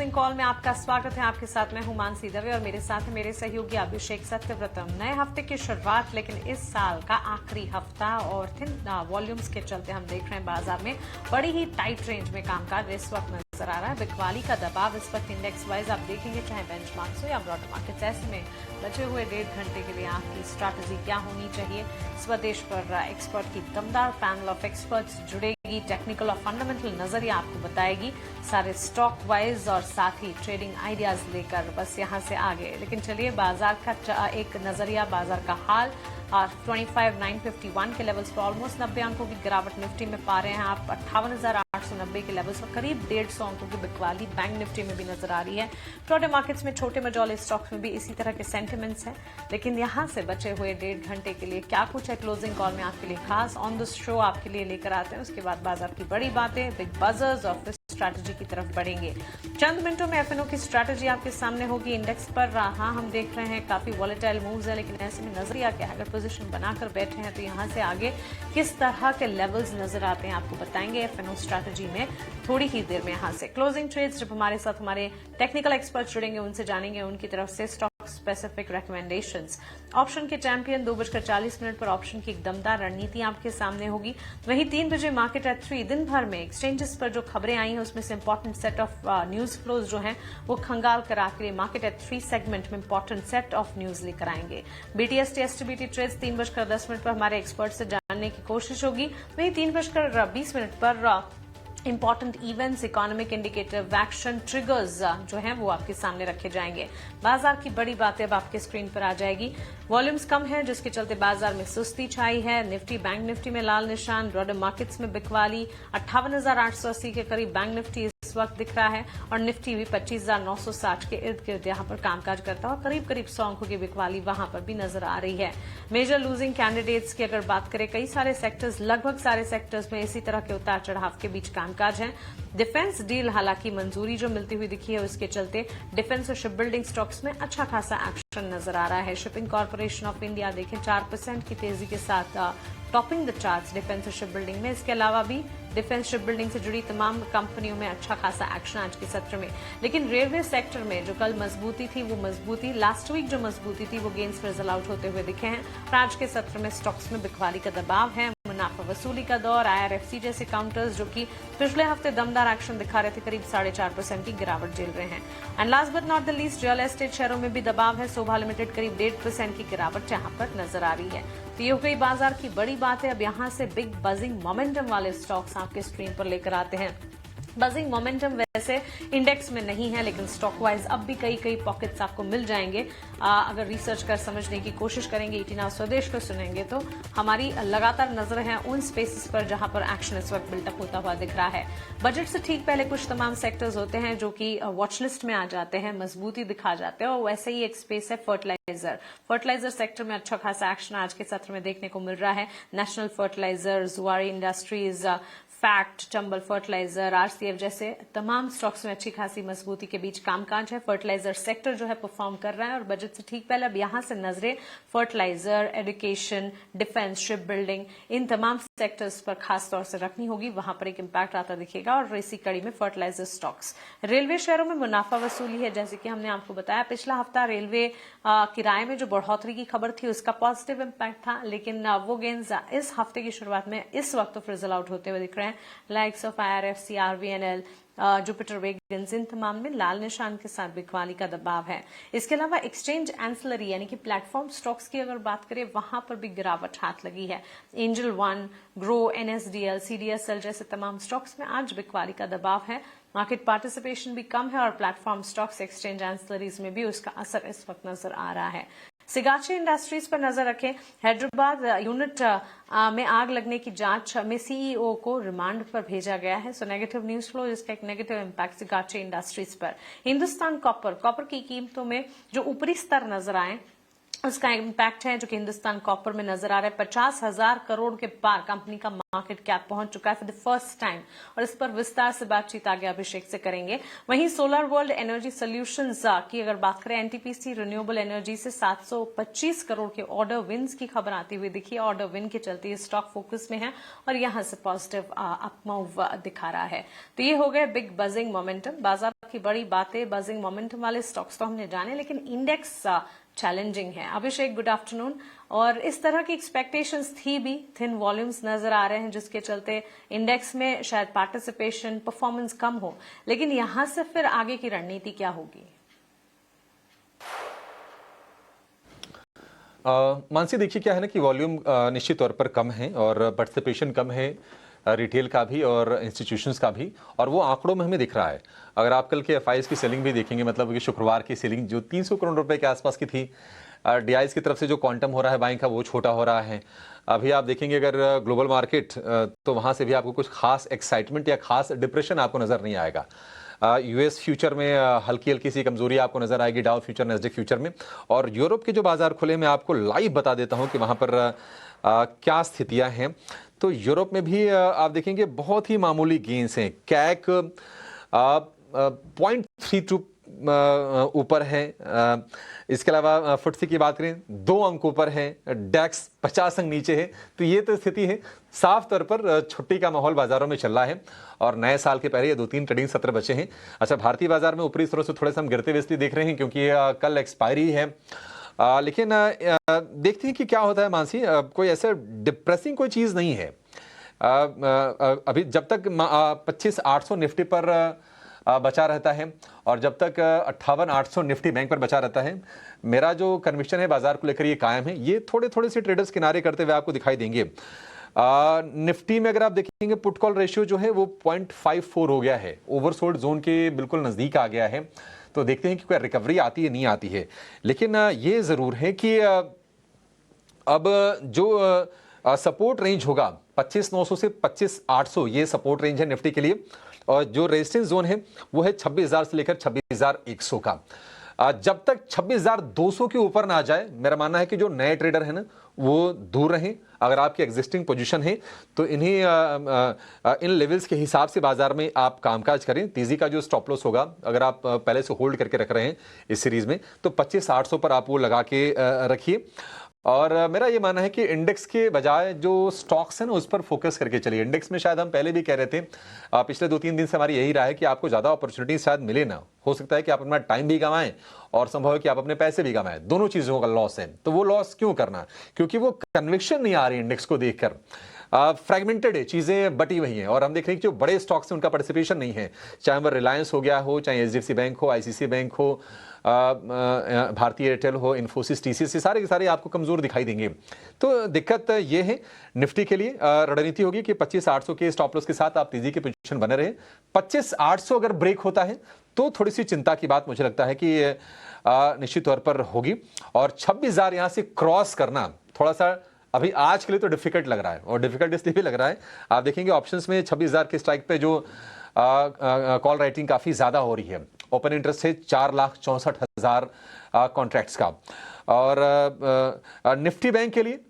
Closing call में आपका स्वागत है। आपके साथ मैं हूं मानसी दवे और मेरे साथ है मेरे सहयोगी अभिषेक सत्यव्रतम। नए हफ्ते की शुरुआत, लेकिन इस साल का आखिरी हफ्ता और थिन वॉल्यूम्स के चलते हम देख रहे हैं बाजार में बड़ी ही टाइट रेंज में कामकाज इस वक्त नजर आ रहा है। बिकवाली का दबाव इस वक्त इंडेक्स वाइज आप देखेंगे, चाहे बेंचमार्क्स हो या ब्रॉडर मार्केट्स, ऐसे में बचे हुए 1.5 घंटे के लिए आपकी स्ट्रैटेजी क्या होनी चाहिए। स्वदेश पर एक्सपर्ट की दमदार पैनल ऑफ एक्सपर्ट्स जुड़ेगी, टेक्निकल और फंडामेंटल नजरिया आपको बताएगी, सारे स्टॉक वाइज और साथ ही ट्रेडिंग आइडियाज लेकर बस यहां से आगे। लेकिन चलिए बाजार का एक नजरिया, बाजार का हाल। 25,951 के लेवल्स पर ऑलमोस्ट 90 अंकों की गिरावट निफ्टी में पा रहे हैं आप। 58,890 के लेवल्स पर करीब 150 अंकों की बिकवाली बैंक निफ्टी में भी नजर आ रही है। ब्रॉडर मार्केट्स में छोटे मझौले स्टॉक्स में भी इसी तरह के सेंटिमेंट्स हैं। लेकिन यहां से बचे हुए 1.5 घंटे के लिए क्या कुछ है क्लोजिंग कॉल में आपके लिए खास ऑन द शो आपके लिए लेकर आते हैं। उसके बाद बाजार की बड़ी बातें, बिग बजर्स और स्ट्रैटेजी की तरफ बढ़ेंगे। चंद मिनटों में एफएनओ की स्ट्रैटेजी आपके सामने होगी। इंडेक्स पर हाँ हम देख रहे हैं काफी वॉलेटाइल मूव्स है, लेकिन ऐसे में नजरिया क्या है, अगर पोजीशन बनाकर बैठे हैं तो यहां से आगे किस तरह के लेवल्स नजर आते हैं आपको बताएंगे एफएनओ स्ट्रैटेजी में थोड़ी ही देर में। यहां से क्लोजिंग ट्रेड्स जब हमारे साथ हमारे टेक्निकल एक्सपर्ट जुड़ेंगे उनसे जानेंगे उनकी तरफ से स्टॉक स्पेसिफिक रिकमेंडेशंस। ऑप्शन के चैंपियन 2:40 पर ऑप्शन की एक दमदार रणनीति आपके सामने होगी। वहीं 3 बजे मार्केट एट 3 दिन भर में एक्सचेंजेस पर जो खबरें आई हैं उसमें से important set of news flows जो हैं वो खंगाल कर आपके लिए मार्केट एट 3 सेगमेंट में इंपॉर्टेंट सेट ऑफ न्यूज लेकर आएंगे। बीटीएसटी एसटीबीटी ट्रेड्स 3:10 पर हमारे एक्सपर्ट से जानने की कोशिश होगी। वहीं 3:20 पर इंपॉर्टेंट इवेंट्स, इकोनॉमिक इंडिकेटर, वैक्शन ट्रिगर्स जो हैं वो आपके सामने रखे जाएंगे। बाजार की बड़ी बातें अब आपके स्क्रीन पर आ जाएगी। वॉल्यूम्स कम है जिसके चलते बाजार में सुस्ती छाई है। निफ्टी बैंक निफ्टी में लाल निशान, ब्रॉडर मार्केट्स में बिकवाली 58,880 के करीब बैंक निफ्टी इस वक्त दिख रहा है और निफ्टी भी 25,960 के इर्द गिर्द यहां पर कामकाज करता है और करीब करीब 100 अंकों की बिकवाली वहां पर भी नजर आ रही है। मेजर लूजिंग कैंडिडेट्स की अगर बात करें, कई सारे सेक्टर्स, लगभग सारे सेक्टर्स में इसी तरह के उतार चढ़ाव के बीच कामकाज है। डिफेंस डील हालांकि मंजूरी जो मिलती हुई दिखी है उसके चलते डिफेंस और शिप बिल्डिंग स्टॉक्स में अच्छा खासा एक्शन नजर आ रहा है। शिपिंग कॉर्पोरेशन ऑफ इंडिया देखें 4% की तेजी के साथ टॉपिंग द चार्ट्स डिफेंस और शिप बिल्डिंग में। इसके अलावा भी डिफेंस शिप बिल्डिंग से जुड़ी तमाम कंपनियों में अच्छा खासा एक्शन आज के सत्र में। लेकिन रेलवे सेक्टर में जो कल मजबूती थी वो मजबूती, लास्ट वीक जो मजबूती थी वो गेंस फिजल आउट होते हुए दिखे हैं और आज के सत्र में स्टॉक्स में बिकवाली का दबाव है। मुनाफा वसूली का दौर, आईआरएफसी जैसे काउंटर्स जो कि पिछले हफ्ते दमदार एक्शन दिखा रहे थे, करीब 4.5% की गिरावट झेल रहे हैं। And last but not the least, real estate शेयरों में भी दबाव है। शोभा लिमिटेड करीब 1.5% की गिरावट यहां पर नजर आ रही है। तो ये हो गई बाजार की बड़ी बात है। अब यहां से बिग बजिंग मोमेंटम वाले स्टॉक्स आपके स्क्रीन पर लेकर आते हैं। बजिंग मोमेंटम वैसे इंडेक्स में नहीं है, लेकिन स्टॉक वाइज अब भी कई पॉकेट्स आपको मिल जाएंगे। अगर रिसर्च कर समझने की कोशिश करेंगे, इटिना स्वदेश को सुनेंगे तो हमारी लगातार नजर है उन स्पेसेस पर जहां पर एक्शन इस वक्त बिल्टअप होता हुआ दिख रहा है। बजट से ठीक पहले कुछ तमाम सेक्टर्स होते हैं जो कि वॉच लिस्ट में आ जाते हैं, मजबूती दिखा जाते हैं और वैसे ही एक स्पेस है फर्टिलाइजर सेक्टर में अच्छा खासा एक्शन आज के सत्र में देखने को मिल रहा है। National fertiliser, Zuari industries, FACT, Chambal fertiliser, RCF जैसे तमाम स्टॉक्स में अच्छी खासी मजबूती के बीच कामकाज है। फर्टिलाइजर सेक्टर जो है परफॉर्म कर रहा है और बजट से ठीक पहले अब यहां से नजरें fertilizer, education, defence, ship building, इन तमाम सेक्टर्स पर खास तौर से रखनी होगी। वहां पर एक इम्पैक्ट आता दिखेगा और इसी कड़ी में फर्टिलाइजर स्टॉक्स। रेलवे शेयरों में मुनाफा वसूली है, जैसे कि हमने आपको बताया पिछला हफ्ता रेलवे किराए में जो बढ़ोतरी की खबर थी उसका पॉजिटिव इम्पैक्ट था, लेकिन वो गेंस इस हफ्ते की शुरुआत में इस वक्त तो फिजल आउट होते हुए दिख रहे हैं। Likes of IRFC, RVNL, Jupiter Wagons, इन तमाम में लाल निशान के साथ बिकवाली का दबाव है। इसके अलावा एक्सचेंज एंसिलरी यानी कि प्लेटफॉर्म स्टॉक्स की अगर बात करें, वहां पर भी गिरावट हाथ लगी है। Angel one, grow, NSDL, CDSL जैसे तमाम स्टॉक्स में आज बिकवाली का दबाव है। मार्केट पार्टिसिपेशन भी कम है और प्लेटफॉर्म स्टॉक्स, एक्सचेंज एंसिलरीज में भी उसका असर इस वक्त नजर आ रहा है। सिगाची इंडस्ट्रीज पर नजर रखें। हैदराबाद यूनिट में आग लगने की जांच में सीईओ को रिमांड पर भेजा गया है। सो नेगेटिव न्यूज फ्लो, जिसका एक नेगेटिव इम्पैक्ट सिगाची इंडस्ट्रीज पर। हिंदुस्तान कॉपर की कीमतों में जो ऊपरी स्तर नजर आए उसका इम्पैक्ट है जो कि हिंदुस्तान कॉपर में नजर आ रहा है। 50,000 करोड़ के पार कंपनी का मार्केट कैप पहुंच चुका है फॉर द फर्स्ट टाइम, और इस पर विस्तार से बातचीत आगे अभिषेक से करेंगे। वहीं सोलर वर्ल्ड एनर्जी सोल्यूशंस की अगर बात करें, एनटीपीसी रिन्यूएबल एनर्जी से 725 करोड़ के ऑर्डर विन्स की खबर आती हुई दिखी। ऑर्डर विन के चलते स्टॉक फोकस में है और यहां से पॉजिटिव अपमूव दिखा रहा है। तो ये हो गए बिग बजिंग मोमेंटम, बाजार की बड़ी बातें। बजिंग मोमेंटम वाले स्टॉक्स तो हमने जाने, लेकिन इंडेक्स चैलेंजिंग है। अभिषेक, गुड आफ्टरनून। और इस तरह की एक्सपेक्टेशंस थी भी, थिन वॉल्यूम्स नजर आ रहे हैं जिसके चलते इंडेक्स में शायद पार्टिसिपेशन परफॉर्मेंस कम हो, लेकिन यहां से फिर आगे की रणनीति क्या होगी? मानसी, देखिए क्या है ना कि वॉल्यूम निश्चित तौर पर कम है और पार्टिसिपेशन कम है रिटेल का भी और इंस्टीट्यूशंस का भी, और वो आंकड़ों में हमें दिख रहा है। अगर आप कल के एफआईएस की सेलिंग भी देखेंगे, मतलब कि शुक्रवार की सेलिंग जो 300 करोड़ रुपए के आसपास की थी, डीआईएस की तरफ से जो क्वांटम हो रहा है बाइंग का, वो छोटा हो रहा है। अभी आप देखेंगे अगर ग्लोबल मार्केट, तो वहां से भी आपको कुछ खास एक्साइटमेंट या खास डिप्रेशन आपको नजर नहीं आएगा। यूएस फ्यूचर में हल्की हल्की सी कमजोरी आपको नजर आएगी, डाउ फ्यूचर, नैस्डैक फ्यूचर में। और यूरोप के जो बाजार खुले, मैं आपको लाइव बता देता हूं कि वहां पर क्या स्थितियां हैं। तो यूरोप में भी आप देखेंगे बहुत ही मामूली गेंस हैं। कैक 0.32 ऊपर है। इसके अलावा फुटसी की बात करें 2 अंक ऊपर है, डैक्स 50 अंक नीचे है। तो ये तो स्थिति है। साफ तौर पर छुट्टी का माहौल बाजारों में चल रहा है और नए साल के पहले ये 2-3 ट्रेडिंग सत्र बचे हैं। अच्छा, भारतीय बाजार में ऊपरी स्तरों से थोड़े से हम गिरते हुए इसलिए देख रहे हैं क्योंकि कल एक्सपायरी है। लेकिन देखते हैं कि क्या होता है मानसी। कोई ऐसा डिप्रेसिंग कोई चीज़ नहीं है अभी। जब तक 25,800 निफ्टी पर बचा रहता है और जब तक 58,800 निफ्टी बैंक पर बचा रहता है, मेरा जो कन्विक्शन है बाजार को लेकर ये कायम है। ये थोड़े थोड़े से ट्रेडर्स किनारे करते हुए आपको दिखाई देंगे। निफ्टी में अगर आप देखेंगे पुट कॉल रेशियो जो है वो 0.54 हो गया है, ओवरसोल्ड जोन के बिल्कुल नजदीक आ गया है। तो देखते हैं कि कोई रिकवरी आती है नहीं आती है। लेकिन ये जरूर है कि अब जो सपोर्ट रेंज होगा 25,900 से 25,800, ये सपोर्ट रेंज है निफ्टी के लिए। और जो रेजिस्टेंस जोन है वो है 26,000 से लेकर 26,100 का। जब तक 26,200 के ऊपर ना आ जाए, मेरा मानना है कि जो नए ट्रेडर है ना वो दूर रहें। अगर आपकी एग्जिस्टिंग पोजीशन है तो इन लेवल्स के हिसाब से बाजार में आप कामकाज करें। तेजी का जो स्टॉप लॉस होगा, अगर आप पहले से होल्ड करके रख रहे हैं इस सीरीज में, तो 25,800 पर आप वो लगा के रखिए। और मेरा ये मानना है कि इंडेक्स के बजाय जो स्टॉक्स है ना उस पर फोकस करके चलिए। इंडेक्स में शायद हम पहले भी कह रहे थे, पिछले 2-3 दिन से हमारी यही रहा है कि आपको ज़्यादा अपॉर्चुनिटी शायद मिले ना। हो सकता है कि आप अपना टाइम भी गंवाएं और संभव है कि आप अपने पैसे भी गंवाएं, दोनों चीज़ों का लॉस है। तो वो लॉस क्यों करना, क्योंकि वो कन्विक्शन नहीं आ रही इंडेक्स को देखकर। फ्रैगमेंटेड है, चीज़ें बटी हुई हैं। और हम देख रहे हैं कि जो बड़े स्टॉक्स हैं उनका पार्टिसिपेशन नहीं है, चाहे वह रिलायंस हो गया हो, चाहे एचडीएफसी बैंक हो, आईसीसी बैंक हो, भारतीय एयरटेल हो, इन्फोसिस, टीसीएस, सारे के सारे आपको कमजोर दिखाई देंगे। तो दिक्कत ये है निफ्टी के लिए। रणनीति होगी कि 25,800 के स्टॉप लॉस के साथ आप तेजी की पोजीशन बने रहे। 25,800 अगर ब्रेक होता है तो थोड़ी सी चिंता की बात मुझे लगता है कि निश्चित तौर पर होगी। और 26,000 यहां से क्रॉस करना थोड़ा सा अभी आज के लिए तो डिफिकल्ट लग रहा है। और डिफिकल्ट इसलिए भी लग रहा है, आप देखेंगे ऑप्शंस में 26,000 के स्ट्राइक पे जो कॉल राइटिंग काफी ज्यादा हो रही है। ओपन इंटरेस्ट है 4,64,000 कॉन्ट्रैक्ट्स का। और निफ्टी बैंक के लिए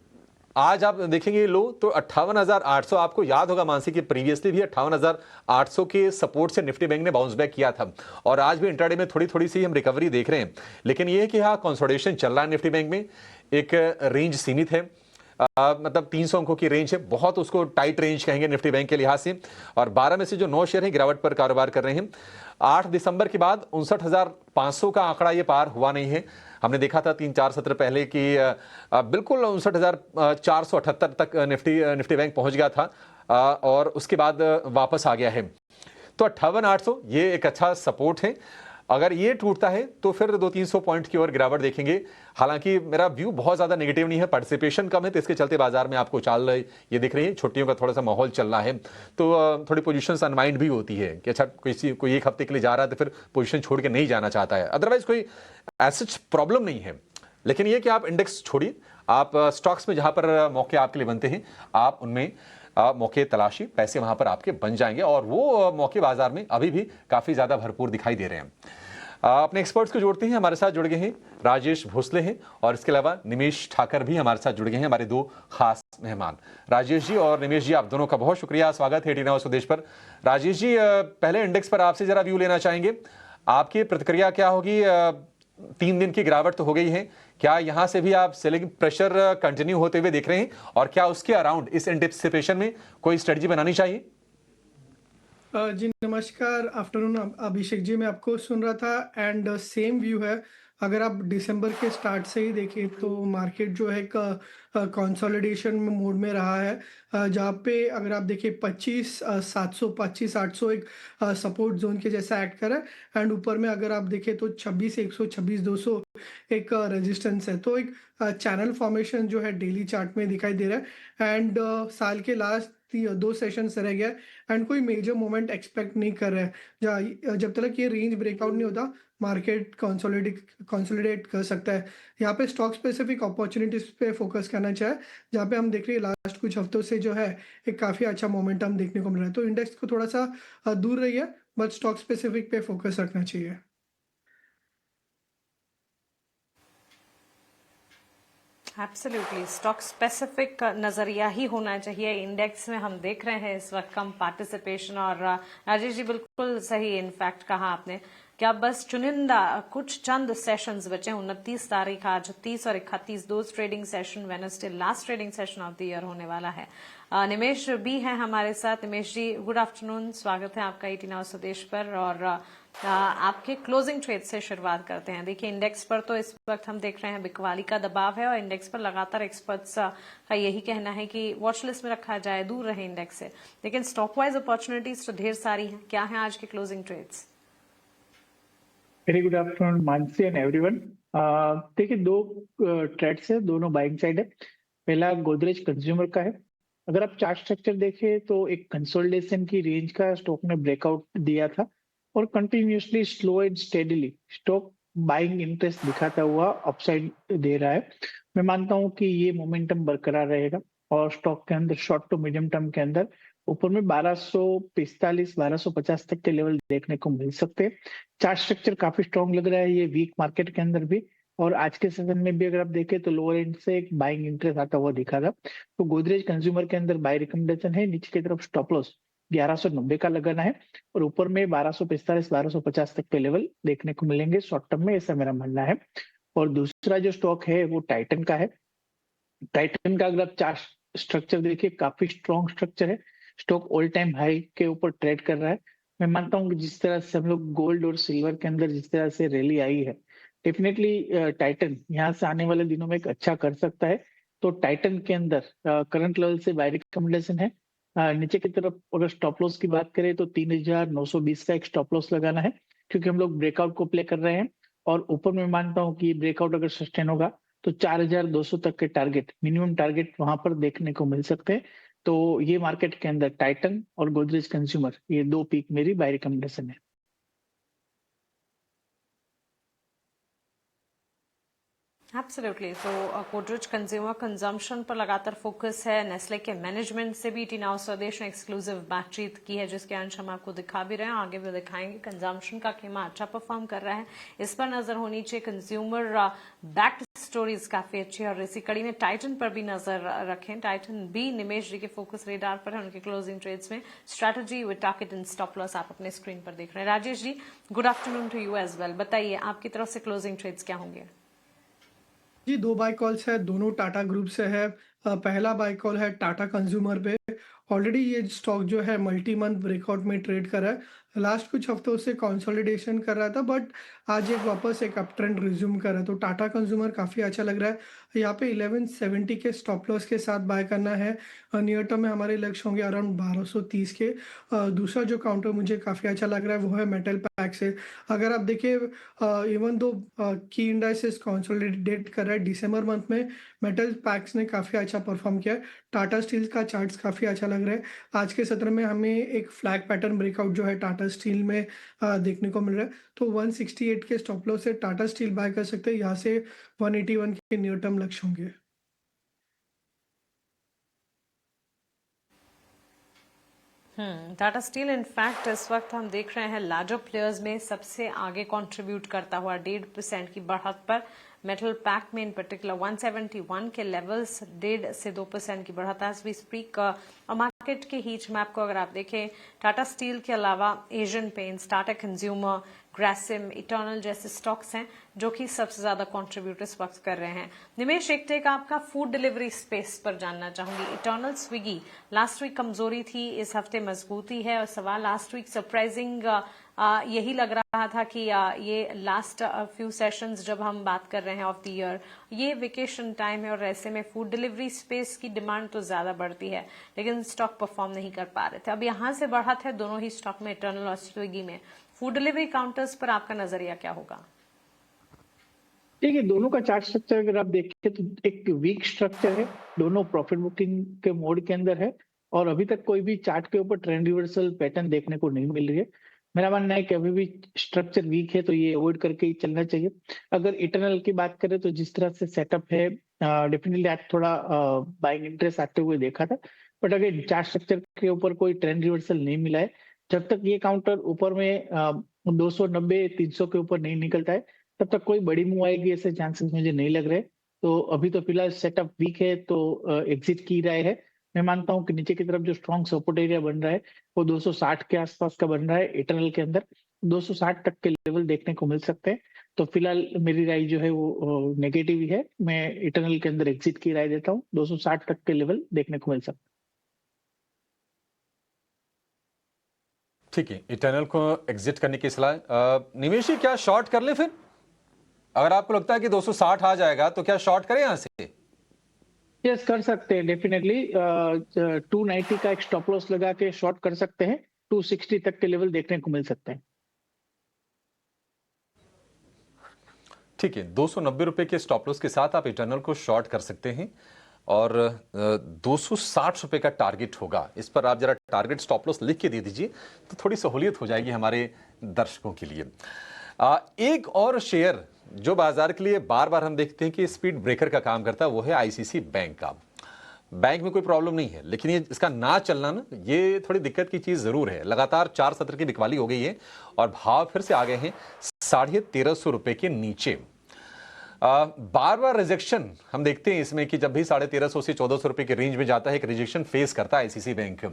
आज आप देखेंगे लो तो 58,800। आपको याद होगा मानसी कि प्रीवियसली भी 58,800 के सपोर्ट से निफ्टी बैंक ने बाउंस बैक किया था। और आज भी इंट्राडे में थोड़ी थोड़ी सी हम रिकवरी देख रहे हैं। लेकिन यह है कि हाँ, कंसोलिडेशन चल रहा है निफ्टी बैंक में। एक रेंज सीमित है, मतलब 300 अंकों की रेंज है, बहुत उसको टाइट रेंज कहेंगे निफ्टी बैंक के लिहाज से। और 12 में से जो 9 शेयर हैं गिरावट पर कारोबार कर रहे हैं। 8 दिसंबर के बाद 59,500 का आंकड़ा ये पार हुआ नहीं है। हमने देखा था 3-4 सत्र पहले कि बिल्कुल 59,478 तक निफ्टी बैंक पहुंच गया था और उसके बाद वापस आ गया है। तो 58,800 ये एक अच्छा सपोर्ट है। अगर ये टूटता है तो फिर 200-300 पॉइंट की ओर गिरावट देखेंगे। हालांकि मेरा व्यू बहुत ज्यादा नेगेटिव नहीं है, पार्टिसिपेशन कम है, तो इसके चलते बाजार में आपको चाल ये दिख रही है। छुट्टियों का थोड़ा सा माहौल चल रहा है तो थोड़ी पोजीशंस अनवाइंड भी होती है कि अच्छा कोई एक हफ्ते के लिए जा रहा है तो फिर पोजीशन छोड़ के नहीं जाना चाहता है। अदरवाइज कोई ऐसा प्रॉब्लम नहीं है। लेकिन ये कि आप इंडेक्स छोड़िए, आप स्टॉक्स में जहां पर मौके आपके लिए बनते हैं आप उनमें मौके तलाशी, पैसे वहां पर आपके बन जाएंगे। और वो मौके बाजार में अभी भी काफी ज्यादा भरपूर दिखाई दे रहे हैं। अपने एक्सपर्ट्स को जोड़ते हैं। हमारे साथ जुड़ गए हैं राजेश भोसले हैं और इसके अलावा निमेश ठाकर भी हमारे साथ जुड़ गए हैं, हमारे दो खास मेहमान। राजेश जी और निमेश जी, आप दोनों का बहुत शुक्रिया, स्वागत है 18 आवर्स स्वदेश पर। राजेश जी, पहले इंडेक्स पर आपसे जरा व्यू लेना चाहेंगे, आपकी प्रतिक्रिया क्या होगी? 3 दिन की गिरावट तो हो गई है, क्या यहां से भी आप सेलिंग प्रेशर कंटिन्यू होते हुए देख रहे हैं और क्या उसके अराउंड इस एंटिसिपेशन में कोई स्ट्रेटजी बनानी चाहिए? जी नमस्कार, आफ्टरनून अभिषेक जी, मैं आपको सुन रहा था एंड सेम व्यू है। अगर आप दिसंबर के स्टार्ट से ही देखें तो मार्केट जो है कंसोलिडेशन में मोड में रहा है, जहाँ पे अगर आप देखें 25,700 25,800 एक सपोर्ट जोन के जैसा एक्ट कर रहा है एंड ऊपर में अगर आप देखें तो 26,100 26,200 एक रेजिस्टेंस है। तो एक चैनल फॉर्मेशन जो है डेली चार्ट में दिखाई दे रहा है एंड साल के लास्ट 2 सेशंस रह गया एंड कोई मेजर मोमेंट एक्सपेक्ट नहीं कर रहे हैं। जब तक ये रेंज ब्रेकआउट नहीं होता, मार्केट कंसोलिडेट कर सकता है। यहाँ पे स्टॉक स्पेसिफिक अपॉर्चुनिटीज पे फोकस करना चाहिए, जहाँ पे हम देख रहे हैं लास्ट कुछ हफ्तों से जो है एक काफ़ी अच्छा मोमेंटम देखने को मिल रहा है। तो इंडेक्स को थोड़ा सा दूर रही है, बट स्टॉक स्पेसिफिक पे फोकस रखना चाहिए। एब्सोल्युटली स्टॉक स्पेसिफिक नजरिया ही होना चाहिए। इंडेक्स में हम देख रहे हैं इस वक्त कम पार्टिसिपेशन, और राजेश जी बिल्कुल सही इनफैक्ट कहा आपने कि अब बस चुनिंदा कुछ चंद सेशंस बचे। 29 तारीख, आज 30 और 31 दो trading session, Wednesday last trading session of the year होने वाला है। निमेश भी हैं हमारे साथ। निमेश जी, गुड आफ्टरनून, स्वागत है आपका 18 आवर्स स्वदेश पर। और आपके क्लोजिंग ट्रेड से शुरुआत करते हैं। देखिए, इंडेक्स पर तो इस वक्त हम देख रहे हैं बिकवाली का दबाव है और इंडेक्स पर लगातार एक्सपर्ट्स का यही कहना है कि वॉच लिस्ट में रखा जाए, दूर रहे इंडेक्स से। लेकिन स्टॉक वाइज अपॉर्चुनिटीज तो ढेर सारी हैं। क्या है आज के closing trades? Very good afternoon Mansi and everyone. देखिए, दो ट्रेड्स है, दोनों बाइंग साइड है। पहला गोदरेज कंज्यूमर का है। अगर आप चार्ट स्ट्रक्चर देखें तो एक कंसोलिडेशन की रेंज का स्टॉक ने ब्रेकआउट दिया था और continuously slow and steadily stock buying interest दिखाता हुआ अपसाइड दे रहा है। मैं मानता हूं कि ये मोमेंटम बरकरार रहेगा और स्टॉक के अंदर शॉर्ट टू मीडियम टर्म के अंदर ऊपर में 1245 1250 तक के लेवल देखने को मिल सकते हैं। चार्ट स्ट्रक्चर काफी स्ट्रॉन्ग लग रहा है ये वीक मार्केट के अंदर भी, और आज के सेशन में भी अगर आप देखें तो लोअर एंड से एक बाइंग इंटरेस्ट आता हुआ दिखा था। तो गोदरेज कंज्यूमर के अंदर बाय रिकमेंडेशन है। नीचे की तरफ स्टॉप लॉस 1190 का लगाना है और ऊपर में 1245 1250 तक के लेवल देखने को मिलेंगे शॉर्ट टर्म में, ऐसा मेरा मानना है। और दूसरा जो स्टॉक है वो टाइटन का है। टाइटन का अगर आप चार्ट स्ट्रक्चर देखिए, काफी स्ट्रॉन्ग स्ट्रक्चर है। स्टॉक ऑल टाइम हाई के ऊपर ट्रेड कर रहा है। मैं मानता हूँ कि जिस तरह से हम लोग गोल्ड और सिल्वर के अंदर जिस तरह से रैली आई है, डेफिनेटली टाइटन यहाँ से आने वाले दिनों में एक अच्छा कर सकता है। तो टाइटन के अंदर करंट लेवल से बाय रिकमेंडेशन है। नीचे की तरफ अगर स्टॉप लॉस की बात करें तो 3920 का एक स्टॉप लॉस लगाना है, क्योंकि हम लोग ब्रेकआउट को प्ले कर रहे हैं। और ऊपर मैं मानता हूँ कि ब्रेकआउट अगर सस्टेन होगा तो 4200 तक के टारगेट, मिनिमम टारगेट वहां पर देखने को मिल सकते हैं। तो ये मार्केट के अंदर टाइटन और गोदरेज कंज्यूमर, ये दो पीक मेरी बाय रिकमेंडेशन है। एब्सोल्युटली। तो गोदरेज कंज्यूमर कंजम्पशन पर लगातार फोकस है। नेस्ले के मैनेजमेंट से भी टीनाउ स्वदेश ने एक्सक्लूसिव बातचीत की है, जिसके अंश हम आपको दिखा भी रहे हैं, आगे भी दिखाएंगे। कंजम्पशन का कीमा अच्छा परफॉर्म कर रहा है, इस पर नजर होनी चाहिए। कंज्यूमर बैक्ड स्टोरीज काफी अच्छी है। और इसी कड़ी में टाइटन पर भी नजर रखें। टाइटन भी निमेश जी के फोकस रेडार पर है, उनके क्लोजिंग ट्रेड्स में strategy with target and stop loss आप अपने स्क्रीन पर देख रहे हैं। Rajesh ji, good afternoon to you as well. बताइए आपकी तरफ से क्लोजिंग ट्रेड्स क्या होंगे? जी, 2 बाय कॉल्स है, दोनों टाटा ग्रुप से है। पहला बाय कॉल है टाटा कंज्यूमर पे। ऑलरेडी ये स्टॉक जो है मल्टी मंथ ब्रेकआउट में ट्रेड कर रहा है। लास्ट कुछ हफ्तों से कंसोलिडेशन कर रहा था, बट आज एक वापस एक अप ट्रेंड रिज्यूम कर रहा है। तो टाटा कंज्यूमर काफ़ी अच्छा लग रहा है। यहाँ पे 1170 के स्टॉप लॉस के साथ बाय करना है। नियर टर्म में हमारे लक्ष्य होंगे अराउंड 1230 के। दूसरा जो काउंटर मुझे काफ़ी अच्छा लग रहा है वो है मेटल पैक से। अगर आप देखिए, इवन दो की इंडाइसेस कंसोलिडेट कर रहा है दिसंबर मंथ में, मेटल पैक्स ने काफ़ी अच्छा परफॉर्म किया है। टाटा स्टील का चार्ट्स काफ़ी अच्छा लग रहा है। आज के सत्र में हमें एक फ्लैग पैटर्न ब्रेकआउट जो है टाटा स्टील में देखने को मिल रहा है। तो 168 के स्टॉप लॉस से टाटा स्टील बाय कर सकते हैं। यहाँ से 181 के नियर टर्म लक्ष्य होंगे। टाटा स्टील इनफैक्ट इस वक्त हम देख रहे हैं लार्जर प्लेयर्स में सबसे आगे कंट्रीब्यूट करता हुआ 1.5% की बढ़त पर। मेटल पैक में इन पर्टिकुलर 171 के लेवल्स 1.5 से 2% की बढ़त एज वी स्पीक। और मार्केट के हीट मैप को अगर आप देखें, टाटा स्टील के अलावा Asian paints, Tata consumer, Grasim, eternal जैसे स्टॉक्स हैं जो कि सबसे ज्यादा कंट्रीब्यूट इस वक्त कर रहे हैं। निमेश, एक टेक आपका फूड डिलीवरी स्पेस पर जानना चाहूंगी। इटर्नल, स्विगी लास्ट वीक कमजोरी थी, इस हफ्ते मजबूती है और सवाल लास्ट वीक सरप्राइजिंग यही लग रहा था कि ये लास्ट फ्यू सेशंस जब हम बात कर रहे हैं ऑफ द ईयर, ये वेकेशन टाइम है और ऐसे में फूड डिलीवरी स्पेस की डिमांड तो ज्यादा बढ़ती है, लेकिन स्टॉक परफॉर्म नहीं कर पा रहे थे। अब यहां से बढ़त है दोनों ही स्टॉक में, इटर्नल और स्विगी में। फूड डिलीवरी काउंटर्स पर आपका नजरिया क्या होगा? देखिए, दोनों का चार्ट स्ट्रक्चर अगर आप देखें तो एक वीक स्ट्रक्चर है, दोनों प्रॉफिट बुकिंग के मोड के अंदर है और अभी तक कोई भी चार्ट के ऊपर ट्रेंड रिवर्सल पैटर्न देखने को नहीं मिल रही है। मेरा मानना है कि अभी भी स्ट्रक्चर वीक है तो ये अवॉइड करके ही चलना चाहिए। अगर इटर्नल की बात करें तो जिस तरह से सेटअप है, डेफिनेटली आज थोड़ा बाइंग इंटरेस्ट आते हुए देखा था, बट अगर चार्ट स्ट्रक्चर के ऊपर कोई ट्रेंड रिवर्सल नहीं मिला है, जब तक ये काउंटर ऊपर में 290 300 के ऊपर नहीं निकलता है तब तक कोई बड़ी मूव आएगी ऐसे चांसेस मुझे नहीं लग रहे। तो अभी तो फिलहाल सेटअप वीक है तो एग्जिट की राय है। मैं मानता हूं कि नीचे की तरफ जो स्ट्रॉन्ग सपोर्ट एरिया बन रहा है वो 260 के आसपास का बन रहा है। इटर्नल के अंदर 260 तक के लेवल देखने को मिल सकते हैं। तो फिलहाल मेरी राय जो है वो नेगेटिव ही है। मैं इटर्नल के अंदर एग्जिट की राय देता हूँ, 260 तक के लेवल देखने को मिल सकते हैं। ठीक है, इटर्नल को एग्जिट करने की सलाह। निवेश जी, क्या शॉर्ट कर ले फिर? अगर आपको लगता है कि 260 आ जाएगा तो क्या शॉर्ट करें यहां से? यस, कर सकते हैं डेफिनेटली। 290 का एक स्टॉप लॉस लगा के शॉर्ट कर सकते हैं। 260 तक के लेवल देखने को मिल सकते हैं। ठीक है, 290 रुपए के स्टॉप लॉस के साथ आप इटर्नल को शॉर्ट कर सकते हैं और 260 रुपए का टारगेट होगा। इस पर आप जरा टारगेट स्टॉप लॉस लिख के दे दीजिए तो थोड़ी सहूलियत हो जाएगी हमारे दर्शकों के लिए। एक और शेयर जो बाजार के लिए बार बार हम देखते हैं कि स्पीड ब्रेकर का काम करता है वो है आईसीसी बैंक का। बैंक में कोई प्रॉब्लम नहीं है, लेकिन ये इसका ना चलना ना, ये थोड़ी दिक्कत की चीज जरूर है। लगातार 4 सत्र की बिकवाली हो गई है और भाव फिर से आ गए हैं 1350 रुपए के नीचे। बार बार रिजेक्शन हम देखते हैं इसमें कि जब भी 1350 से 1400 रुपए के रेंज में जाता है एक रिजेक्शन फेस करता है आईसीसी बैंक।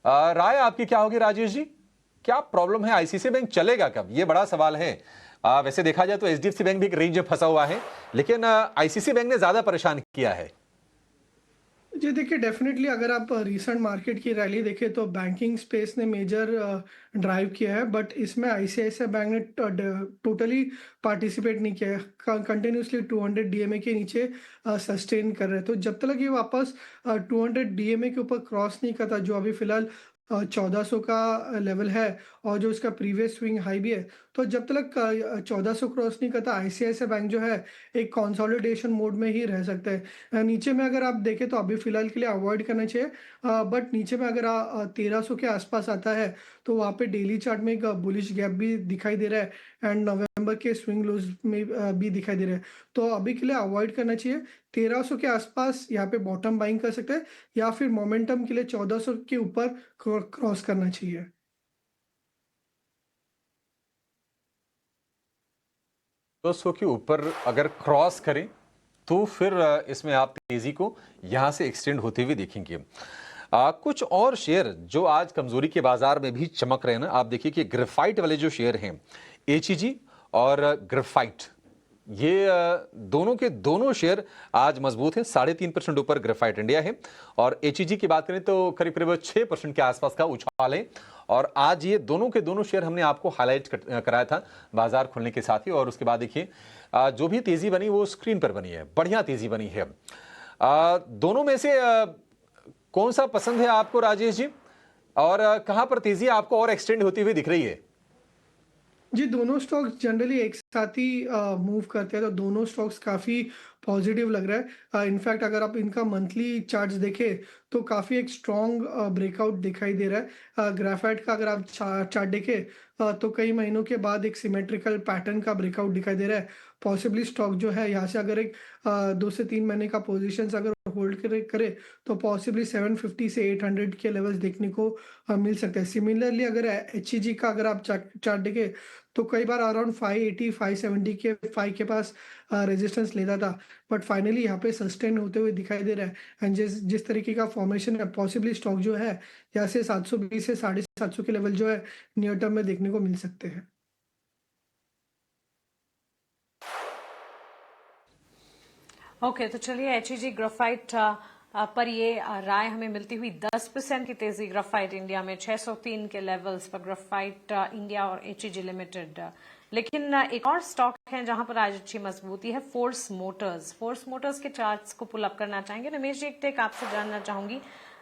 राय आपकी क्या होगी राजेश जी? क्या प्रॉब्लम है? आईसीसी बैंक चलेगा कब, ये बड़ा सवाल है। वैसे देखा जाए तो एचडीएफसी बैंक भी एक रेंज में फंसा हुआ है, लेकिन आईसीसी बैंक ने ज्यादा परेशान किया है। जी देखिए, डेफिनेटली अगर आप रीसेंट मार्केट की रैली देखें तो बैंकिंग स्पेस ने मेजर ड्राइव किया है, बट इसमें आईसीआईसीआई बैंक ने टोटली पार्टिसिपेट नहीं किया है। कंटिन्यूसली 200 डीएमए के नीचे सस्टेन कर रहे हैं। तो जब तक ये वापस 200 डीएमए के ऊपर क्रॉस नहीं करता, जो अभी फिलहाल 1400 का लेवल है और जो इसका प्रीवियस स्विंग हाई भी है, तो जब तक 1400 क्रॉस नहीं करता आईसीआईसीआई बैंक जो है एक कंसोलिडेशन मोड में ही रह सकता है। नीचे में अगर आप देखें तो अभी फिलहाल के लिए अवॉइड करना चाहिए, बट नीचे में अगर 1300 के आसपास आता है तो वहाँ पे डेली चार्ट में एक बुलिश गैप भी दिखाई दे रहा है एंड नवंबर के स्विंग लोज में भी दिखाई दे रहा है। तो अभी के लिए अवॉइड करना चाहिए। 1300 के आसपास यहाँ पे बॉटम बाइंग कर सकते हैं या फिर मोमेंटम के लिए 1400 के ऊपर क्रॉस करना चाहिए। 200 के ऊपर अगर क्रॉस करें तो फिर इसमें आप तेजी को यहां से एक्सटेंड होते हुए देखेंगे। कुछ और शेयर जो आज कमजोरी के बाजार में भी चमक रहे हैं ना, आप देखिए कि ग्रेफाइट वाले जो शेयर हैं, एचईजी और ग्रेफाइट, ये दोनों के दोनों शेयर आज मजबूत हैं। 3.5% ऊपर ग्रेफाइट इंडिया है और एचईजी की बात करें तो करीब करीब 6% के आसपास का उछाल है। और आज ये दोनों के दोनों शेयर हमने आपको हाईलाइट कराया था बाजार खुलने के साथ ही। और उसके बाद देखिए जो भी तेजी बनी वो स्क्रीन पर बनी है, बढ़िया तेजी बनी है। दोनों में से कौन सा पसंद है आपको राजेश जी, और कहां पर तेजी आपको और एक्सटेंड होती हुई दिख रही है? जी, दोनों स्टॉक्स जनरली एक साथ ही मूव करते हैं, तो दोनों स्टॉक्स काफ़ी पॉजिटिव लग रहा है। इनफैक्ट अगर आप इनका मंथली चार्ट्स देखें तो काफ़ी एक स्ट्रॉन्ग ब्रेकआउट दिखाई दे रहा है। ग्रेफाइट का अगर आप चार्ट देखें तो कई महीनों के बाद एक सिमेट्रिकल पैटर्न का ब्रेकआउट दिखाई दे रहा है। पॉसिबली स्टॉक जो है यहाँ से अगर एक 2 से 3 महीने का पोजीशंस अगर होल्ड करे तो पॉसिबली 750 से 800 के लेवल्स देखने को मिल सकते हैं। सिमिलरली अगर एचईजी का अगर आप चार्ट देखें तो कई बार अराउंड 580 570 के 5 के पास रेजिस्टेंस लेता था, बट फाइनली यहाँ पे सस्टेन होते हुए दिखाई दे रहा है। एंड जिस तरीके का फॉर्मेशन है, पॉसिबली स्टॉक जो है यहाँ से 720 से 750 के लेवल जो है नियर टर्म में देखने को मिल सकते हैं। ओके, तो चलिए एचईजी ग्राफाइट पर ये राय हमें मिलती हुई 10% की तेजी ग्राफाइट इंडिया में 603 के लेवल्स पर ग्राफाइट इंडिया और एचईजी लिमिटेड। लेकिन एक और स्टॉक है जहां पर आज अच्छी मजबूती है, फोर्स मोटर्स। फोर्स मोटर्स के चार्ट्स को पुल अप करना चाहेंगे रमेश जी। एक टेक आपसे जानना चाहूंगी,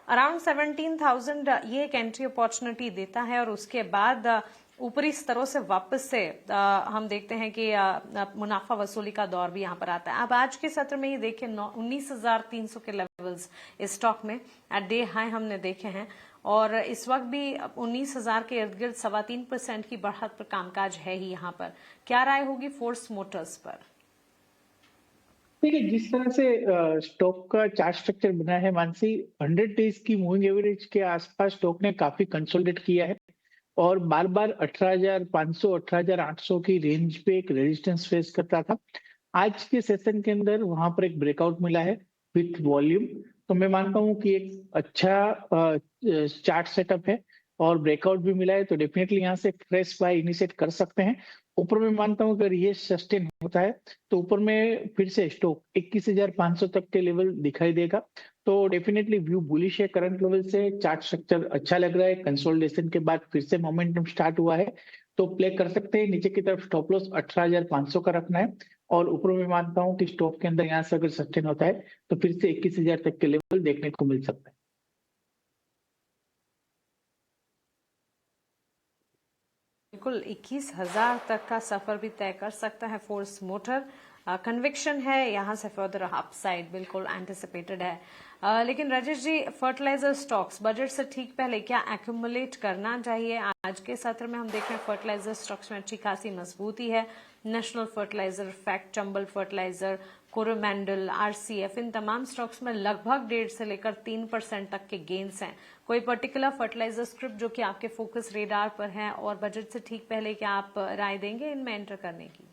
अराउंड 17,000 ये एक एंट्री अपॉर्चुनिटी देता है और उसके बाद ऊपरी स्तरों से वापस से हम देखते हैं कि मुनाफा वसूली का दौर भी यहाँ पर आता है। अब आज के सत्र में ये देखिए 19,300 के लेवल्स इस स्टॉक में एट डे हाई हमने देखे हैं और इस वक्त भी 19,000 के इर्द गिर्द 3.25% की बढ़त पर कामकाज है ही। यहाँ पर क्या राय होगी फोर्स मोटर्स पर? देखिए, जिस तरह से स्टॉक का चार्ट स्ट्रक्चर बना है मानसी, 100 डेज की मूविंग एवरेज के आसपास स्टॉक ने काफी कंसोलिडेट किया है और बार बार 18,500 18,800 की रेंज पे एक रेजिस्टेंस फेस करता था। आज के सेशन के अंदर वहां पर एक ब्रेकआउट मिला है विथ वॉल्यूम, तो मैं मानता हूं कि एक अच्छा चार्ट सेटअप है और ब्रेकआउट भी मिला है, तो डेफिनेटली यहाँ से फ्रेश बाय इनिशिएट कर सकते हैं। ऊपर में मानता हूं अगर ये सस्टेन होता है तो ऊपर में फिर से स्टॉक 21,500 तक के लेवल दिखाई देगा, तो डेफिनेटली व्यू बुलिश है। करंट लेवल से चार्ट स्ट्रक्चर अच्छा लग रहा है, कंसोलिडेशन के बाद फिर से मोमेंटम स्टार्ट हुआ है, तो प्ले कर सकते हैं। नीचे की तरफ स्टॉप लॉस 18,500 का रखना है और ऊपर में मानता हूं कि स्टॉक के अंदर यहाँ से अगर सस्टेन होता है तो फिर से 21,000 तक के लेवल देखने को मिल सकता है। बिल्कुल 21,000 तक का सफर भी तय कर सकता है फोर्स मोटर। कन्विक्शन है यहाँ से फर्दर अपसाइड बिल्कुल एंटिसिपेटेड है। लेकिन Rajesh ji, fertiliser stocks budget से ठीक पहले क्या एक्यूमुलेट करना चाहिए? आज के सत्र में हम देख रहे हैं फर्टिलाइजर स्टॉक्स में अच्छी खासी मजबूती है। National Fertilizer, FACT, Chambal fertilizer, Coromandel, RCF, इन तमाम स्टॉक्स में लगभग 1.5 से लेकर 3% तक के गेन्स हैं। कोई पर्टिकुलर फर्टिलाइजर स्क्रिप्ट जो कि आपके फोकस रेडार पर है और बजट से ठीक पहले क्या आप राय देंगे इनमें एंटर करने की?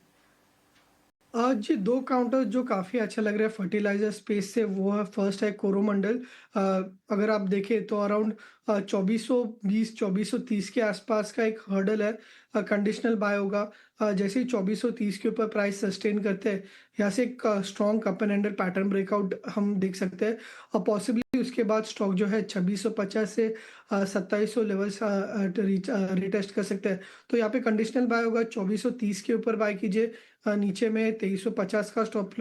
जी, दो काउंटर जो काफ़ी अच्छा लग रहा है फर्टिलाइजर स्पेस से, वो है फर्स्ट है कोरोमंडल। अगर आप देखें तो अराउंड 2420 2430 के आसपास का एक हर्डल है, कंडीशनल बाय होगा। जैसे ही 2430 के ऊपर प्राइस सस्टेन करते हैं, यहाँ से एक strong up and under pattern breakout हम देख सकते हैं और पॉसिबली उसके बाद स्टॉक जो है 2650 से 2700 लेवल्स रिटेस्ट कर सकते हैं। तो यहाँ पे कंडीशनल बाय होगा, 2430 के ऊपर बाय कीजिए, नीचे में 2350 का स्टॉप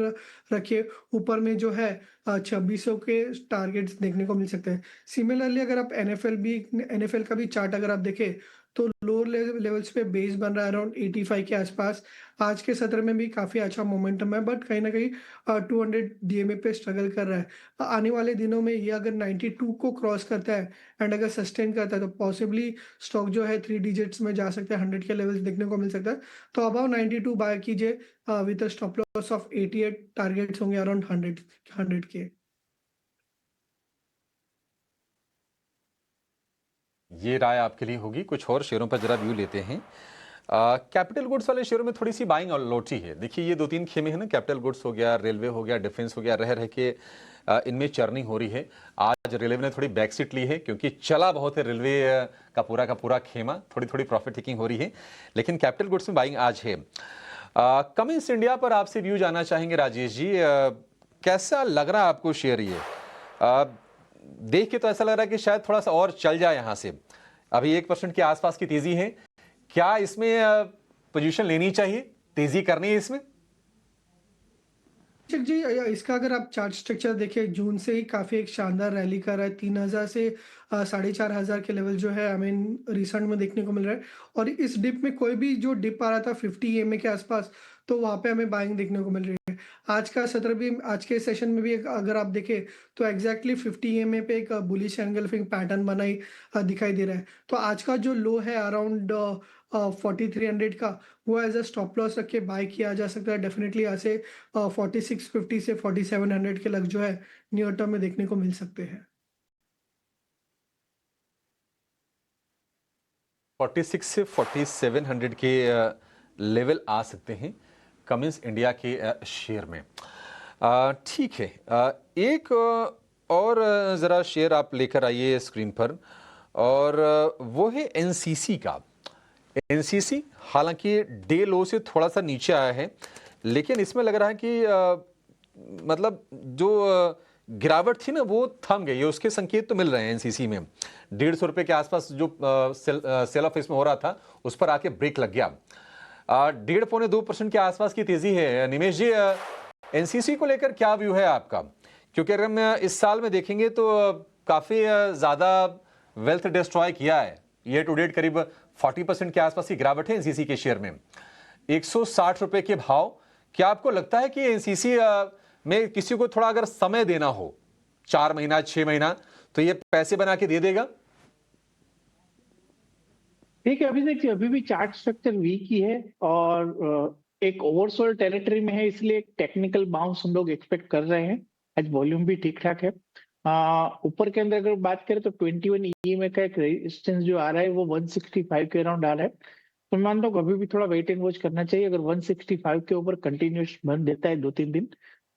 रखिए, ऊपर में जो है 2600 के टारगेट्स देखने को मिल सकते हैं। सिमिलरली अगर आप एनएफएल का भी चार्ट अगर आप देखें तो लोअर लेवल्स पे बेस बन रहा है अराउंड 85 के आसपास। आज के सत्र में भी काफ़ी अच्छा मोमेंटम है, बट कहीं ना कहीं 200 डीएमए पे स्ट्रगल कर रहा है। आने वाले दिनों में ये अगर 92 को क्रॉस करता है एंड अगर सस्टेन करता है तो पॉसिबली स्टॉक जो है 3 डिजिट्स में जा सकता है, 100 के लेवल्स देखने को मिल सकता है। तो अबाउ 92 बाय कीजिए with stop loss of 88, targets होंगे अराउंड 100 के। ये राय आपके लिए होगी। कुछ और शेयरों पर जरा व्यू लेते हैं। कैपिटल गुड्स वाले शेयरों में थोड़ी सी बाइंग लौटी है। देखिए ये 2-3 खेमे हैं ना, कैपिटल गुड्स हो गया, रेलवे हो गया, डिफेंस हो गया, रह के इनमें चर्निंग हो रही है। आज रेलवे ने थोड़ी बैकसीट ली है क्योंकि चला बहुत है रेलवे का पूरा खेमा, थोड़ी प्रॉफिट टेकिंग हो रही है, लेकिन कैपिटल गुड्स में बाइंग आज है। कमिंस इंडिया पर आपसे व्यू जानना चाहेंगे राजेश जी, कैसा लग रहा है आपको शेयर? ये देख के तो ऐसा लग रहा है कि शायद थोड़ा सा और चल जाए यहाँ से। अभी 1% के आसपास की तेजी है, क्या इसमें पोजीशन लेनी चाहिए, तेजी करनी है इसमें? जी, इसका अगर आप चार्ट स्ट्रक्चर देखें, जून से ही काफ़ी एक शानदार रैली कर रहा है। 3,000 से 4,500 के लेवल जो है रिसेंट में देखने को मिल रहा है। और इस डिप में कोई भी जो डिप आ रहा था 50 EMA के आसपास, तो वहाँ पे हमें बाइंग देखने को मिल रही है। आज का सत्र भी, आज के सेशन में भी अगर आप देखें तो एग्जैक्टली 50 EMA पे एक बुलिश एंगल्फिंग पैटर्न बना ही दिखाई दे रहा है। तो आज का जो लो है अराउंड 4300 का, वो एज अ स्टॉप लॉस रख के बाय किया जा सकता है। डेफिनेटली यहाँ से 4650 से 4700 के लग जो है नियर टर्म में देखने को मिल सकते हैं। 46 से 4700 के लेवल आ सकते हैं कमिंस इंडिया के शेयर में। ठीक है, एक और ज़रा शेयर आप लेकर आइए स्क्रीन पर, और वो है एनसीसी का। एनसीसी हालांकि डे लो से थोड़ा सा नीचे आया है, लेकिन इसमें लग रहा है कि मतलब जो गिरावट थी ना वो थम गई है, उसके संकेत तो मिल रहे हैं एनसीसी में। 150 रुपये के आसपास जो सेल ऑफ इसमें हो रहा था उस पर आके ब्रेक लग गया। 1.5-2% के आसपास की तेजी है। निमेश जी, एनसीसी को लेकर क्या व्यू है आपका? क्योंकि अगर हम इस साल में देखेंगे तो काफी ज्यादा वेल्थ डिस्ट्रॉय किया है। ईयर टू डेट करीब 40% के आसपास की गिरावट है एनसीसी के शेयर में। 160 रुपए के भाव। क्या आपको लगता है कि एनसीसी में किसी को थोड़ा अगर समय देना हो, 4 महीना 6 महीना, तो ये पैसे बना के दे देगा? ठीक है, अभी देखिए अभी भी चार्ट स्ट्रक्चर वीक ही है और एक ओवरसोल्ड टेरिटरी में है, इसलिए एक टेक्निकल बाउंस हम लोग एक्सपेक्ट कर रहे हैं। आज वॉल्यूम भी ठीक ठाक है। ऊपर के अंदर अगर बात करें तो 21 EMA का एक रेजिस्टेंस जो आ रहा है वो 165 के अराउंड आ रहा है। तो मैं मानता हूँ अभी भी थोड़ा वेट एंड वॉच करना चाहिए। अगर 165 के ऊपर कंटिन्यूस बन देता है 2-3 दिन,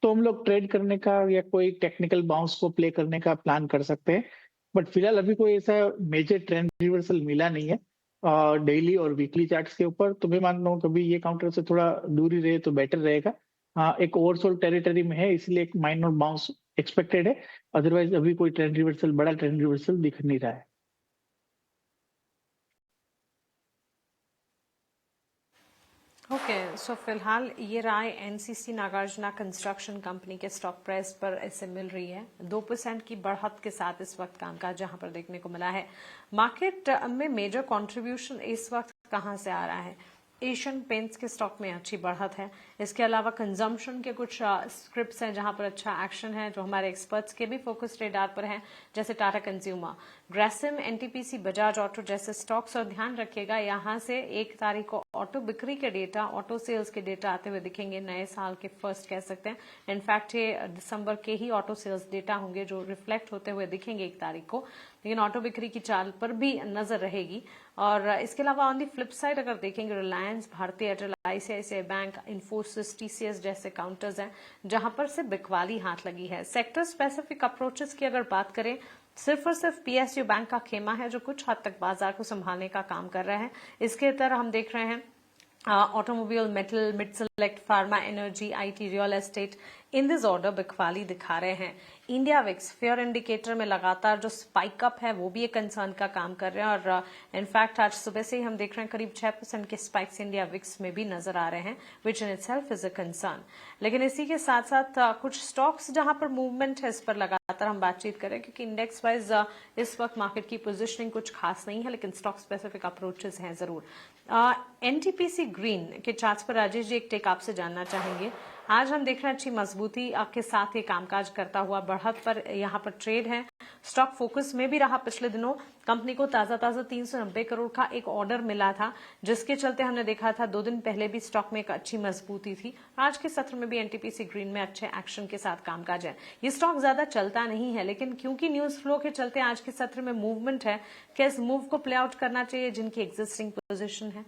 तो हम लोग ट्रेड करने का या कोई टेक्निकल बाउंस को प्ले करने का प्लान कर सकते हैं। बट फिलहाल अभी कोई ऐसा मेजर ट्रेंड रिवर्सल मिला नहीं है डेली और वीकली चार्ट्स के ऊपर। तो मैं मानता हूँ कभी ये काउंटर से थोड़ा दूरी रहे तो बेटर रहेगा। एक ओवरसोल्ड टेरिटरी में है, इसलिए एक माइनर बाउंस एक्सपेक्टेड है। अदरवाइज अभी कोई ट्रेंड रिवर्सल, बड़ा ट्रेंड रिवर्सल दिख नहीं रहा है। ओके, सो फिलहाल ये राय एनसीसी नागार्जुना कंस्ट्रक्शन कंपनी के स्टॉक प्राइस पर ऐसे मिल रही है। 2% की बढ़त के साथ इस वक्त कामकाज जहां पर देखने को मिला है। मार्केट में मेजर कंट्रीब्यूशन इस वक्त कहां से आ रहा है? एशियन पेंट्स के स्टॉक में अच्छी बढ़त है। इसके अलावा कंजम्पशन के कुछ स्क्रिप्ट्स हैं जहां पर अच्छा एक्शन है, जो हमारे एक्सपर्ट्स के भी फोकस रेडार पर हैं, जैसे Tata consumer, Grasim, NTPC, Bajaj auto जैसे स्टॉक्स। और ध्यान रखिएगा यहां से 1 तारीख को ऑटो बिक्री के डेटा, ऑटो सेल्स के डेटा आते हुए दिखेंगे। नए साल के फर्स्ट कह सकते हैं। इनफैक्ट ये दिसंबर के ही ऑटो सेल्स डेटा होंगे जो रिफ्लेक्ट होते हुए दिखेंगे 1 तारीख को। लेकिन ऑटो बिक्री की चाल पर भी नजर रहेगी। और इसके अलावा ऑन दी फ्लिप साइड अगर देखेंगे, रिलायंस, भारतीय Airtel, ICICI bank, Infosys, TCS जैसे काउंटर्स हैं जहां पर से बिकवाली हाथ लगी है। सेक्टर स्पेसिफिक अप्रोचेस की अगर बात करें, सिर्फ और सिर्फ पीएसयू बैंक का खेमा है जो कुछ हद तक बाजार को संभालने का काम कर रहा है। इसके तरह हम देख रहे हैं automobile, metal, mid select, pharma, energy, IT, real estate in this order बिकवाली दिखा रहे हैं। इंडिया विक्स फेयर इंडिकेटर में लगातार जो स्पाइक अप है वो भी एक कंसर्न का काम कर रहे हैं। और इनफैक्ट आज सुबह से ही हम देख रहे हैं करीब 6% के स्पाइक्स इंडिया विक्स में भी नजर आ रहे हैं, which in itself is a concern. लेकिन इसी के साथ साथ कुछ स्टॉक्स जहां पर मूवमेंट है, इस पर लगातार हम बातचीत करें, क्योंकि इंडेक्स वाइज इस वक्त मार्केट की पोजिशनिंग कुछ खास नहीं है, लेकिन स्टॉक स्पेसिफिक अप्रोचेस हैं जरूर। एनटीपीसी ग्रीन के चार्ट्स पर राजेश जी एक टेक आपसे जानना चाहेंगे। आज हम देख रहे हैं अच्छी मजबूती के साथ ये कामकाज करता हुआ बढ़त पर यहाँ पर ट्रेड है। स्टॉक फोकस में भी रहा। पिछले दिनों कंपनी को ताजा 390 करोड़ का एक ऑर्डर मिला था, जिसके चलते हमने देखा था 2 दिन पहले भी स्टॉक में एक अच्छी मजबूती थी। आज के सत्र में भी एनटीपीसी ग्रीन में अच्छे एक्शन के साथ कामकाज है। ये स्टॉक ज्यादा चलता नहीं है, लेकिन क्योंकि न्यूज फ्लो के चलते आज के सत्र में मूवमेंट है, क्या इस मूव को प्ले आउट करना चाहिए जिनकी एग्जिस्टिंग पोजिशन है?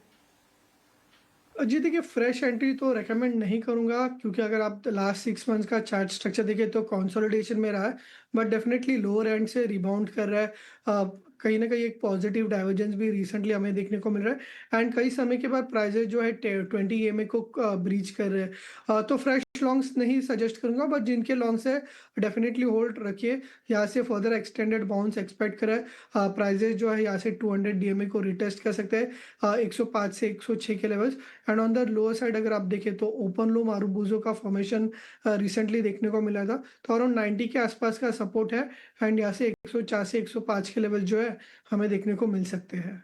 जी देखिए, फ्रेश एंट्री तो रेकमेंड नहीं करूंगा, क्योंकि अगर आप लास्ट 6 मंथ्स का चार्ट स्ट्रक्चर देखें तो कंसोलिडेशन में रहा है, बट डेफिनेटली लोअर एंड से रिबाउंड कर रहा है। कहीं ना कहीं एक पॉजिटिव डाइवर्जेंस भी रिसेंटली हमें देखने को मिल रहा है, एंड कई समय के बाद प्राइजेज जो है 20 EMA को ब्रीच कर रहे हैं। तो फ्रेश लॉन्ग्स नहीं सजेस्ट करूंगा, बट जिनके लॉन्ग्स है डेफिनेटली होल्ड रखिए। यहाँ से फर्दर एक्सटेंडेड बाउंस एक्सपेक्ट करें। प्राइजेज जो है यहाँ से 200 DMA को रिटेस्ट कर सकते हैं, 105 से 106 के levels. And on the lower side अगर आप देखें तो ओपन लो मारुबुजो का फॉर्मेशन रिसेंटली देखने को मिला था, तो अराउंड 90 के आसपास का सपोर्ट है। एंड यहाँ से 104 से 105 के लेवल जो है हमें देखने को मिल सकते हैं।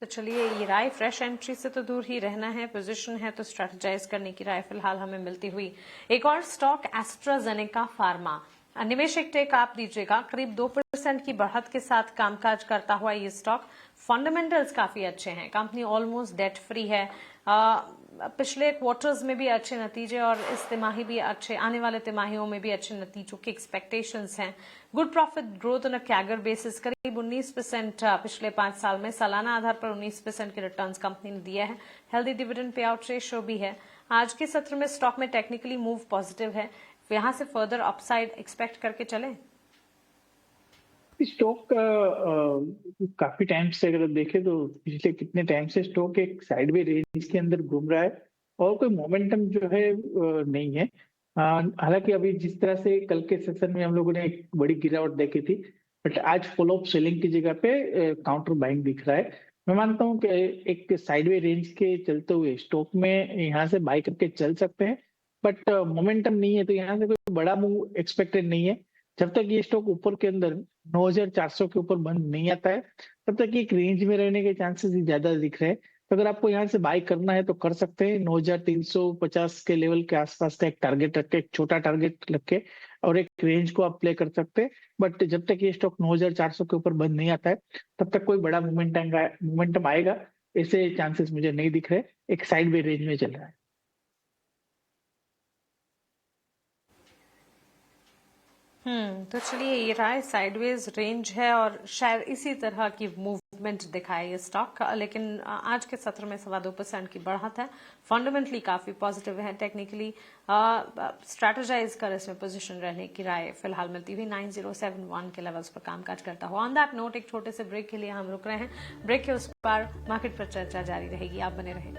तो चलिए, ये राय फ्रेश एंट्री से तो दूर ही रहना है, पोजीशन है तो स्ट्रेटेजाइज करने की राय फिलहाल हमें मिलती हुई। एक और स्टॉक एस्ट्राजेनेका फार्मा, निवेशक टेक आप दीजिएगा। करीब 2% की बढ़त के साथ कामकाज करता हुआ ये स्टॉक। फंडामेंटल्स काफी अच्छे हैं, कंपनी ऑलमोस्ट डेट फ्री है। पिछले क्वार्टर्स में भी अच्छे नतीजे और इस तिमाही भी अच्छे, आने वाले तिमाहियों में भी अच्छे नतीजों की एक्सपेक्टेशंस हैं। Good profit growth on a CAGR basis करीब 19% पिछले 5 साल में, सालाना आधार पर 19% के रिटर्न्स कंपनी ने दिया है। Healthy dividend pay out ratio भी है। आज के सत्र में स्टॉक में टेक्निकली मूव पॉजिटिव है, यहां से फर्दर अपसाइड एक्सपेक्ट करके चलें। स्टॉक काफी टाइम से अगर आप देखें तो पिछले कितने टाइम से स्टॉक एक साइडवे रेंज के अंदर घूम रहा है और कोई मोमेंटम जो है नहीं है। हालांकि अभी जिस तरह से कल के सेशन में हम लोगों ने एक बड़ी गिरावट देखी थी, बट आज फॉलो अप सेलिंग की जगह पे काउंटर बाइंग दिख रहा है। मैं मानता हूँ कि एक साइडवे रेंज के चलते हुए स्टॉक में यहाँ से बाई करके चल सकते हैं, बट मोमेंटम नहीं है तो यहाँ से कोई बड़ा मूव एक्सपेक्टेड नहीं है। जब तक ये स्टॉक ऊपर के अंदर 9400 के ऊपर बंद नहीं आता है, तब तक एक रेंज में रहने के चांसेस ज्यादा दिख रहे हैं। तो अगर आपको यहाँ से बाय करना है तो कर सकते हैं। 9350 के लेवल के आसपास का एक टारगेट रख के, एक छोटा टारगेट रख के और एक रेंज को आप प्ले कर सकते हैं। बट जब तक ये स्टॉक 9400 के ऊपर बंद नहीं आता है, तब तक कोई बड़ा मोमेंटम आएगा ऐसे चांसेस मुझे नहीं दिख रहे। एक साइड वे रेंज में चल रहा है। तो चलिए, ये रहा साइडवेज रेंज है और शायद इसी तरह की मूवमेंट दिखाए ये स्टॉक। लेकिन आज के सत्र में 2.25% की बढ़त है। फंडामेंटली काफी पॉजिटिव है। टेक्निकली स्ट्रेटेजाइज कर इसमें पोजीशन रहने की राय फिलहाल मिलती हुई 9071 के लेवल्स पर कामकाज करता हुआ। ऑन दैट नोट एक छोटे से ब्रेक के लिए हम रुक रहे हैं। ब्रेक के उस पर मार्केट पर चर्चा जारी रहेगी, आप बने रहें।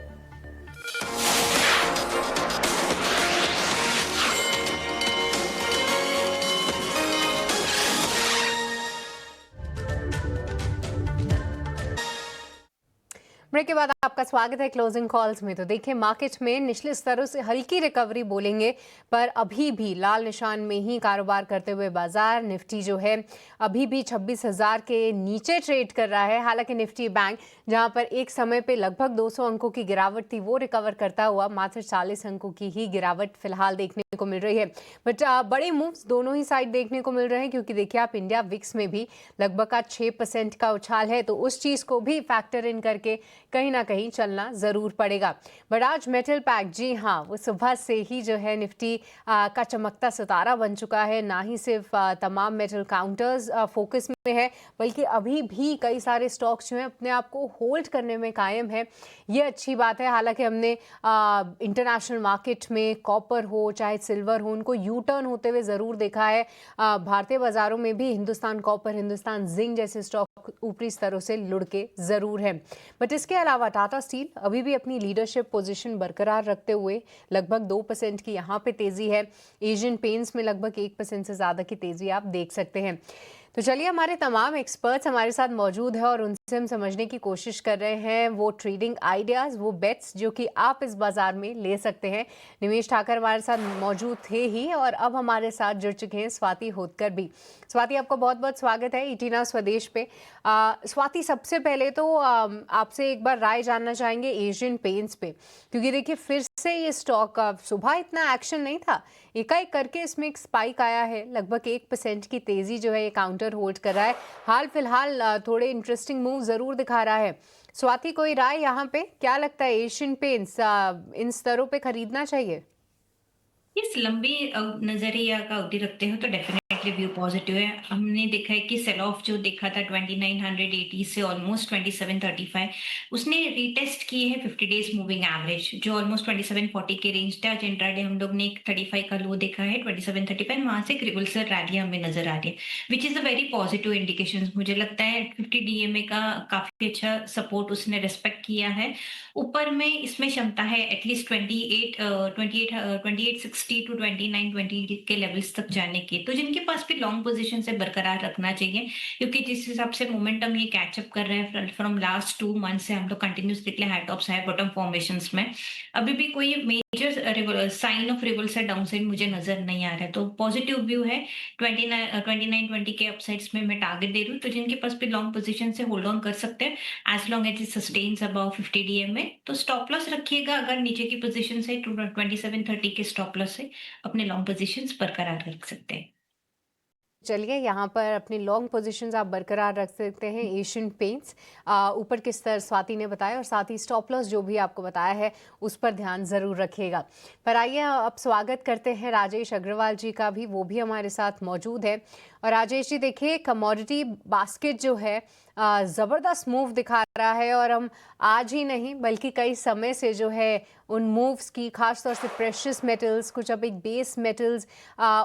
ब्रेक के बाद आपका स्वागत है क्लोजिंग कॉल्स में। तो देखिए, मार्केट में निचले स्तरों से हल्की रिकवरी बोलेंगे, पर अभी भी लाल निशान में ही कारोबार करते हुए बाजार। निफ्टी जो है अभी भी 26,000 के नीचे ट्रेड कर रहा है। हालांकि निफ्टी बैंक जहां पर एक समय पे लगभग 200 अंकों की गिरावट थी, वो रिकवर करता हुआ मात्र 40 अंकों की ही गिरावट फिलहाल देखने को मिल रही है। बट बड़े मूव्स दोनों ही साइड देखने को मिल रहे हैं, क्योंकि देखिए आप इंडिया विक्स में भी लगभग 6% का उछाल है, तो उस चीज को भी फैक्टर इन करके कहीं ना कहीं चलना जरूर पड़ेगा। बट आज मेटल पैक, जी हाँ, वो सुबह से ही जो है निफ्टी का चमकता सितारा बन चुका है। ना ही सिर्फ तमाम मेटल काउंटर्स फोकस में है, बल्कि अभी भी कई सारे स्टॉक्स जो हैं अपने आप को होल्ड करने में कायम है। ये अच्छी बात है। हालांकि हमने इंटरनेशनल मार्केट में कॉपर हो चाहे सिल्वर हो, उनको यू टर्न होते हुए ज़रूर देखा है। भारतीय बाजारों में भी हिंदुस्तान कॉपर, हिंदुस्तान जिंक जैसे स्टॉक ऊपरी स्तरों से लुढ़के ज़रूर हैं। बट इसके अलावा टाटा स्टील अभी भी अपनी लीडरशिप पोजीशन बरकरार रखते हुए लगभग 2% की यहाँ पे तेज़ी है। एशियन पेंट्स में लगभग 1% से ज़्यादा की तेज़ी आप देख सकते हैं। तो चलिए, हमारे तमाम एक्सपर्ट्स हमारे साथ मौजूद हैं और उनसे हम समझने की कोशिश कर रहे हैं वो ट्रेडिंग आइडियाज़, वो बेट्स जो कि आप इस बाजार में ले सकते हैं। निमेश ठाकर हमारे साथ मौजूद थे ही और अब हमारे साथ जुड़ चुके हैं स्वाति होतकर भी। स्वाति, आपका बहुत बहुत स्वागत है इटीना स्वदेश पे। स्वाति, सबसे पहले तो आपसे एक बार राय जानना चाहेंगे एशियन पेंट्स पे, क्योंकि देखिए फिर से ये स्टॉक, सुबह इतना एक्शन नहीं था, एकाएक करके इसमें एक स्पाइक आया है। लगभग 1% की तेजी जो है ये काउंटर होल्ड कर रहा है। हाल फिलहाल थोड़े इंटरेस्टिंग मूव जरूर दिखा रहा है। स्वाति, कोई राय यहाँ पे? क्या लगता है एशियन पेंट्स इन स्तरों पे खरीदना चाहिए? इस लंबी नजरिया का अवधि रखते हो तो डेफिनेटली व्यू पॉजिटिव है। हमने देखा है कि सेल ऑफ जो देखा था 2980 से ऑलमोस्ट 2735, उसने रीटेस्ट किए हैं 50 डेज मूविंग एवरेज जो ऑलमोस्ट 2740 के रेंज था। आज इंट्राडे हम लोग ने एक 35 का लो देखा है 2735, वहां से एक रिवर्सल रैली हमें नजर आ रही है, which is a very positive indication. मुझे लगता है 50 डीएमए का काफी अच्छा सपोर्ट उसने रेस्पेक्ट किया है। ऊपर में इसमें क्षमता है एटलीस्ट 2860 टू 2920 के लेवल्स तक जाने की, तो जिनके पास भी लॉन्ग पोजीशन से बरकरार रखना चाहिए, क्योंकि जिस हिसाब से मोमेंटम ये कैचअप कर रहे हैं फ्रॉम लास्ट 2 मंथ से, हम लोग कंटिन्यूस निकले high tops high bottom formations में, अभी भी कोई major sign of reversal downside मुझे नजर नहीं आ रहा है। तो पॉजिटिव व्यू है। 2920 के अपसाइड्स में मैं टारगेट दे रही हूँ, तो जिनके पास भी लॉन्ग पोजीशन से होल्ड ऑन कर सकते हैं as long as it sustains above 50 DMA. तो स्टॉप लॉस रखिएगा अगर नीचे की पोजीशन से 2730 के स्टॉप लॉस से अपने लॉन्ग पोजीशंस बरकरार रख सकते हैं। चलिए यहाँ पर अपनी लॉन्ग पोजीशंस आप बरकरार रख सकते हैं। एशियन पेंट्स ऊपर के स्तर स्वाति ने बताया और साथ ही स्टॉप लॉस जो भी आपको बताया है उस पर ध्यान ज़रूर रखिएगा। पर आइए अब स्वागत करते हैं राजेश अग्रवाल जी का भी, वो भी हमारे साथ मौजूद है। और राजेश जी देखिए, कमोडिटी बास्केट जो है ज़बरदस्त मूव दिखा रहा है और हम आज ही नहीं बल्कि कई समय से जो है उन मूव्स की, खासतौर से प्रेशियस मेटल्स, कुछ अब एक बेस मेटल्स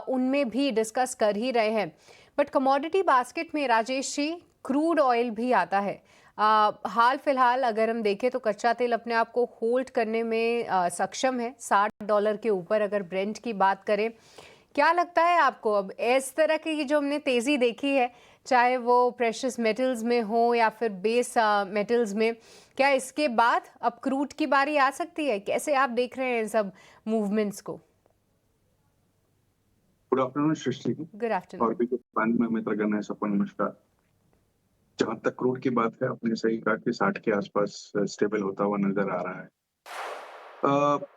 उनमें भी डिस्कस कर ही रहे हैं। बट कमोडिटी बास्केट में राजेश जी क्रूड ऑयल भी आता है। हाल फिलहाल अगर हम देखें तो कच्चा तेल अपने आप को होल्ड करने में सक्षम है $60 के ऊपर अगर ब्रेंट की बात करें। क्या लगता है आपको अब इस तरह की जो हमने तेज़ी देखी है, चाहे वो प्रेशियस मेटल्स में हो या फिर बेस मेटल्स में, क्या इसके बाद अब क्रूड की बारी आ सकती है? कैसे आप देख रहे हैं इन सब मूवमेंट्स को? Good afternoon Srishti ji. Good afternoon. और भी कुछ पानी में मित्रगण है, सबको नमस्कार। जहां तक क्रूड की बात है, आपने सही कहा कि 60 के आसपास स्टेबल होता हुआ नजर आ रहा है।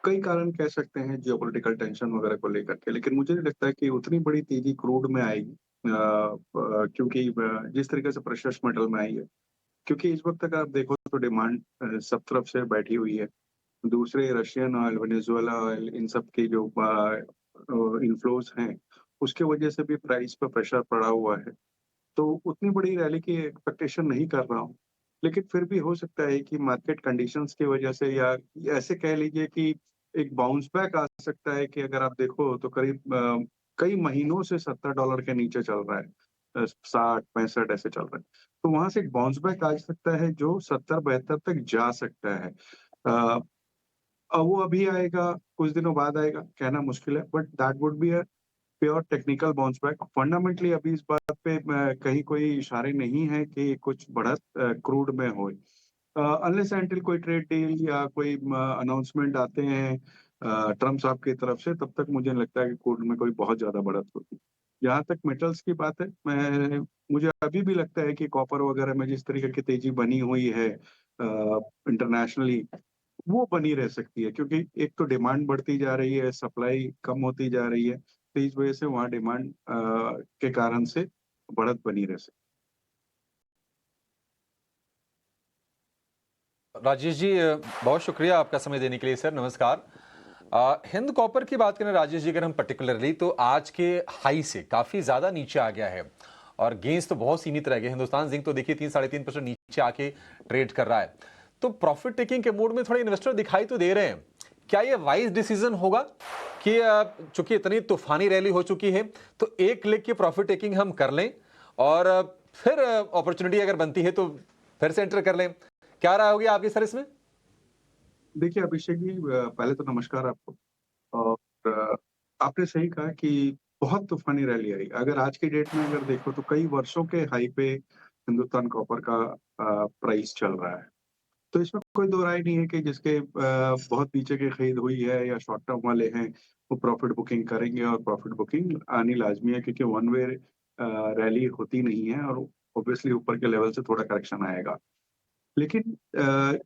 कई कारण कह सकते हैं जियोपॉलिटिकल टेंशन वगैरह को लेकर के, लेकिन मुझे नहीं लगता है कि उतनी बड़ी तेजी क्रूड में आएगी, क्योंकि जिस तरीके से प्रेशियस मेटल में आई है, क्योंकि इस वक्त तक आप देखो तो डिमांड सब तरफ से बैठी हुई है। दूसरे रशियन ऑयल, वेनेजुएला ऑयल, इन सब की जो इनफ्लोज हैं, उसके वजह से भी प्राइस पर प्रेशर पड़ा हुआ है। तो उतनी बड़ी रैली की एक्सपेक्टेशन नहीं कर रहा हूँ, लेकिन फिर भी हो सकता है कि मार्केट कंडीशंस की वजह से, या ऐसे कह लीजिए कि एक बाउंस बैक आ सकता है कि अगर आप देखो तो करीब कई महीनों से $70 के नीचे चल रहा है, 60-65 ऐसे चल रहा है। तो वहां से एक बाउंस बैक आ सकता है जो 70-72 तक जा सकता है। अ, अब वो अभी आएगा, कुछ दिनों बाद आएगा, कहना मुश्किल है, but that would be a pure technical bounce back. Fundamentally अभी इस बात पे कहीं कोई इशारे नहीं है कि कुछ बढ़त क्रूड में हो, अनलेस एंटिल कोई ट्रेड डील या कोई अनाउंसमेंट आते हैं ट्रम्प साहब की तरफ से, तब तक मुझे नहीं लगता है कि क्रूड में कोई बहुत ज्यादा बढ़त होगी। जहाँ तक मेटल्स की बात है, मुझे अभी भी लगता है कि कॉपर वगैरह में जिस तरीके की तेजी बनी हुई है इंटरनेशनली, वो बनी रह सकती है, क्योंकि एक तो डिमांड बढ़ती जा रही है, सप्लाई कम होती जा रही है, तो इस वजह से वहाँ डिमांड के कारण से बढ़त बनी रह सकती है। राजेश जी बहुत शुक्रिया आपका समय देने के लिए सर, नमस्कार। हिंद कॉपर की बात करें राजेश जी अगर हम पर्टिकुलरली, तो आज के हाई से काफी ज्यादा नीचे आ गया है और गेंस तो बहुत सीमित रह गए। हिंदुस्तान जिंक तो देखिए 3-3.5% नीचे आके ट्रेड कर रहा है। तो प्रॉफिट टेकिंग के मूड में थोड़े इन्वेस्टर दिखाई तो दे रहे हैं। क्या ये वाइज डिसीजन होगा कि चूंकि इतनी तूफानी रैली हो चुकी है तो एक लेग की प्रॉफिट टेकिंग हम कर लें और फिर अपॉर्चुनिटी अगर बनती है तो फिर से एंटर कर लें? क्या राय होगी आपकी सर इसमें? देखिए अभिषेक जी, पहले तो नमस्कार आपको। और आपने सही कहा कि बहुत तूफानी रैली आई। अगर आज की डेट में अगर देखो तो कई वर्षों के हाई पे हिंदुस्तान कॉपर का प्राइस चल रहा है। तो इसमें कोई दो राय नहीं है कि जिसके बहुत नीचे की खरीद हुई है या शॉर्ट टर्म वाले हैं, वो प्रॉफिट बुकिंग करेंगे, और प्रॉफिट बुकिंग आनी लाजमी है, क्योंकि वन वे रैली होती नहीं है और ऑब्वियसली ऊपर के लेवल से थोड़ा करेक्शन आएगा। लेकिन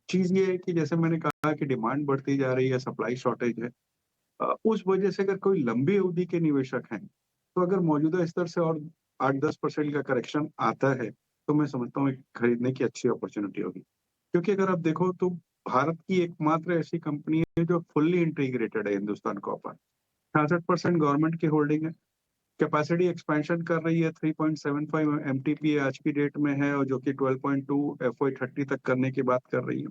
चीज ये है कि जैसे मैंने कहा कि डिमांड बढ़ती जा रही है, सप्लाई शॉर्टेज है, उस वजह से अगर कोई लंबी अवधि के निवेशक हैं, तो अगर मौजूदा स्तर से और 8-10% का करेक्शन आता है, तो मैं समझता हूँ एक खरीदने की अच्छी अपॉर्चुनिटी होगी। क्योंकि अगर आप देखो तो भारत की एकमात्र ऐसी कंपनी है जो फुल्ली इंटीग्रेटेड है, हिंदुस्तान कॉपर। 66% गवर्नमेंट की होल्डिंग है, कैपेसिटी एक्सपेंशन कर रही है, 3.75 एमटीपी आज की डेट में है, और जो कि 12.2 FY30 तक करने की बात कर रही है।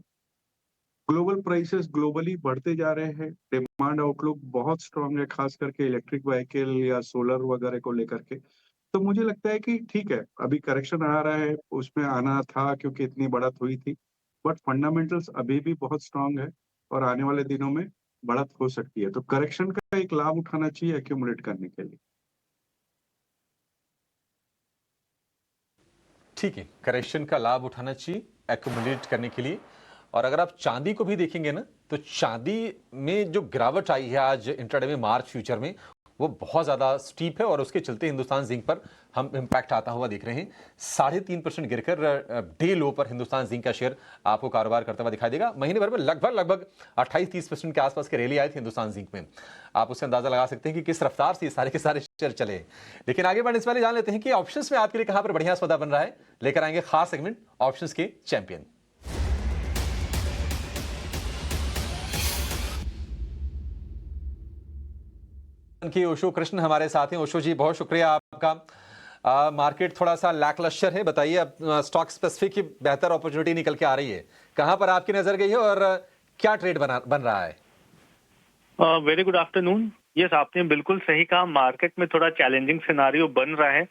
ग्लोबल प्राइसेस ग्लोबली बढ़ते जा रहे हैं, डिमांड आउटलुक बहुत स्ट्रांग है, खास करके इलेक्ट्रिक व्हीकल या सोलर वगैरह को लेकर के। तो मुझे लगता है कि ठीक है, अभी करेक्शन आ रहा है, उसमें आना था क्योंकि इतनी बढ़त हुई थी, बट फंडामेंटल्स अभी भी बहुत स्ट्रांग है और आने वाले दिनों में बढ़त हो सकती है। तो करेक्शन का एक लाभ उठाना चाहिए एक्यूमुलेट करने के लिए। ठीक है, करेक्शन का लाभ उठाना चाहिए एक्यूमुलेट करने के लिए। और अगर आप चांदी को भी देखेंगे ना, तो चांदी में जो गिरावट आई है आज इंट्राडे में मार्च फ्यूचर में, वो बहुत ज़्यादा स्टीप है और उसके चलते हिंदुस्तान जिंक पर हम इम्पैक्ट आता हुआ देख रहे हैं। 3.5% गिरकर डे लो पर हिंदुस्तान जिंक का शेयर आपको कारोबार करता हुआ दिखाई देगा। महीने भर में लगभग 28-30% के आसपास के रैली आए थे हिंदुस्तान जिंक में। आप उससे अंदाजा लगा सकते हैं कि किस रफ्तार से सारे के सारे शेयर चले। लेकिन आगे बढ़ने से पहले जान लेते हैं कि ऑप्शंस में आपके लिए कहां पर बढ़िया सौदा बन रहा है। लेकर आएंगे खास सेगमेंट ऑप्शंस के चैंपियन। की ओशो कृष्ण हमारे साथ हैं। ओशो जी, बहुत शुक्रिया आपका। मार्केट थोड़ा सा लैकलस्टर है, बताइए अब स्टॉक स्पेसिफिक की बेहतर अपॉर्चुनिटी निकल के आ रही है, कहां पर आपकी नजर गई है और क्या ट्रेड बन रहा है? Very good afternoon. यस, आपने बिल्कुल सही कहा, मार्केट में थोड़ा चैलेंजिंग सिनारियो बन रहा है।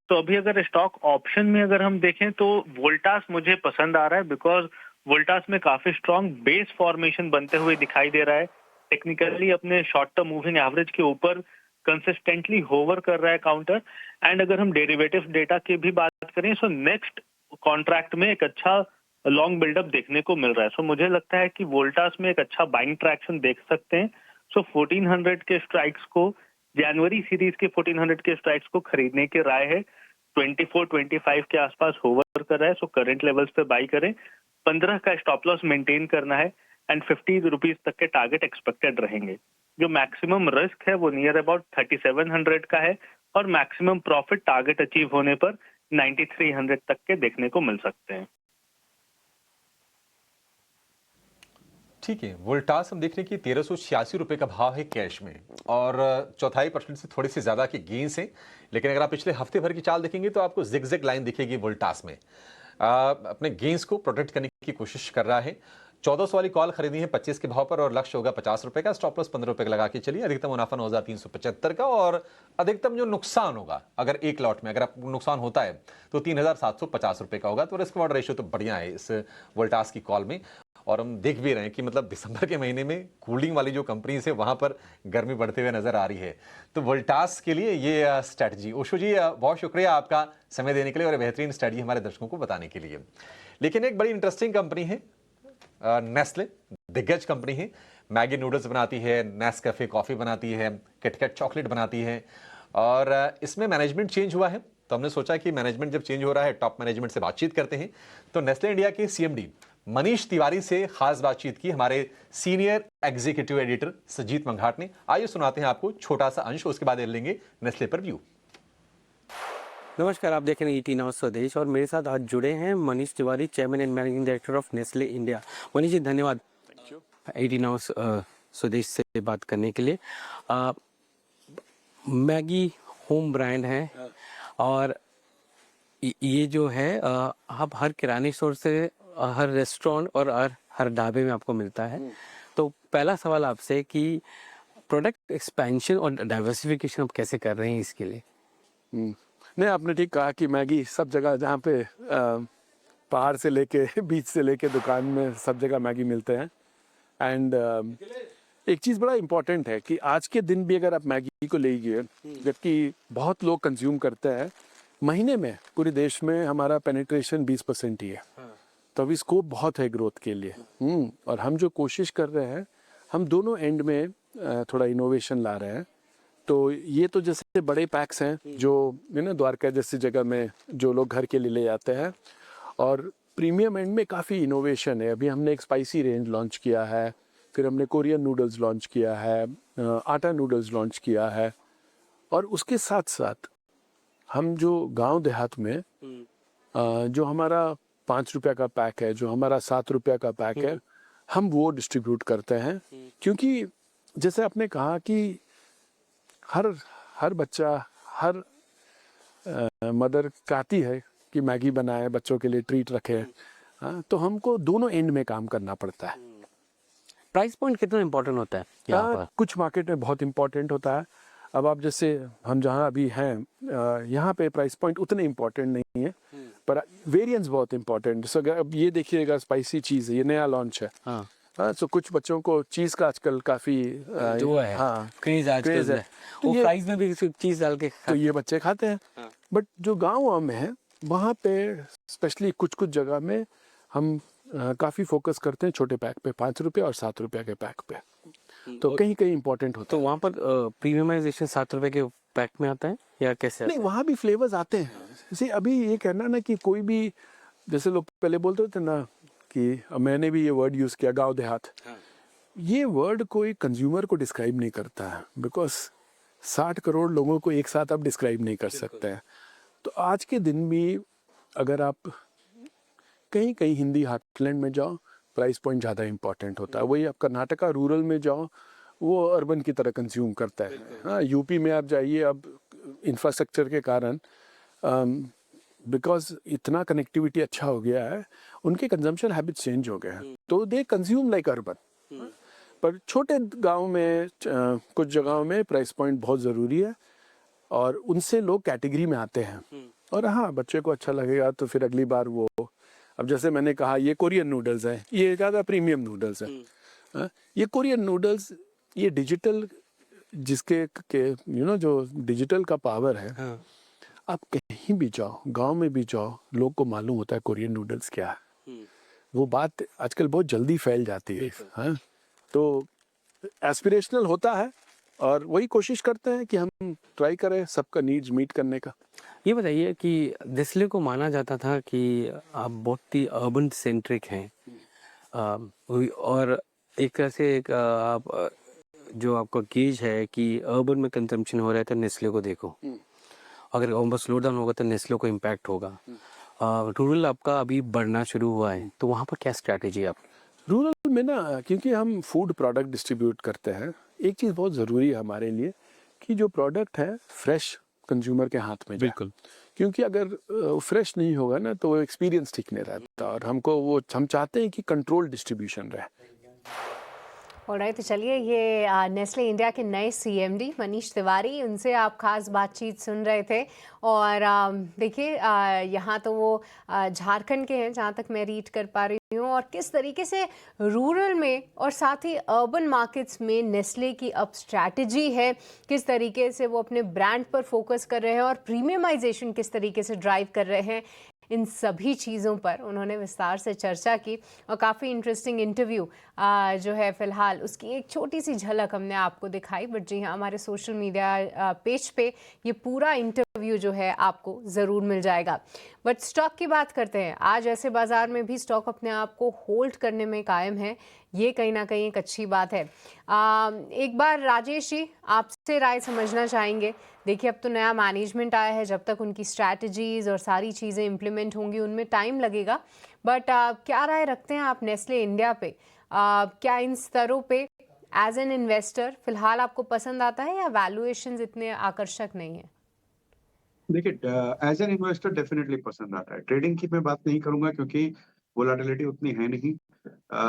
तो अभी अगर स्टॉक ऑप्शन में अगर हम देखें तो वोल्टास मुझे पसंद आ रहा है, बिकॉज वोल्टास में काफी स्ट्रॉन्ग बेस फॉर्मेशन बनते हुए दिखाई दे रहा है। टेक्निकली अपने शॉर्ट टर्म मूविंग एवरेज के ऊपर कंसिस्टेंटली होवर कर रहा है काउंटर। एंड अगर हम डेरिवेटिव डेटा की भी बात करें सो नेक्स्ट कॉन्ट्रैक्ट में एक अच्छा लॉन्ग बिल्डअप देखने को मिल रहा है। सो मुझे लगता है कि वोल्टास में एक अच्छा बाइंग ट्रैक्शन देख सकते हैं। सो 1400 के स्ट्राइक्स को, जनवरी सीरीज के 1400 के स्ट्राइक्स को खरीदने की राय है। 24-25 के आसपास होवर कर रहा है, सो करंट लेवल्स पे बाई करें। 15 का स्टॉप लॉस मेंटेन करना है एंड 50 रुपीज तक के टारगेट एक्सपेक्टेड रहेंगे। जो मैक्सिमम रिस्क है वो नियर अबाउट 3700 का है और मैक्सिमम प्रॉफिट टारगेट अचीव होने पर 9300 तक के देखने को मिल सकते हैं। ठीक है, वोल्टास हम देख रहे हैं कि 1386 रुपए का भाव है कैश में और 0.25% से थोड़ी सी ज्यादा के गेंस हैं। लेकिन अगर आप पिछले हफ्ते भर की चाल देखेंगे तो आपको जिगजैग लाइन दिखेगी वोल्टास में। अपने गेंस को प्रोटेक्ट करने की कोशिश कर रहा है। 1400 वाली कॉल खरीदी है 25 के भाव पर और लक्ष्य होगा 50 रुपए का। स्टॉप लॉस 15 रुपए का लगा के चलिए। अधिकतम मुनाफा 9375 का और अधिकतम जो नुकसान होगा अगर एक लॉट में अगर आप नुकसान होता है तो 3750 रुपए का होगा। तो रिस्क रिवॉर्ड रेशियो तो बढ़िया है इस वोल्टास की कॉल में। और हम देख भी रहे हैं कि मतलब दिसंबर के महीने में कूलिंग वाली जो कंपनीज है वहां पर गर्मी बढ़ते हुए नजर आ रही है। तो वोल्टास के लिए ये स्ट्रैटेजी। ओशो जी, बहुत शुक्रिया आपका समय देने के लिए और बेहतरीन स्ट्रैटेजी हमारे दर्शकों को बताने के लिए। लेकिन एक बड़ी इंटरेस्टिंग कंपनी है नेस्ले, दिग्गज कंपनी है। मैगी नूडल्स बनाती है, नेस्कैफे कॉफी बनाती है, किटकैट चॉकलेट बनाती है और इसमें मैनेजमेंट चेंज हुआ है। तो हमने सोचा कि मैनेजमेंट जब चेंज हो रहा है टॉप मैनेजमेंट से बातचीत करते हैं। तो नेस्ले इंडिया के सीएमडी मनीष तिवारी से खास बातचीत की हमारे सीनियर एग्जीक्यूटिव एडिटर सजीत मंघाट ने। आइए सुनाते हैं आपको छोटा सा अंश, उसके बाद लेंगे नेस्ले पर व्यू। नमस्कार, आप देख रहे हैं ET नाउ स्वदेश और मेरे साथ आज जुड़े हैं Manish Tiwari, chairman and managing director of Nestle India. Manish ji, धन्यवाद ET नाउ स्वदेश से बात करने के लिए। मैगी होम ब्रांड है और ये जो है आप हर किराने स्टोर से, हर रेस्टोरेंट और हर ढाबे में आपको मिलता है। तो पहला सवाल आपसे कि प्रोडक्ट एक्सपेंशन और डाइवर्सिफिकेशन आप कैसे कर रहे हैं इसके लिए? नहीं, आपने ठीक कहा कि मैगी सब जगह, जहाँ पे पहाड़ से लेके बीच से लेके दुकान में सब जगह मैगी मिलते हैं। एंड एक चीज़ बड़ा इम्पोर्टेंट है कि आज के दिन भी अगर आप मैगी को लेंगे, जबकि बहुत लोग कंज्यूम करते हैं, महीने में पूरे देश में हमारा पेनिट्रेशन 20% ही है। तो अभी स्कोप बहुत है ग्रोथ के लिए। और हम जो कोशिश कर रहे हैं, हम दोनों एंड में थोड़ा इनोवेशन ला रहे हैं। तो ये तो जैसे बड़े पैक्स हैं जो द्वारका जैसी जगह में जो लोग घर के लिए ले जाते हैं, और प्रीमियम एंड में काफ़ी इनोवेशन है। अभी हमने एक स्पाइसी रेंज लॉन्च किया है, फिर हमने कोरियन नूडल्स लॉन्च किया है, आटा नूडल्स लॉन्च किया है। और उसके साथ साथ हम जो गांव देहात में जो हमारा 5 रुपये का पैक है, जो हमारा 7 रुपये का पैक है, हम वो डिस्ट्रीब्यूट करते हैं। क्योंकि जैसे आपने कहा कि हर बच्चा, हर मदर चाहती है कि मैगी बनाए, बच्चों के लिए ट्रीट रखे। तो हमको दोनों एंड में काम करना पड़ता है। प्राइस पॉइंट कितना इम्पोर्टेंट होता है यहाँ पर? कुछ मार्केट में बहुत इम्पोर्टेंट होता है। अब आप जैसे हम जहाँ अभी हैं, यहाँ पे प्राइस पॉइंट उतने इम्पोर्टेंट नहीं है, पर वेरिएंस बहुत इम्पोर्टेंट। सो अगर अब ये देखिएगा, स्पाइसी चीज़ है, ये नया लॉन्च है। हाँ, तो कुछ बच्चों को चीज़ का आजकल काफ़ी जो है, हाँ, क्रेज है। तो वो प्राइस में भी चीज़ डाल के तो ये बच्चे खाते हैं। बट जो गाँव में है वहाँ पे स्पेशली कुछ जगह में हम काफ़ी फोकस करते हैं छोटे पैक पे, 5 रुपये और 7 रुपये के पैक पे। तो कहीं कहीं इंपॉर्टेंट होता तो वहाँ पर प्रीमियमाइजेशन 7 रुपए के पैक में आता है या कैसे है। नहीं, आता वहाँ भी फ्लेवर्स आते हैं। जैसे अभी ये कहना ना कि कोई भी, जैसे लोग पहले बोलते थे ना कि मैंने भी ये वर्ड यूज़ किया, गांव देहात। ये वर्ड कोई कंज्यूमर को डिस्क्राइब नहीं करता है, बिकॉज 60 करोड़ लोगों को एक साथ आप डिस्क्राइब नहीं कर सकते हैं। तो आज के दिन भी अगर आप कहीं कहीं हिंदी हार्टलैंड में जाओ, प्राइस पॉइंट ज़्यादा इंपॉर्टेंट होता है। वही आप कर्नाटका रूरल में जाओ, वो अर्बन की तरह कंज्यूम करता है। हाँ, यूपी में आप जाइए, अब इंफ्रास्ट्रक्चर के कारण बिकॉज इतना कनेक्टिविटी अच्छा हो गया है, उनके कंजम्पशन हैबिट्स चेंज हो गए हैं, तो दे कंज्यूम लाइक अर्बन। पर छोटे गांव में कुछ जगहों में प्राइस पॉइंट बहुत ज़रूरी है और उनसे लोग कैटेगरी में आते हैं। और हाँ, बच्चे को अच्छा लगेगा तो फिर अगली बार वो, अब जैसे मैंने कहा ये कोरियन नूडल्स हैं, ये ज़्यादा प्रीमियम नूडल्स हैं। ये कोरियन नूडल्स, ये डिजिटल जिसके के जो डिजिटल का पावर है, आप कहीं भी जाओ, गांव में भी जाओ, लोग को मालूम होता है कोरियन नूडल्स क्या है। वो बात आजकल बहुत जल्दी फैल जाती है। हाँ, तो एस्पिरेशनल होता है और वही कोशिश करते हैं कि हम ट्राई करें सबका नीड्स मीट करने का। ये बताइए कि नेस्ले को माना जाता था कि आप बहुत ही अर्बन सेंट्रिक हैं, और एक तरह से आप जो आपका गेज है कि अर्बन में कंजम्पशन हो रहा है तो नेस्ले को देखो, अगर ओवर स्लो डाउन होगा तो नेस्ले को इम्पैक्ट होगा। रूरल आपका अभी बढ़ना शुरू हुआ है, तो वहाँ पर क्या स्ट्रैटेजी है आप? रूरल में ना, क्योंकि हम फूड प्रोडक्ट डिस्ट्रीब्यूट करते हैं, एक चीज़ बहुत ज़रूरी है हमारे लिए कि जो प्रोडक्ट है फ्रेश कंज्यूमर के हाथ में जाए। बिल्कुल, क्योंकि अगर फ्रेश नहीं होगा ना तो वो एक्सपीरियंस ठीक नहीं रहता, और हम चाहते हैं कि कंट्रोल डिस्ट्रीब्यूशन रहे। ऑलराइट, तो चलिए, ये नेस्ले इंडिया के नए सीएमडी मनीष तिवारी, उनसे आप खास बातचीत सुन रहे थे। और देखिए, यहाँ तो वो झारखंड के हैं जहाँ तक मैं रीड कर पा रही हूँ, और किस तरीके से रूरल में और साथ ही अर्बन मार्केट्स में नेस्ले की अब स्ट्रैटेजी है, किस तरीके से वो अपने ब्रांड पर फोकस कर रहे हैं और प्रीमियमाइजेशन किस तरीके से ड्राइव कर रहे हैं, इन सभी चीज़ों पर उन्होंने विस्तार से चर्चा की। और काफ़ी इंटरेस्टिंग इंटरव्यू जो है फ़िलहाल उसकी एक छोटी सी झलक हमने आपको दिखाई, बट जी हाँ, हमारे सोशल मीडिया पेज पे ये पूरा इंटरव्यू जो है आपको ज़रूर मिल जाएगा। बट स्टॉक की बात करते हैं। आज ऐसे बाज़ार में भी स्टॉक अपने आप को होल्ड करने में कायम है, ये कहीं ना कहीं एक अच्छी बात है। एक बार राजेश जी, आपसे राय समझना चाहेंगे। देखिए, अब तो नया मैनेजमेंट आया है, जब तक उनकी स्ट्रैटेजीज और सारी चीज़ें इम्प्लीमेंट होंगी उनमें टाइम लगेगा, बट क्या राय रखते हैं आप नेस्ले इंडिया पे? क्या इन स्तरों पे एज एन इन्वेस्टर फिलहाल आपको पसंद आता है, या वैल्यूएशंस इतने आकर्षक नहीं है? देखिए, एज एन इन्वेस्टर डेफिनेटली पसंद आता है। ट्रेडिंग की मैं बात नहीं करूंगा क्योंकि वोलाटिलिटी उतनी है नहीं,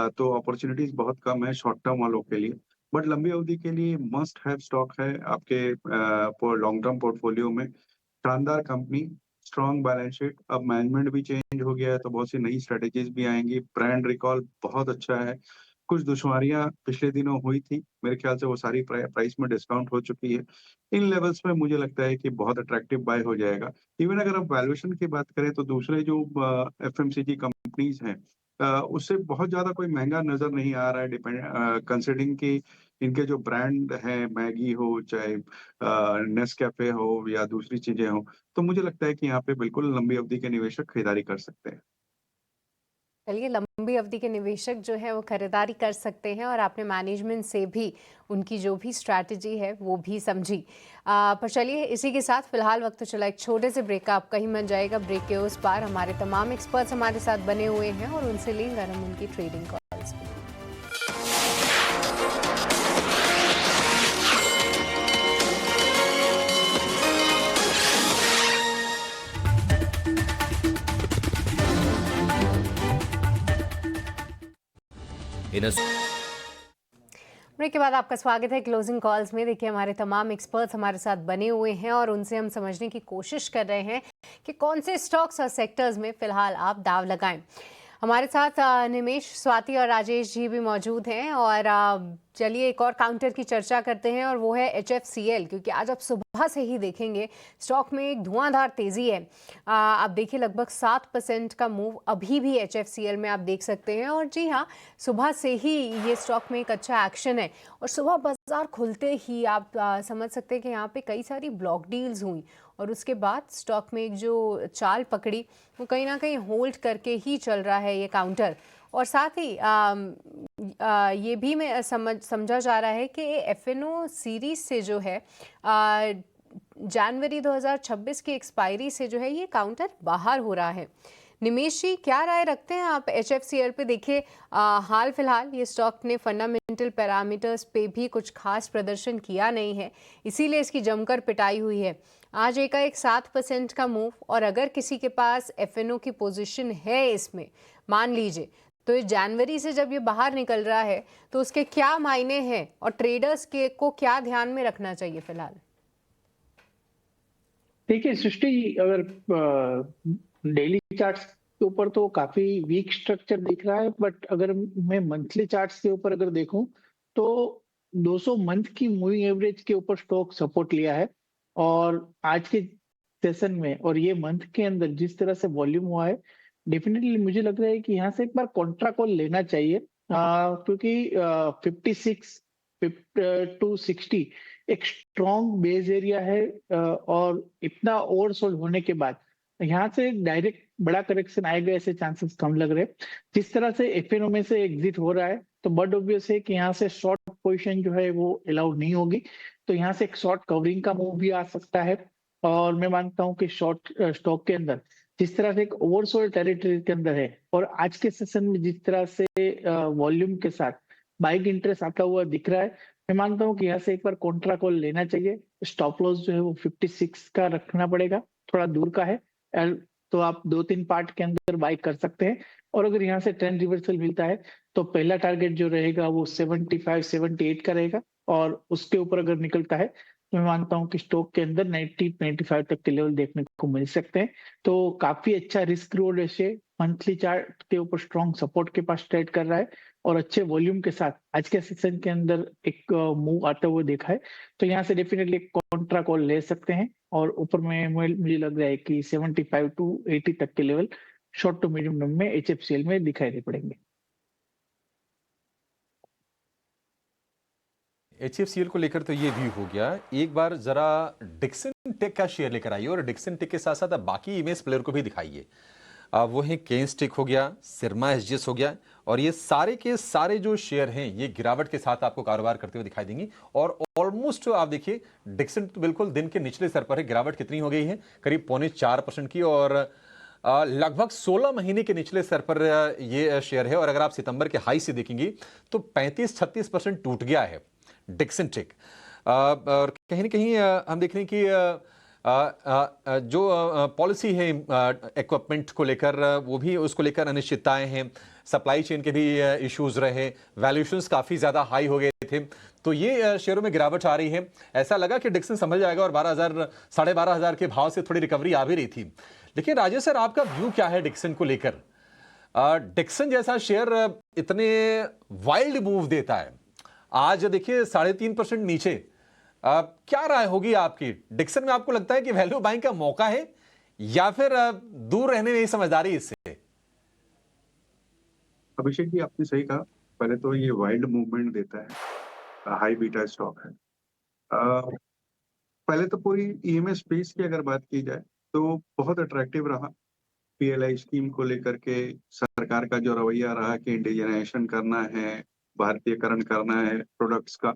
तो अपॉर्चुनिटीज बहुत कम है शॉर्ट टर्म वालों के लिए। बट लंबी अवधि के लिए मस्ट हैव स्टॉक है आपके लॉन्ग टर्म पोर्टफोलियो में। शानदार कंपनी, स्ट्रॉन्ग बैलेंस शीट, अब मैनेजमेंट भी चेंज हो गया है तो बहुत सी नई स्ट्रेटेजीज भी आएंगी। ब्रांड रिकॉल बहुत अच्छा है। कुछ दुश्वारियां पिछले दिनों हुई थी, मेरे ख्याल से वो सारी प्राइस में डिस्काउंट हो चुकी है। इन लेवल्स में मुझे लगता है कि बहुत अट्रैक्टिव बाय हो जाएगा। इवन अगर आप वैल्यूएशन की बात करें तो दूसरे जो एफएमसीजी कंपनीज हैं, उससे बहुत ज्यादा कोई महंगा नजर नहीं आ रहा है, डिपेंड कंसिडरिंग कि इनके जो ब्रांड है, मैगी हो चाहे नेस्कैफे हो या दूसरी चीजें हो, तो मुझे लगता है कि यहाँ पे बिल्कुल लंबी अवधि के निवेशक खरीदारी कर सकते हैं। चलिए, लंबी अवधि के निवेशक जो है वो खरीदारी कर सकते हैं, और आपने मैनेजमेंट से भी उनकी जो भी स्ट्रैटेजी है वो भी समझी। पर चलिए, इसी के साथ फिलहाल वक्त तो चला एक छोटे से ब्रेक का, आप कहीं मत जाएगा। ब्रेक के उस पार हमारे तमाम एक्सपर्ट्स हमारे साथ बने हुए हैं और उनसे लेंगे हम उनकी ट्रेडिंग कॉल्स भी। ब्रेक के बाद आपका स्वागत है क्लोजिंग कॉल्स में। देखिए, हमारे तमाम एक्सपर्ट्स हमारे साथ बने हुए हैं और उनसे हम समझने की कोशिश कर रहे हैं कि कौन से स्टॉक्स और सेक्टर्स में फिलहाल आप दाव लगाएं। हमारे साथ निमेश, स्वाति और राजेश जी भी मौजूद हैं और चलिए एक और काउंटर की चर्चा करते हैं और वो है HFCL, क्योंकि आज आप सुबह से ही देखेंगे स्टॉक में एक धुआंधार तेजी है। आप देखिए लगभग 7% का मूव अभी भी HFCL में आप देख सकते हैं। और जी हाँ, सुबह से ही ये स्टॉक में एक अच्छा एक्शन है और सुबह बाजार खुलते ही आप समझ सकते हैं कि यहाँ पे कई सारी ब्लॉक डील्स हुई और उसके बाद स्टॉक में एक जो चाल पकड़ी वो कहीं ना कहीं होल्ड करके ही चल रहा है ये काउंटर। और साथ ही ये भी मैं समझा जा रहा है कि FNO सीरीज से जो है जनवरी 2026 की एक्सपायरी से जो है ये काउंटर बाहर हो रहा है। निमेश जी, क्या राय रखते हैं आप HFCL पे? देखिए हाल फिलहाल ये स्टॉक ने फंडामेंटल पैरामीटर्स पे भी कुछ खास प्रदर्शन किया नहीं है, इसीलिए इसकी जमकर पिटाई हुई है। आज एकाएक 7% का मूव, और अगर किसी के पास FNO की पोजीशन है इसमें, मान लीजिए, तो इस जनवरी से जब ये बाहर निकल रहा है तो उसके क्या मायने हैं और ट्रेडर्स के को क्या ध्यान में रखना चाहिए फिलहाल? देखिए सृष्टि, अगर डेली चार्ट्स के ऊपर तो काफी वीक स्ट्रक्चर दिख रहा है, बट अगर मैं मंथली चार्ट्स के ऊपर अगर देखूं तो 200 मंथ की मूविंग एवरेज के ऊपर स्टॉक सपोर्ट लिया है। और आज के सेशन में और ये मंथ के अंदर जिस तरह से वॉल्यूम हुआ है, डेफिनेटली मुझे लग रहा है कि यहाँ से एक बार कॉन्ट्रा कॉल लेना चाहिए, क्योंकि 56 टू 60 एक स्ट्रॉन्ग बेस एरिया है। और इतना ओवरसोल्ड होने के बाद यहाँ से डायरेक्ट बड़ा करेक्शन आएगा ऐसे चांसेस कम लग रहे हैं। जिस तरह से FNO में से एग्जिट हो रहा है तो बट ऑब्वियस है कि यहाँ से शॉर्ट पोजीशन जो है वो अलाउड नहीं होगी, तो यहाँ से एक शॉर्ट कवरिंग का मूव भी आ सकता है। और मैं मानता हूँ कि शॉर्ट स्टॉक के अंदर जिस तरह से एक ओवरसोल्ड टेरिटरी के अंदर है और आज के सेशन में जिस तरह से वॉल्यूम के साथ बाइक इंटरेस्ट आता हुआ दिख रहा है, मैं मानता हूँ कि यहाँ से एक बार कॉन्ट्रा कॉल लेना चाहिए। स्टॉप लॉस जो है वो 56 का रखना पड़ेगा, थोड़ा दूर का है, तो आप 2-3 पार्ट के अंदर बाई कर सकते हैं। और अगर यहाँ से ट्रेंड रिवर्सल मिलता है तो पहला टारगेट जो रहेगा वो 75-78 का रहेगा, और उसके ऊपर अगर निकलता है तो मैं मानता हूँ कि स्टॉक के अंदर 90-95 तक के लेवल देखने को मिल सकते हैं। तो काफी अच्छा risk reward ratio monthly chart के ऊपर स्ट्रॉन्ग सपोर्ट के पास ट्रेड कर रहा है और अच्छे वॉल्यूम के साथ आज के सेशन के अंदर एक मूव आता हुआ देखा है। तो यहाँ से डेफिनेटली एक कॉन्ट्रा कॉल ले सकते हैं और ऊपर में मुझे लग रहा है कि 75 टू 80 तक के level short to medium term में HFCL में दिखाई दे पड़ेंगे। HFCL को लेकर तो ये व्यू हो गया। एक बार जरा डिक्सन टेक का शेयर लेकर आइए और डिक्सन टेक के साथ साथ अब बाकी इमेज प्लेयर को भी दिखाइए। वो है केन्स टेक हो गया, सिरमा SGS हो गया, और ये सारे के सारे जो शेयर हैं ये गिरावट के साथ आपको कारोबार करते हुए दिखाई देंगी। और ऑलमोस्ट आप देखिए डिक्सन तो बिल्कुल दिन के निचले स्तर पर है। गिरावट कितनी हो गई है? करीब 0.25% की, और लगभग 16 महीने के निचले स्तर पर ये शेयर है। और अगर आप सितंबर के हाई से देखेंगे तो 35-36% टूट गया है डिक्सन टेक। और कहीं ना कहीं हम देख रहे हैं कि जो पॉलिसी है इक्विपमेंट को लेकर, वो भी उसको लेकर अनिश्चितताएं हैं। सप्लाई चेन के भी इश्यूज रहे, वैल्यूएशंस काफ़ी ज़्यादा हाई हो गए थे, तो ये शेयरों में गिरावट आ रही है। ऐसा लगा कि डिक्सन संभल जाएगा और 12,000 12,500 के भाव से थोड़ी रिकवरी आ भी रही थी। लेकिन राजेश सर, आपका व्यू क्या है डिक्सन को लेकर? डिक्सन जैसा शेयर इतने वाइल्ड मूव देता है, आज देखिए 3.5% नीचे। क्या राय होगी आपकी? डिक्सन में आपको लगता है कि वैल्यू बाइंग का मौका है या फिर दूर रहने में ही समझदारी इससे? अभिषेक जी, आपने सही कहा। पहले तो ये वाइल्ड मूवमेंट देता है, हाई बीटा स्टॉक है। पहले तो पूरी EMS स्पेस की अगर बात की जाए तो बहुत अट्रैक्टिव रहा। PLI स्कीम को लेकर के सरकार का जो रवैया रहा कि इंडिजिनाइजेशन करना है, भारतीयकरण करना है प्रोडक्ट्स का,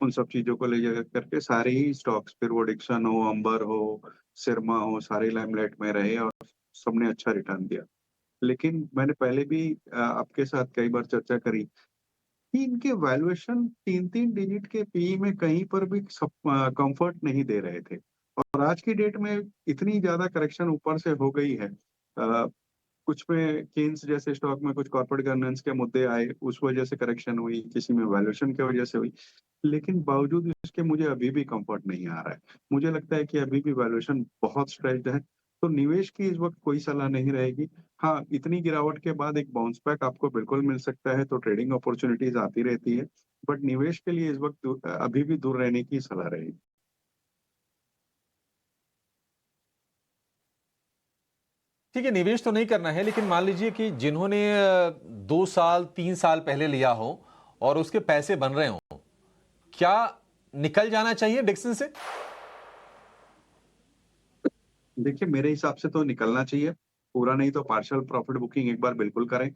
उन सब चीजों को ले जा करके सारे ही स्टॉक्स, फिर वो डिक्सन हो, अंबर हो, सिरमा हो, सारे लाइमलाइट में रहे और सबने अच्छा रिटर्न दिया। लेकिन मैंने पहले भी आपके साथ कई बार चर्चा करी कि इनके वैल्यूएशन 3-3 डिजिट के PE में कहीं पर भी कंफर्ट नहीं दे रहे थे। और आज की डेट में इतनी ज्यादा करेक्शन ऊपर से हो गई है, कुछ में केन्स जैसे स्टॉक में कुछ कॉर्पोरेट गवर्नेंस के मुद्दे आए, उस वजह से करेक्शन हुई, किसी में वैल्यूएशन की वजह से हुई। लेकिन बावजूद इसके मुझे अभी भी कंफर्ट नहीं आ रहा है। मुझे लगता है कि अभी भी वैल्यूएशन बहुत स्ट्रेच्ड है, तो निवेश की इस वक्त कोई सलाह नहीं रहेगी। हाँ, इतनी गिरावट के बाद एक बाउंस बैक आपको बिल्कुल मिल सकता है, तो ट्रेडिंग अपॉर्चुनिटीज आती रहती है। बट निवेश के लिए इस वक्त अभी भी दूर रहने की सलाह रहेगी। ठीक है, निवेश तो नहीं करना है, लेकिन मान लीजिए कि जिन्होंने 2 साल 3 साल पहले लिया हो और उसके पैसे बन रहे हो, क्या निकल जाना चाहिए डिक्सन से? देखिए, मेरे हिसाब से तो निकलना चाहिए। पूरा नहीं तो पार्शियल प्रॉफिट बुकिंग एक बार बिल्कुल करें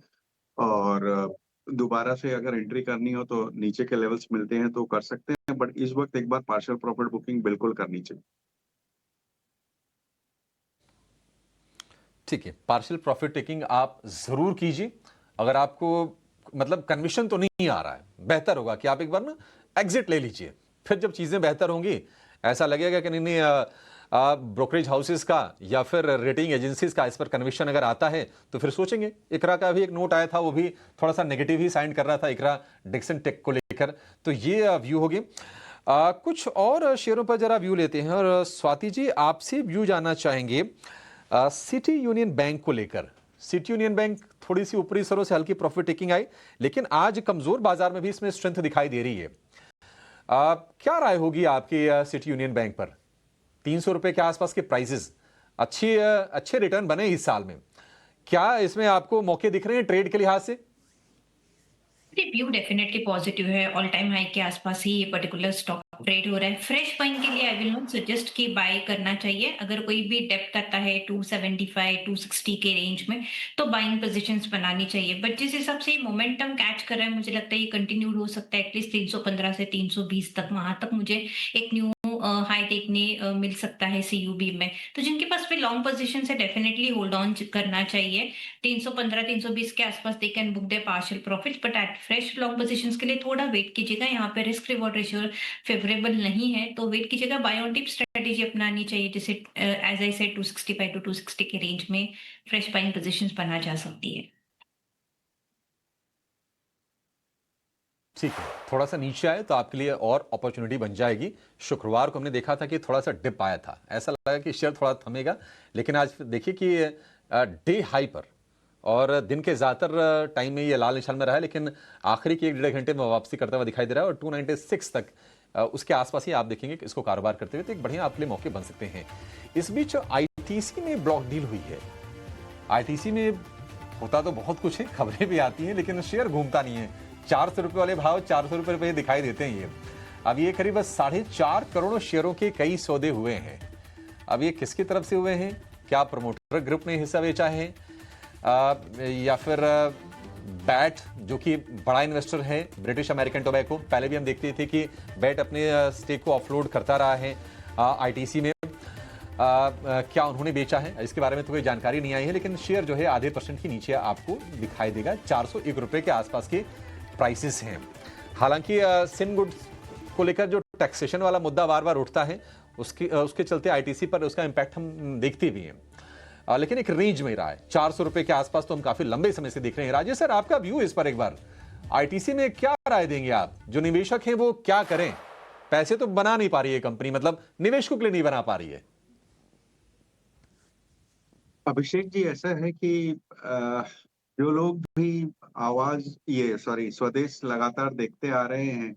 और दोबारा से अगर एंट्री करनी हो तो नीचे के लेवल्स मिलते हैं तो कर सकते हैं, बट इस वक्त एक बार पार्शियल प्रॉफिट बुकिंग बिल्कुल करनी चाहिए। ठीक है, पार्शियल प्रॉफिट टेकिंग आप जरूर कीजिए। अगर आपको मतलब कन्विक्शन तो नहीं आ रहा है, बेहतर होगा कि आप एक बार ना एग्जिट ले लीजिए। फिर जब चीजें बेहतर होंगी, ऐसा लगेगा कि नहीं ब्रोकरेज हाउसेस का या फिर रेटिंग एजेंसीज का इस पर कन्विक्शन अगर आता है तो फिर सोचेंगे। इकरा का भी एक नोट आया था, वो भी थोड़ा सा नेगेटिव ही साइन कर रहा था इकरा डिक्सन टेक को लेकर। तो ये व्यू होगी। कुछ और शेयरों पर जरा व्यू लेते हैं और स्वाति जी आपसे व्यू जानना चाहेंगे सिटी यूनियन बैंक को लेकर। सिटी यूनियन बैंक थोड़ी सी ऊपरी स्तरों से हल्की प्रॉफिट टेकिंग आई, लेकिन आज कमजोर बाजार में भी इसमें स्ट्रेंथ दिखाई दे रही है। क्या राय होगी आपकी सिटी यूनियन बैंक पर? 300 रुपए के आसपास के प्राइसेस, अच्छे रिटर्न बने इस साल में। क्या इसमें आपको मौके दिख रहे हैं ट्रेड के लिहाज से? व्यू डेफिनेटली पॉजिटिव है। ऑल टाइम हाई के आसपास ही ये पर्टिकुलर स्टॉक ट्रेड हो रहा है। फ्रेश बाइंग के लिए आई विल नॉट सजेस्ट कि बाय करना चाहिए। अगर कोई भी डेप्थ करता है 275 260 के रेंज में तो बाइंग पोजीशंस बनानी चाहिए। बट जिस हिसाब से मोमेंटम कैच कर रहा है, मुझे लगता है ये कंटिन्यूड हो सकता है एटलीस्ट 315 से 320 तक। वहां तक मुझे एक न्यू हाई देखने मिल सकता है सीयूबी में। तो जिनके पास भी लॉन्ग पोजीशन है डेफिनेटली होल्ड ऑन करना चाहिए। 315 320 के आसपास they can book they partial profit, but at fresh long positions के लिए थोड़ा वेट कीजिएगा। यहाँ पे रिस्क रिवॉर्ड रेशियो फेवरेबल नहीं है, तो वेट कीजिएगा। बाय ऑन टिप स्ट्रेटेजी अपनानी चाहिए, जैसे एज आई सेड 265 टू 260 के रेंज में फ्रेश बाइंग पोजीशंस बना जा सकती है। ठीक है, थोड़ा सा नीचे आए तो आपके लिए और अपॉर्चुनिटी बन जाएगी। शुक्रवार को हमने देखा था कि थोड़ा सा डिप आया था, ऐसा लगा कि शेयर थोड़ा थमेगा, लेकिन आज देखिए कि डे हाई पर और दिन के ज़्यादातर टाइम में ये लाल निशान में रहा है, लेकिन आखिरी के 1-1.5 घंटे में वापसी करता हुआ दिखाई दे रहा है और 296 तक उसके आसपास ही आप देखेंगे कि इसको कारोबार करते हुए तो एक बढ़िया आपके लिए मौके बन सकते हैं। इस बीच आईटीसी में ब्लॉक डील हुई है। आईटीसी में होता तो बहुत कुछ है, खबरें भी आती हैं, लेकिन शेयर घूमता नहीं है। 400 रुपये वाले भाव 400 रुपये पे दिखाई देते हैं ये। अब ये करीब 4.5 करोड़ शेयरों के कई सौदे हुए हैं। अब ये किसकी तरफ से हुए हैं? क्या प्रमोटर ग्रुप ने हिस्सा बेचा है या फिर बैट जो कि बड़ा इन्वेस्टर है ब्रिटिश अमेरिकन टोबैको। पहले भी हम देखते थे कि बैट अपने स्टेक को ऑफलोड करता रहा है आईटीसी में। क्या उन्होंने बेचा है इसके बारे में तो कोई जानकारी नहीं आई है, लेकिन शेयर जो है आधे % के नीचे आपको दिखाई देगा। 401 रुपए के आसपास के प्राइसेस हैं। हालांकि सिन गुड्स को लेकर जो टैक्सेशन वाला मुद्दा बार बार उठता है उसके चलते आईटीसी पर उसका इंपैक्ट हम देखते भी हैं, लेकिन एक रेंज में रहा है। 400 रुपए के आसपास तो हम काफी लंबे समय से दिख रहे हैं। राजेश सर, आपका व्यू इस पर एक बार, आईटीसी में क्या राय देंगे आप? जो निवेशक हैं वो क्या करें? पैसे तो बना नहीं पा रही है कंपनी, मतलब निवेशकों के लिए नहीं बना पा रही है। अभिषेक जी, ऐसा है कि जो लोग भी स्वदेश लगातार देखते आ रहे हैं,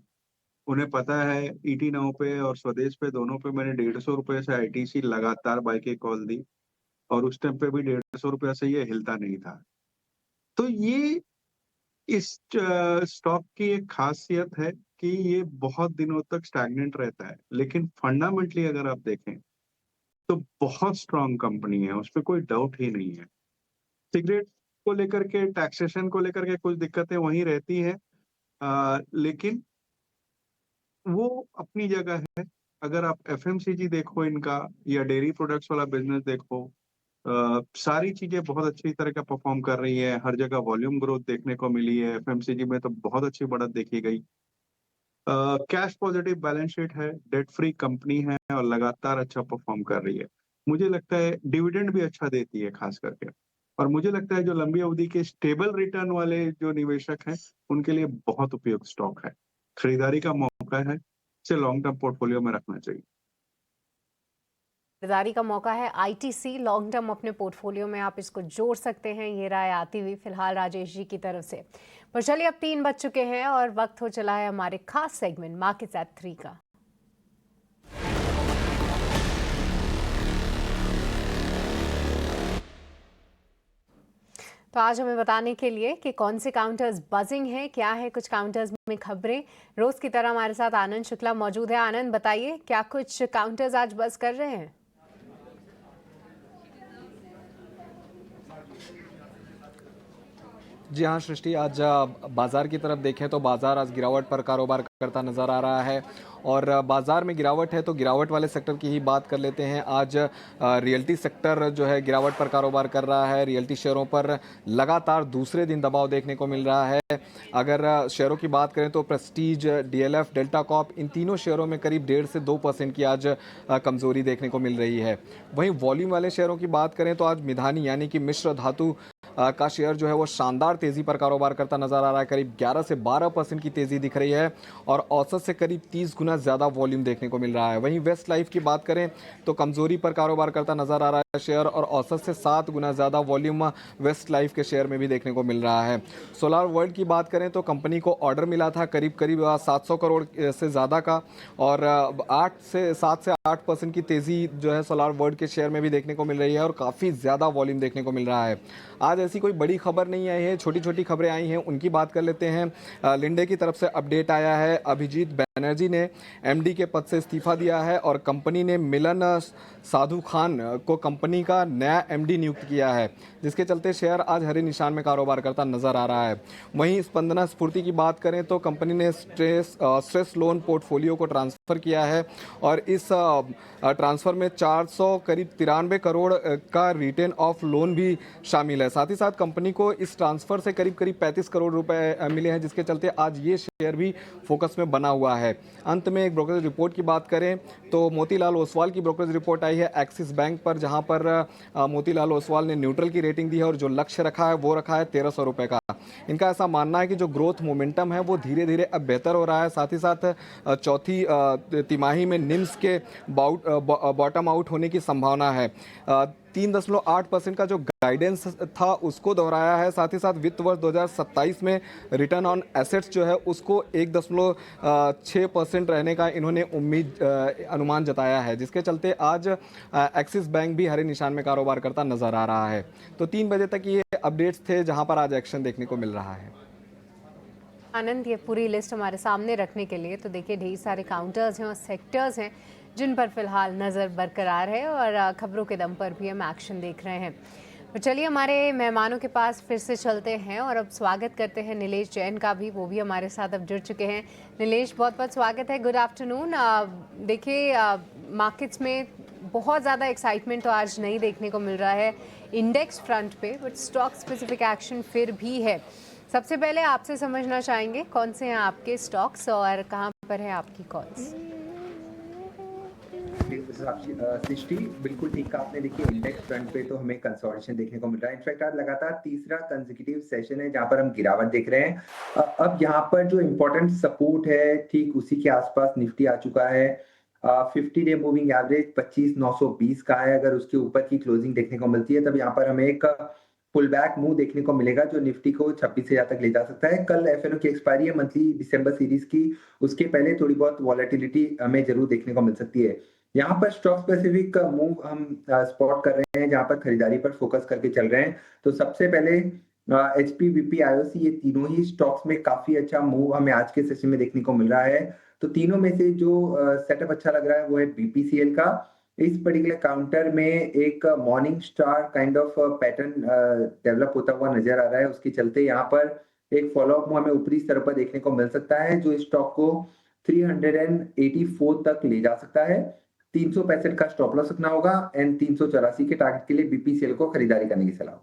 उन्हें पता है ईटी नाउ पे और स्वदेश पे दोनों पे मैंने 150 रुपए से आईटीसी लगातार बाय की कॉल दी और उस टाइम पे भी 150 रुपया से ये हिलता नहीं था। तो ये इस स्टॉक की एक खासियत है कि ये बहुत दिनों तक स्टैग्नेंट रहता है, लेकिन फंडामेंटली अगर आप देखें तो बहुत स्ट्रांग कंपनी है, उस पर कोई डाउट ही नहीं है। सिगरेट को लेकर के, टैक्सेशन को लेकर के कुछ दिक्कतें वहीं रहती हैं, लेकिन वो अपनी जगह है। अगर आप एफएमसीजी देखो इनका या डेयरी प्रोडक्ट्स वाला बिजनेस देखो, सारी चीजें बहुत अच्छी तरह का परफॉर्म कर रही है। हर जगह वॉल्यूम ग्रोथ देखने को मिली है, एफएमसीजी में तो बहुत अच्छी बढ़त देखी गई। कैश पॉजिटिव बैलेंस शीट है, डेट फ्री कंपनी है और लगातार अच्छा परफॉर्म कर रही है। मुझे लगता है डिविडेंड भी अच्छा देती है खास करके, और मुझे लगता है जो लंबी अवधि के स्टेबल रिटर्न वाले जो निवेशक हैं उनके लिए बहुत उपयुक्त स्टॉक है। खरीदारी का मौका है, इसे लॉन्ग टर्म पोर्टफोलियो में रखना चाहिए। खरीदारी का मौका है। आईटीसी लॉन्ग टर्म अपने पोर्टफोलियो में आप इसको जोड़ सकते हैं, ये राय आती हुई फिलहाल राजेश जी की तरफ से। पर चलिए अब 3 बज चुके हैं और वक्त हो चला है हमारे खास सेगमेंट मार्केट्स एट 3 का। तो आज हमें बताने के लिए कि कौन से काउंटर्स बजिंग हैं, क्या है कुछ काउंटर्स में खबरें, रोज की तरह हमारे साथ आनंद शुक्ला मौजूद है। आनंद, बताइए क्या कुछ काउंटर्स आज बज कर रहे हैं? जी हाँ सृष्टि, आज बाजार की तरफ देखें तो बाजार आज गिरावट पर कारोबार करता नजर आ रहा है और बाजार में गिरावट है तो गिरावट वाले सेक्टर की ही बात कर लेते हैं। आज रियल्टी सेक्टर जो है गिरावट पर कारोबार कर रहा है। रियल्टी शेयरों पर लगातार दूसरे दिन दबाव देखने को मिल रहा है। अगर शेयरों की बात करें तो प्रेस्टीज, डीएलएफ, डेल्टा कॉर्प, इन तीनों शेयरों में करीब 1.5 से 2% की आज कमजोरी देखने को मिल रही है। वहीं वॉल्यूम वाले शेयरों की बात करें तो आज मिधानी यानी कि मिश्र धातु का शेयर जो है वो शानदार तेजी पर कारोबार करता नजर आ रहा है। करीब 11 से 12% की तेजी दिख रही है और औसत से करीब 30 गुना ज्यादा वॉल्यूम देखने को मिल रहा है। वहीं वेस्ट लाइफ की बात करें तो कमजोरी पर कारोबार करता नजर आ रहा है शेयर और औसत से 7 गुना ज्यादा वॉल्यूम वेस्ट लाइफ के शेयर में भी देखने को मिल रहा है। सोलार वर्ल्ड की बात करें तो कंपनी को ऑर्डर मिला था करीब 700 करोड़ से ज्यादा का और 7 से 8% की तेजी जो है सोलार वर्ल्ड के शेयर में भी देखने को मिल रही है और काफी ज्यादा वॉल्यूम देखने को मिल रहा है। आज ऐसी कोई बड़ी खबर नहीं आई है, छोटी छोटी खबरें आई हैं, उनकी बात कर लेते हैं। लिंडे की तरफ से अपडेट आया है। अभिजीत बनर्जी ने एमडी के पद से इस्तीफा दिया है और कंपनी ने मिलन साधु खान को कंपनी का नया एमडी नियुक्त किया है, जिसके चलते शेयर आज हरे निशान में कारोबार करता नजर आ रहा है। वहीं स्पंदना स्फूर्ति की बात करें तो कंपनी ने स्ट्रेस लोन पोर्टफोलियो को ट्रांसफर किया है और इस ट्रांसफर में 400 करीब 93 करोड़ का रिटेन ऑफ लोन भी शामिल है। साथ ही साथ कंपनी को इस ट्रांसफर से करीब 35 करोड़ रुपए मिले हैं, जिसके चलते आज ये शेयर भी फोकस में बना हुआ है। अंत में एक ब्रोकरेज रिपोर्ट की बात करें तो मोतीलाल ओसवाल की ब्रोकरेज रिपोर्ट आई है एक्सिस बैंक पर, जहां पर मोतीलाल ओसवाल ने न्यूट्रल की रेटिंग दी है और जो लक्ष्य रखा है वो रखा है 1300 रुपए का। इनका ऐसा मानना है कि जो ग्रोथ मोमेंटम है वो धीरे धीरे अब बेहतर हो रहा है। साथ ही साथ चौथी तिमाही में निम्स के बॉटम आउट होने की संभावना है। 3.8% का जो गाइडेंस था उसको दोहराया है। साथ ही साथ वित्त वर्ष 2027 में रिटर्न ऑन एसेट्स जो है उसको 1.6% रहने का इन्होंने अनुमान जताया है, जिसके चलते आज एक्सिस बैंक भी हरे निशान में कारोबार करता नजर आ रहा है। तो 3 बजे तक ये अपडेट्स थे जहां पर आज एक्शन देखने को मिल रहा है। आनंद, ये पूरी लिस्ट हमारे सामने रखने के लिए तो देखिए ढेर सारे काउंटर्स हैं और सेक्टर्स हैं जिन पर फिलहाल नज़र बरकरार है और खबरों के दम पर भी हम एक्शन देख रहे हैं। तो चलिए हमारे मेहमानों के पास फिर से चलते हैं और अब स्वागत करते हैं नीलेश जैन का भी, वो भी हमारे साथ अब जुड़ चुके हैं। नीलेश, बहुत बहुत स्वागत है, गुड आफ्टरनून। देखिए मार्केट्स में बहुत ज़्यादा एक्साइटमेंट तो आज नहीं देखने को मिल रहा है इंडेक्स फ्रंट पे, बट स्टॉक स्पेसिफिक एक्शन फिर भी है। सबसे पहले आपसे समझना चाहेंगे कौन से हैं आपके स्टॉक्स और कहाँ पर है आपकी कॉल्स? सृष्टि बिल्कुल ठीक कहा आपने। देखिए इंडेक्स फ्रंट पे तो हमें कंसोलिडेशन देखने को मिल रहा है। इनफैक्ट आज लगातार तीसरा कंसेक्यूटिव सेशन है जहां पर हम गिरावट देख रहे हैं। अब यहाँ पर जो इम्पोर्टेंट सपोर्ट है ठीक उसी के आसपास निफ्टी आ चुका है। 50 डे मूविंग एवरेज 25,920 का है। अगर उसके ऊपर की क्लोजिंग देखने को मिलती है तब यहाँ पर हमें एक पुल बैक मूव देखने को मिलेगा जो निफ्टी को 26,000 तक ले जा सकता है। कल एफएनओ की एक्सपायरी है मंथली दिसंबर सीरीज की, उसके पहले थोड़ी बहुत वॉलेटिलिटी हमें जरूर देखने को मिल सकती है। यहाँ पर स्टॉक स्पेसिफिक मूव हम स्पॉट कर रहे हैं जहाँ पर खरीदारी पर फोकस करके चल रहे हैं। तो सबसे पहले एचपी, बीपी, आईओसी, ये तीनों ही स्टॉक्स में काफी अच्छा मूव हमें आज के सेशन में देखने को मिल रहा है। तो तीनों में से जो सेटअप अच्छा लग रहा है वो है बीपीसीएल का। इस पर्टिकुलर काउंटर में एक morning star kind of pattern develop होता हुआ नजर आ रहा है। उसके चलते यहाँ पर एक फॉलोअप मूव हमें ऊपरी स्तर पर देखने को मिल सकता है जो स्टॉक को 384 तक ले जा सकता है। 365 का स्टॉप लॉस रखना होगा एंड 384 के टारगेट के लिए बीपीसीएल को खरीदारी करने की सलाह।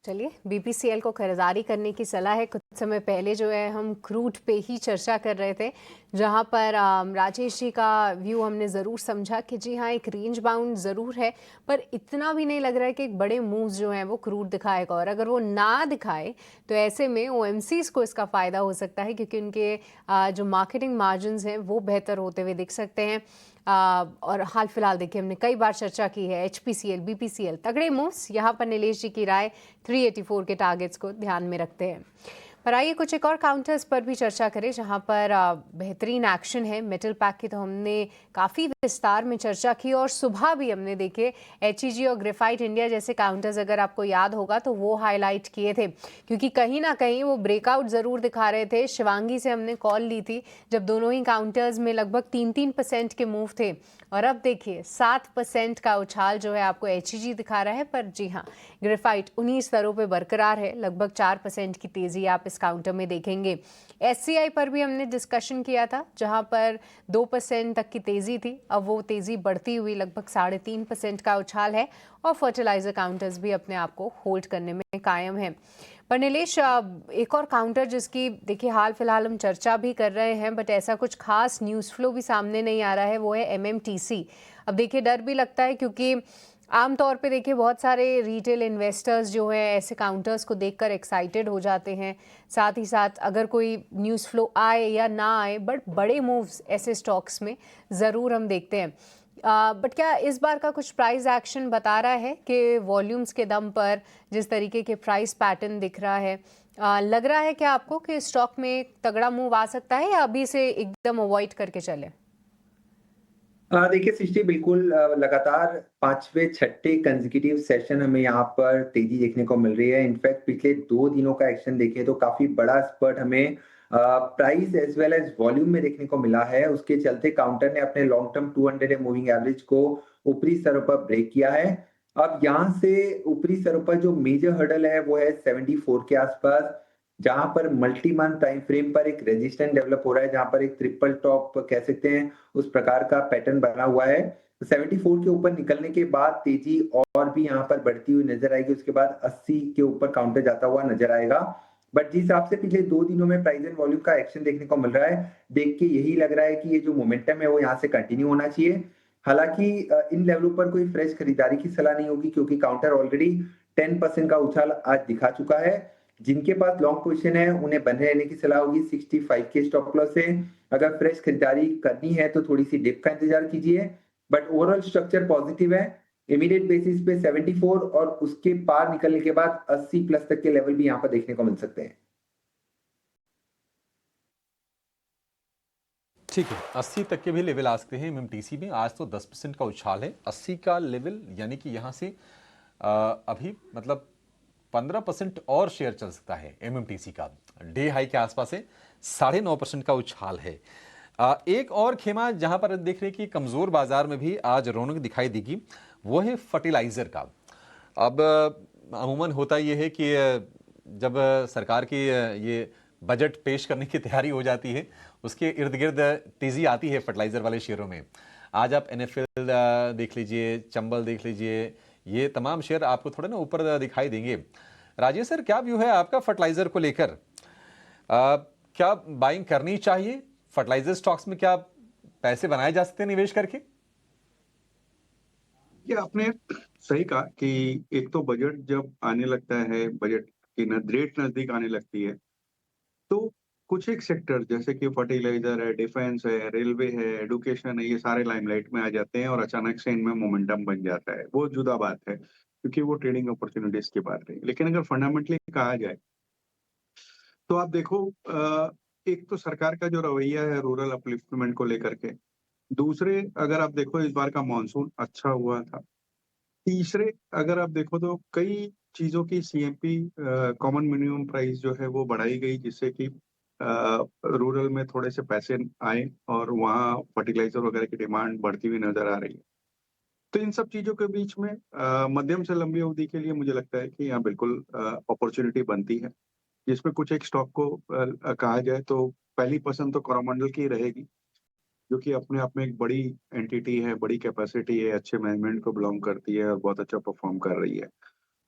चलिए बीपीसीएल को खरीदारी करने की सलाह है। कुछ समय पहले जो है हम क्रूड पे ही चर्चा कर रहे थे, जहां पर राजेश जी का व्यू हमने ज़रूर समझा कि जी हाँ एक रेंज बाउंड ज़रूर है, पर इतना भी नहीं लग रहा है कि एक बड़े मूव्स जो हैं वो क्रूड दिखाएगा। और अगर वो ना दिखाए तो ऐसे में ओएमसीज को इसका फ़ायदा हो सकता है क्योंकि उनके जो मार्केटिंग मार्जिन्स हैं वो बेहतर होते हुए दिख सकते हैं। और हाल फिलहाल देखिए हमने कई बार चर्चा की है HPCL, BPCL तगड़े मूव्स, यहाँ पर नीलेश जी की राय 384 के टारगेट्स को ध्यान में रखते हैं। पर आइए कुछ एक और काउंटर्स पर भी चर्चा करें जहां पर बेहतरीन एक्शन है। मेटल पैक की तो हमने काफ़ी विस्तार में चर्चा की और सुबह भी हमने देखे HEG और ग्रेफाइट इंडिया जैसे काउंटर्स, अगर आपको याद होगा तो वो हाईलाइट किए थे, क्योंकि कहीं ना कहीं वो ब्रेकआउट ज़रूर दिखा रहे थे। शिवांगी से हमने कॉल ली थी जब दोनों ही काउंटर्स में लगभग 3-3% के मूव थे, और अब देखिए 7% का उछाल जो है आपको HEG दिखा रहा है। पर जी हाँ, ग्रेफाइट उन्हीं स्तरों पे बरकरार है, लगभग 4% की तेज़ी आप इस काउंटर में देखेंगे। SCI पर भी हमने डिस्कशन किया था जहां पर 2% तक की तेज़ी थी, अब वो तेज़ी बढ़ती हुई लगभग 3.5% का उछाल है, और फर्टिलाइजर काउंटर्स भी अपने आप को होल्ड करने में कायम है। पर नीलेश, एक और काउंटर जिसकी देखिए हाल फिलहाल हम चर्चा भी कर रहे हैं बट ऐसा कुछ खास न्यूज़ फ्लो भी सामने नहीं आ रहा है, वो है MMTC। अब देखिए डर भी लगता है क्योंकि आमतौर पे देखिए बहुत सारे रिटेल इन्वेस्टर्स जो हैं ऐसे काउंटर्स को देखकर एक्साइटेड हो जाते हैं, साथ ही साथ अगर कोई न्यूज़ फ्लो आए या ना आए बट बड़े मूव्स ऐसे स्टॉक्स में ज़रूर हम देखते हैं। बट क्या इस बार का कुछ प्राइस एक्शन बता रहा है कि वॉल्यूम्स के दम पर जिस तरीके के प्राइस पैटर्न दिख रहा है, लग रहा है क्या आपको कि स्टॉक में तगड़ा मूव आ सकता है या अभी से एकदम अवॉइड करके चले? देखिए सृष्टि, बिल्कुल लगातार पांचवें छठे कंसेक्यूटिव सेशन हमें यहाँ पर तेजी देखने को मिल रही है। इनफैक्ट पिछले 2 दिनों का एक्शन देखें तो काफी बड़ा स्पर्ट हमें price as well as volume में देखने को मिला है। उसके चलते काउंटर ने अपने लॉन्ग टर्म 200 मूविंग एवरेज को ऊपरी स्तरों पर ब्रेक किया है। अब यहाँ से ऊपरी स्तरों पर जो मेजर हर्डल है वो है 74 के आसपास, जहां पर मल्टी मंथ टाइम फ्रेम पर एक रेजिस्टेंस डेवलप हो रहा है, जहां पर एक ट्रिपल टॉप कह सकते हैं उस प्रकार का पैटर्न बना हुआ है। 74 के ऊपर निकलने के बाद तेजी और भी यहाँ पर बढ़ती हुई नजर आएगी, उसके बाद 80 के ऊपर काउंटर जाता हुआ नजर आएगा। बट जिस हिसाब से पिछले 2 दिनों में प्राइस एंड वॉल्यूम का एक्शन देखने को मिल रहा है, देख के यही लग रहा है कि ये जो मोमेंटम है वो यहाँ से कंटिन्यू होना चाहिए। हालांकि इन लेवलों पर कोई फ्रेश खरीदारी की सलाह नहीं होगी, क्योंकि काउंटर ऑलरेडी 10% का उछाल आज दिखा चुका है। जिनके पास लॉन्ग पोजीशन है उन्हें बने रहने की सलाह होगी 65 के स्टॉप लॉस से। अगर फ्रेश खरीदारी करनी है तो थोड़ी सी डिप का इंतजार कीजिए, बट ओवरऑल स्ट्रक्चर पॉजिटिव है। इमीडिएट बेसिस पे 74 और उसके पार निकलने के बाद 80 प्लस तक के लेवल भी यहाँ पर देखने को मिल सकते हैं। ठीक है, 80 तक के भी लेवल आ सकते हैं MMTC में। आज तो 10% का उछाल है 80 का लेवल, यानी कि यहाँ से अभी मतलब 15% और शेयर चल सकता है MMTC का। डे हाई के आसपास है, 9.5% का उछाल है। एक और खेमा जहां पर देख रहे हैं कि कमजोर बाजार में भी आज रौनक दिखाई देगी, वो है फर्टिलाइजर का। अब अमूमन होता यह है कि जब सरकार की ये बजट पेश करने की तैयारी हो जाती है, उसके इर्द गिर्द तेजी आती है फर्टिलाइजर वाले शेयरों में। आज आप NFL देख लीजिए, चंबल देख लीजिए, ये तमाम शेयर आपको थोड़े ना ऊपर दिखाई देंगे। राजेश सर, क्या व्यू है आपका फर्टिलाइजर को लेकर? क्या बाइंग करनी चाहिए फर्टिलाइजर स्टॉक्स में? क्या पैसे बनाए जा सकते हैं निवेश करके? ये आपने सही कहा कि एक तो बजट जब आने लगता है, बजट की डेट नजदीक आने लगती है, तो कुछ एक सेक्टर जैसे कि फर्टिलाइजर है, डिफेंस है, रेलवे है, एडुकेशन है, ये सारे लाइमलाइट में आ जाते हैं और अचानक से इनमें मोमेंटम बन जाता है। वो जुदा बात है, क्योंकि वो ट्रेडिंग अपॉर्चुनिटीज की बात है। लेकिन अगर फंडामेंटली कहा जाए तो आप देखो, एक तो सरकार का जो रवैया है रूरल अपलिफ्टमेंट को लेकर के, दूसरे अगर आप देखो इस बार का मानसून अच्छा हुआ था, तीसरे अगर आप देखो तो कई चीजों की CMP कॉमन मिनिमम प्राइस जो है वो बढ़ाई गई, जिससे कि रूरल में थोड़े से पैसे आए और वहाँ फर्टिलाइजर वगैरह की डिमांड बढ़ती हुई नजर आ रही है। तो इन सब चीजों के बीच में मध्यम से लंबी अवधि के लिए मुझे लगता है कि यहाँ बिल्कुल अपॉर्चुनिटी बनती है, जिसमें कुछ एक स्टॉक को कहा जाए तो पहली पसंद तो कोरोमंडल की रहेगी, जो कि अपने आप में एक बड़ी एंटिटी है, बड़ी कैपेसिटी है, अच्छे मैनेजमेंट को बिलोंग करती है और बहुत अच्छा परफॉर्म कर रही है।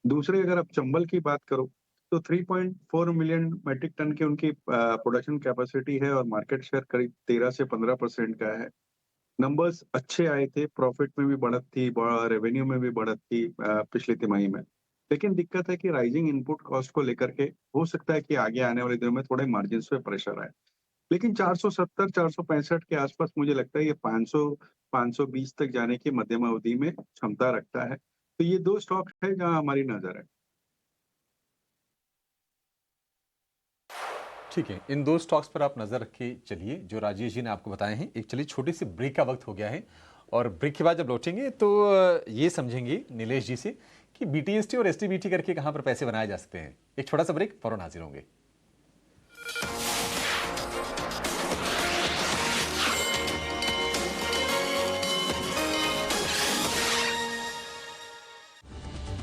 दूसरे अगर आप चंबल की बात करो तो 3.4 मिलियन मेट्रिक टन की उनकी प्रोडक्शन कैपेसिटी है और मार्केट शेयर करीब 13 से 15% का है। नंबर्स अच्छे आए थे, प्रॉफिट में भी बढ़त थी, रेवेन्यू में भी बढ़त थी पिछली तिमाही में। लेकिन दिक्कत है कि राइजिंग इनपुट कॉस्ट को लेकर के हो सकता है कि आगे आने वाले दिनों में थोड़े मार्जिन पे प्रेशर आए। लेकिन 470 465 के आसपास मुझे लगता है ये 500 520 तक जाने की मध्यम अवधि में क्षमता रखता है। तो ये 2 स्टॉक है जहां हमारी नजर है। ठीक है, इन 2 स्टॉक्स पर आप नज़र रख के चलिए जो राजेश जी ने आपको बताए हैं। एक चलिए छोटी सी ब्रेक का वक्त हो गया है और ब्रेक के बाद जब लौटेंगे तो ये समझेंगे नीलेश जी से कि BTST और STBT करके कहाँ पर पैसे बनाए जा सकते हैं। एक छोटा सा ब्रेक, फौरन हाजिर होंगे।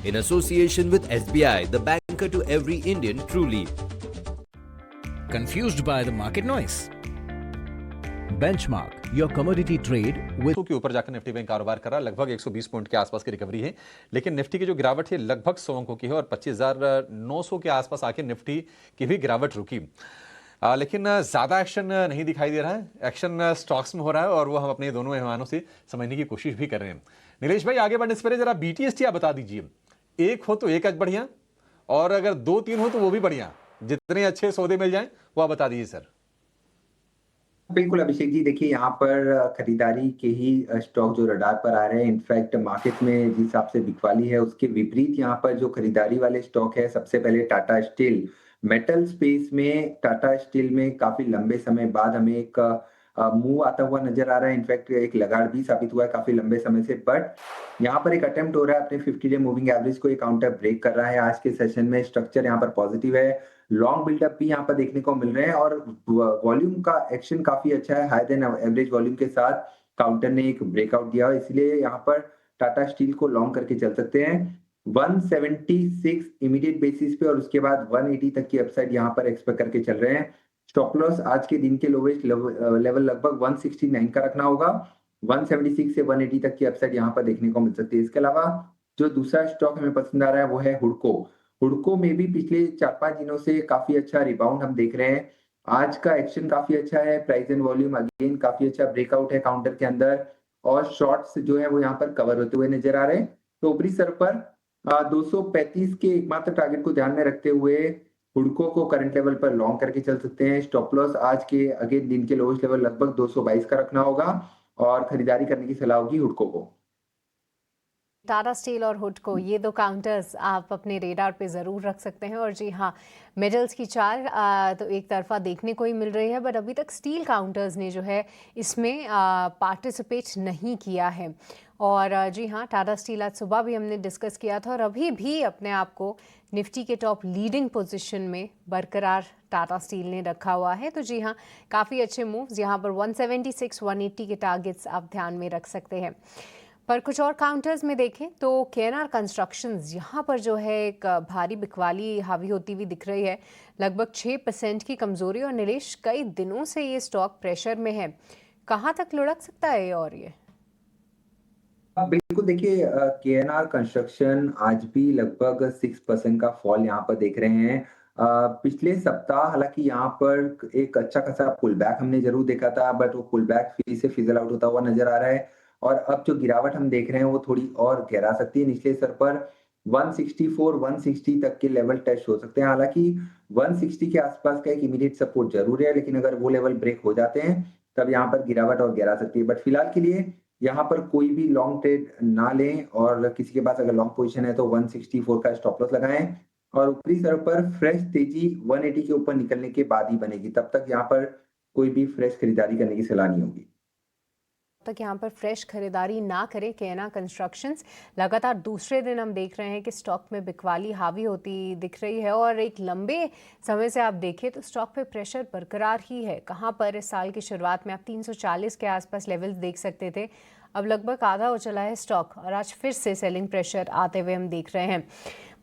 In association with SBI, the banker to every Indian truly. Confused by the market noise? Benchmark your commodity trade with के ऊपर जाकर निफ्टी बैंक कारोबार कर रहा है। लगभग 120 पॉइंट के आसपास की रिकवरी है, लेकिन निफ्टी की जो गिरावट है लगभग 100 अंकों की है और 25,900 के आसपास आके निफ्टी की भी गिरावट रुकी। लेकिन ज़्यादा एक्शन नहीं दिखाई दे रहा है। एक्शन स्टॉक्स में हो रहा है और वो हम अपने दोनों मेहमानों से समझने की कोशिश भी कर रहे हैं। नीलेश भाई, आगे बढ़ने से पहले जरा BTST आप बता दीजिए। एक हो तो एक आज बढ़िया, और अगर 2-3 हो तो वो भी बढ़िया। जितने अच्छे सौदे मिल जाएं वो आप बता दीजिए सर। बिल्कुल अभिषेक जी, देखिए यहाँ पर खरीदारी के ही स्टॉक जो रडार पर आ रहे हैं। इनफैक्ट मार्केट में जिस हिसाब से बिकवाली है उसके विपरीत यहाँ पर जो खरीदारी वाले स्टॉक है, सबसे पहले टाटा स्टील। मेटल स्पेस में टाटा स्टील में काफी लंबे समय बाद हमें एक मूव आता हुआ नजर आ रहा है। इनफैक्ट एक लगाड़ भी साबित हुआ है काफी लंबे समय से, बट यहाँ पर एक अटेम्प्ट हो रहा है अपने 50 डे मूविंग एवरेज को एक काउंटर ब्रेक कर रहा है। आज के सेशन में स्ट्रक्चर यहाँ पर पॉजिटिव है, लॉन्ग बिल्डअप भी यहाँ पर देखने को मिल रहे हैं और वॉल्यूम का एक्शन काफी अच्छा है। हाई देन एवरेज वॉल्यूम के साथ काउंटर ने एक ब्रेकआउट दिया, इसलिए यहाँ पर टाटा स्टील को लॉन्ग करके चल सकते हैं 176 इमीडिएट बेसिस पे और उसके बाद 180 तक की अपसाइड यहाँ पर एक्सपेक्ट करके चल रहे हैं। स्टॉप लॉस आज के दिन के लोवेस्ट लेवल लगभग 169 का रखना होगा। 176 से 180 तक की अपसाइड यहाँ पर देखने को मिल सकती है। इसके अलावा जो दूसरा स्टॉक हमें पसंद आ रहा है वो है हुडको। हुडको में भी पिछले 4-5 दिनों से काफी अच्छा रिबाउंड हम देख रहे हैं। आज का एक्शन काफी अच्छा है, प्राइस एंड वॉल्यूम अगेन काफी अच्छा ब्रेकआउट है काउंटर के अंदर और शॉर्ट्स जो है वो यहाँ पर कवर होते हुए नजर आ रहे हैं। तो ऊपरी स्तर पर 235 के एकमात्र टारगेट को ध्यान में रखते हुए हुडको को करंट लेवल पर लॉन्ग करके चल सकते हैं। स्टॉप लॉस आज के अगेन दिन के लोएस्ट लेवल लगभग 222 का रखना होगा और खरीदारी करने की सलाह होगी हुडको को। टाटा स्टील और हुडको, ये 2 काउंटर्स आप अपने रेडार पे ज़रूर रख सकते हैं। और जी हाँ, मेटल्स की चाल तो एक तरफा देखने को ही मिल रही है, बट अभी तक स्टील काउंटर्स ने जो है इसमें पार्टिसिपेट नहीं किया है। और जी हाँ, टाटा स्टील आज सुबह भी हमने डिस्कस किया था और अभी भी अपने आप को निफ्टी के टॉप लीडिंग पोजीशन में बरकरार टाटा स्टील ने रखा हुआ है। तो जी हाँ, काफ़ी अच्छे मूव्स यहाँ पर 176 180 के टारगेट्स आप ध्यान में रख सकते हैं। पर कुछ और काउंटर्स में देखें तो KNR कंस्ट्रक्शंस यहाँ पर जो है एक भारी बिकवाली हावी होती हुई दिख रही है, लगभग 6% की कमजोरी। और नीलेश, कई दिनों से ये स्टॉक प्रेशर में है, कहाँ तक लुढ़क सकता है और ये? बिल्कुल, देखिए KNR कंस्ट्रक्शन आज भी लगभग 6% का फॉल यहाँ पर देख रहे हैं। पिछले सप्ताह हालांकि यहाँ पर एक अच्छा खासा पुल बैक हमने जरूर देखा था, बट वो पुल बैक फिर से फिजल आउट होता हुआ नजर आ रहा है और अब जो गिरावट हम देख रहे हैं वो थोड़ी और गहरा सकती है। निचले स्तर पर 164 160 तक के लेवल टच हो सकते हैं। हालांकि 160 के आसपास का एक इमीडिएट सपोर्ट जरूर है, लेकिन अगर वो लेवल ब्रेक हो जाते हैं तब यहाँ पर गिरावट और गहरा सकती है। बट फिलहाल के लिए यहाँ पर कोई भी लॉन्ग ट्रेड ना लें और किसी के पास अगर लॉन्ग पोजीशन है तो 164 का स्टॉप लॉस लगाएं और ऊपरी स्तर पर फ्रेश तेजी 180 के ऊपर निकलने के बाद ही बनेगी। तब तक यहाँ पर कोई भी फ्रेश खरीदारी करने की सलाह नहीं होगी। तक यहाँ पर फ्रेश खरीदारी ना करें KNR कंस्ट्रक्शंस। लगातार दूसरे दिन हम देख रहे हैं कि स्टॉक में बिकवाली हावी होती दिख रही है और एक लंबे समय से आप देखें तो स्टॉक पे प्रेशर बरकरार ही है। कहाँ पर इस साल की शुरुआत में आप 340 के आसपास लेवल्स देख सकते थे, अब लगभग आधा हो चला है स्टॉक और आज फिर से सेलिंग प्रेशर आते हुए हम देख रहे हैं।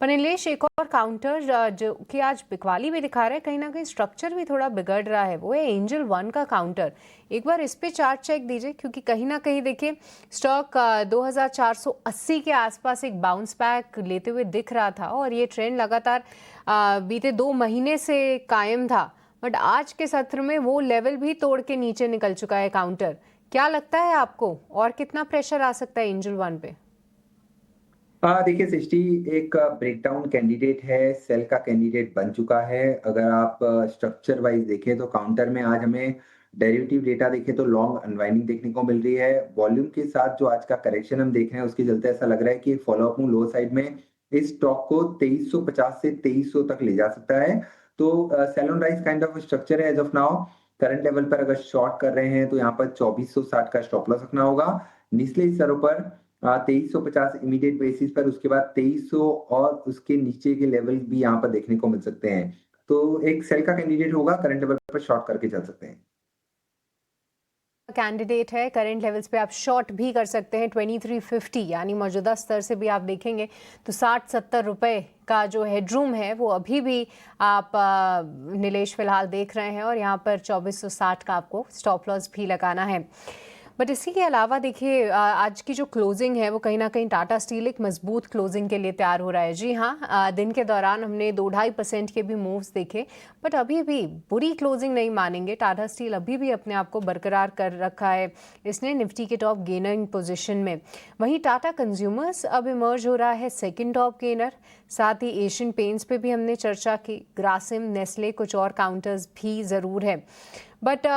पर नीलेश, एक और काउंटर जो कि आज बिकवाली भी दिखा रहा है, कहीं ना कहीं स्ट्रक्चर भी थोड़ा बिगड़ रहा है, वो है एंजल 1 का काउंटर। एक बार इस पे चार्ट चेक दीजिए, क्योंकि कहीं ना कहीं देखिए स्टॉक 2480 के आसपास एक बाउंस बैक लेते हुए दिख रहा था और ये ट्रेंड लगातार बीते 2 महीने से कायम था, बट आज के सत्र में वो लेवल भी तोड़ के नीचे निकल चुका है काउंटर। क्या लगता है आपको और कितना प्रेशर आ सकता है एंजल 1 पे? देखिए सृष्टि, एक ब्रेकडाउन कैंडिडेट है, सेल का कैंडिडेट बन चुका है। अगर आप स्ट्रक्चर वाइज देखें तो काउंटर में आज हमें डेरिवेटिव डेटा देखें तो लॉन्ग अनवाइंडिंग देखने को मिल रही है। वॉल्यूम के साथ जो आज का करेक्शन हम देख रहे हैं उसके चलते ऐसा लग रहा है कि फॉलो अप मूव लो साइड में इस स्टॉक को 2350 से 2300 तक ले जा सकता है। तो sell on rise kind of structure है as of now. Current level पर अगर शॉर्ट कर रहे हैं तो यहाँ पर 2460 का स्टॉप लॉस रखना होगा। निचले स्तरों पर 2350 इमीडिएट बेसिस पर, उसके बाद 2300 और उसके नीचे के लेवल भी यहाँ पर देखने को मिल सकते हैं। तो एक सेल का कैंडिडेट होगा, करंट लेवल पर शॉर्ट करके चल सकते हैं। कैंडिडेट है, करंट लेवल्स पे आप शॉर्ट भी कर सकते हैं 2350, यानी मौजूदा स्तर से भी आप देखेंगे तो 60-70 रुपए का जो हेडरूम है वो अभी भी आप नीलेश फिलहाल देख रहे हैं, और यहाँ पर 2460 का आपको स्टॉप लॉस भी लगाना है। बट इसी के अलावा देखिए आज की जो क्लोजिंग है वो कहीं ना कहीं टाटा स्टील एक मजबूत क्लोजिंग के लिए तैयार हो रहा है। जी हाँ, दिन के दौरान हमने 2-2.5% के भी मूव्स देखे, बट अभी भी बुरी क्लोजिंग नहीं मानेंगे। टाटा स्टील अभी भी अपने आप को बरकरार कर रखा है इसने निफ्टी के टॉप गेनर पोजीशन में। वहीं टाटा कंज्यूमर्स अब इमर्ज हो रहा है सेकेंड टॉप गेनर। साथ ही एशियन पेंट्स पे भी हमने चर्चा की, ग्रासिम, नेस्ले, कुछ और काउंटर्स भी ज़रूर है। बट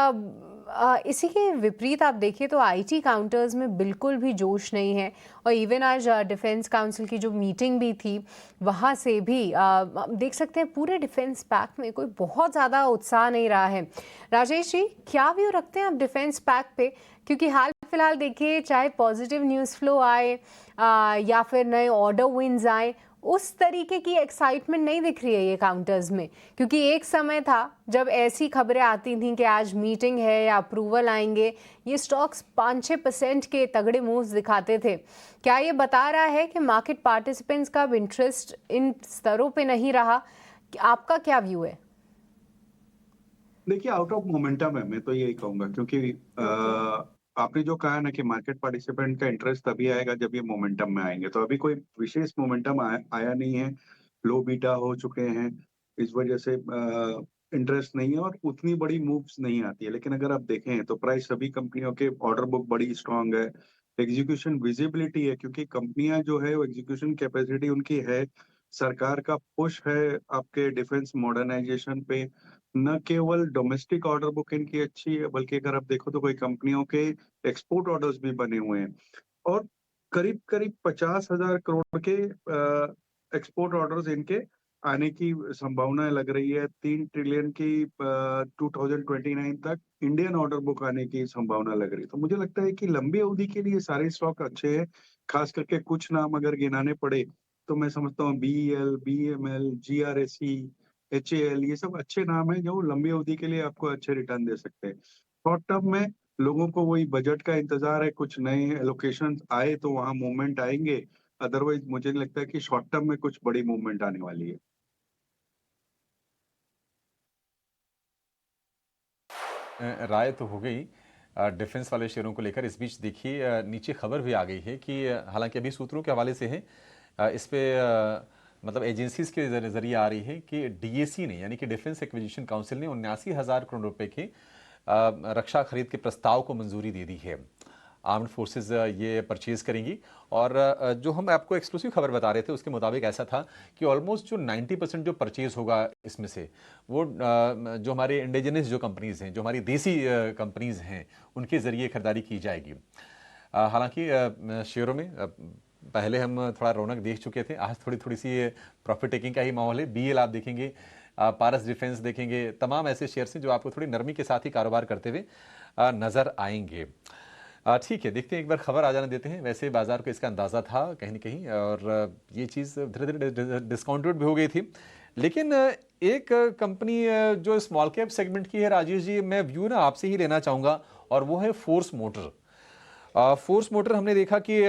इसी के विपरीत आप देखिए तो आईटी काउंटर्स में बिल्कुल भी जोश नहीं है, और इवन आज डिफेंस काउंसिल की जो मीटिंग भी थी वहाँ से भी देख सकते हैं पूरे डिफेंस पैक में कोई बहुत ज़्यादा उत्साह नहीं रहा है। राजेश जी, क्या व्यू रखते हैं आप डिफेंस पैक पे? क्योंकि हाल फिलहाल देखिए चाहे पॉजिटिव न्यूज़ फ्लो आए या फिर नए ऑर्डर विन्स आए, उस तरीके की एक्साइटमेंट नहीं दिख रही है ये काउंटर्स में। क्योंकि एक समय था जब ऐसी खबरें आती थीं कि आज मीटिंग है या अप्रूवल आएंगे, ये स्टॉक्स 5-6% के तगड़े मूव्स दिखाते थे। क्या ये बता रहा है कि मार्केट पार्टिसिपेंट्स का इंटरेस्ट इन स्तरों पे नहीं रहा? आपका क्या व्यू है? देखिए, आउट ऑफ मोमेंटम है, मैं तो यही कहूंगा, क्योंकि आपने जो कहा ना कि मार्केट पार्टिसिपेंट का इंटरेस्ट तभी आएगा जब ये मोमेंटम में आएंगे, तो अभी कोई विशेष मोमेंटम आया नहीं है। लो बीटा हो चुके हैं, इस वजह से इंटरेस्ट नहीं है और उतनी बड़ी मूव्स नहीं आती है। लेकिन अगर आप देखें तो प्राइस सभी कंपनियों के, ऑर्डर बुक बड़ी स्ट्रांग है, एग्जीक्यूशन विजिबिलिटी है, क्योंकि कंपनियां जो है वो एग्जीक्यूशन कैपेसिटी उनकी है। सरकार का पुश है आपके डिफेंस मॉडर्नाइजेशन पे। न केवल डोमेस्टिक ऑर्डर बुक इनकी अच्छी है, बल्कि अगर आप देखो तो कोई कंपनियों के एक्सपोर्ट ऑर्डर्स भी बने हुए हैं, और करीब करीब 50,000 करोड़ के एक्सपोर्ट ऑर्डर्स इनके आने की संभावना लग रही है। 3 ट्रिलियन की 2029 तक इंडियन ऑर्डर बुक आने की संभावना लग रही है। तो मुझे लगता है कि लंबी अवधि के लिए सारे स्टॉक अच्छे हैं। खास करके कुछ नाम अगर गिनाने पड़े तो मैं समझता हूँ BEL, BML, GRSE, HAL, ये सब अच्छे नाम हैं जो लंबी अवधि के लिए आपको अच्छे रिटर्न दे सकते हैं। शॉर्ट टर्म में लोगों को वही बजट का इंतजार है, कुछ नए एलोकेशन आए तो वहां मूवमेंट आएंगे। अदरवाइज मुझे नहीं लगता है कि शॉर्ट टर्म में कुछ बड़ी मूवमेंट आने वाली है। राय तो हो गई डिफेंस वाले शेयरों को लेकर। इस बीच देखिए नीचे खबर भी आ गई है कि हालांकि अभी सूत्रों के हवाले से है, इस पे मतलब एजेंसीज के जरिए आ रही है कि DAC ने, यानी कि डिफेंस एक्विजिशन काउंसिल ने 79,000 करोड़ रुपए के रक्षा खरीद के प्रस्ताव को मंजूरी दे दी है। आर्म्ड फोर्सेस ये परचेज करेंगी, और जो हम आपको एक्सक्लूसिव खबर बता रहे थे उसके मुताबिक ऐसा था कि ऑलमोस्ट जो 90% जो परचेज होगा इसमें से वो जो हमारे इंडिजिनस जो कंपनीज हैं, जो हमारी देसी कंपनीज हैं, उनके ज़रिए खरीदारी की जाएगी। हालांकि शेयरों में पहले हम थोड़ा रौनक देख चुके थे, आज थोड़ी सी प्रॉफिट टेकिंग का ही माहौल है। BEL आप देखेंगे, पारस डिफेंस देखेंगे, तमाम ऐसे शेयर्स हैं जो आपको थोड़ी नरमी के साथ ही कारोबार करते हुए नज़र आएंगे। ठीक है, देखते हैं, एक बार खबर आ जाने देते हैं। वैसे बाजार को इसका अंदाज़ा था कहीं न कहीं, और ये चीज़ धीरे धीरे डिस्काउंटेड भी हो गई थी। लेकिन एक कंपनी जो स्मॉल कैप सेगमेंट की है, राजेश जी, मैं व्यू ना आपसे ही लेना चाहूँगा, और वो है फोर्स मोटर। फोर्स मोटर हमने देखा कि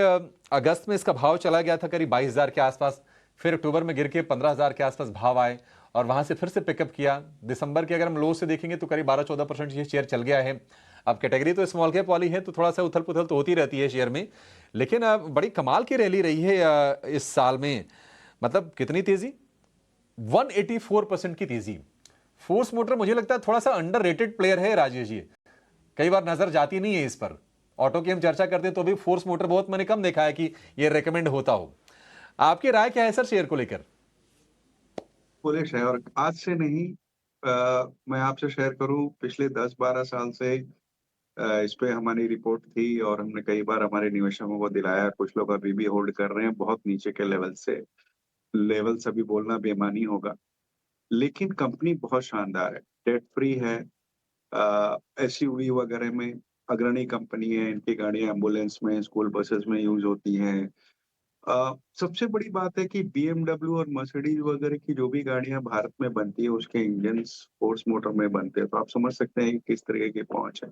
अगस्त में इसका भाव चला गया था करीब 22,000 के आसपास, फिर अक्टूबर में गिर के 15,000 के आसपास भाव आए, और वहाँ से फिर से पिकअप किया। दिसंबर के अगर हम लो से देखेंगे तो करीब 12-14% ये शेयर चल गया है। अब कैटेगरी तो स्मॉल कैप वाली है तो थोड़ा सा उथल पुथल तो होती रहती है शेयर में, लेकिन बड़ी कमाल की रैली रही है इस साल में। मतलब कितनी तेजी, 184% की तेजी। फोर्स मोटर मुझे लगता है थोड़ा सा अंडररेटेड प्लेयर है राजेश जी, कई बार नजर जाती नहीं है इस पर। ऑटो की हम चर्चा करते हैं तो भी फोर्स मोटर बहुत मैंने कम देखा है कि ये रेकमेंड होता हो। आपकी राय क्या है सर शेयर को लेकर? बुलिश है, और आज से नहीं, मैं आपसे शेयर करूं, पिछले 10-12 साल से इस पे हमारी रिपोर्ट थी और हमने कई बार हमारे निवेशकों को दिलाया। कुछ लोग अभी भी होल्ड कर रहे हैं बहुत नीचे के लेवल से। लेवल्स अभी बोलना बेईमानी होगा, लेकिन कंपनी बहुत शानदार है, डेट फ्री है, एसयूवी वगैरह में अग्रणी कंपनी है। इनकी गाड़ियां एम्बुलेंस में, स्कूल बसेस में यूज होती हैं। सबसे बड़ी बात है कि बीएमडब्ल्यू और मर्सिडीज वगैरह की जो भी गाड़ियां भारत में बनती है उसके इंजन्स फोर्स मोटर में बनते हैं, तो आप समझ सकते हैं कि किस तरीके की पहुंच है।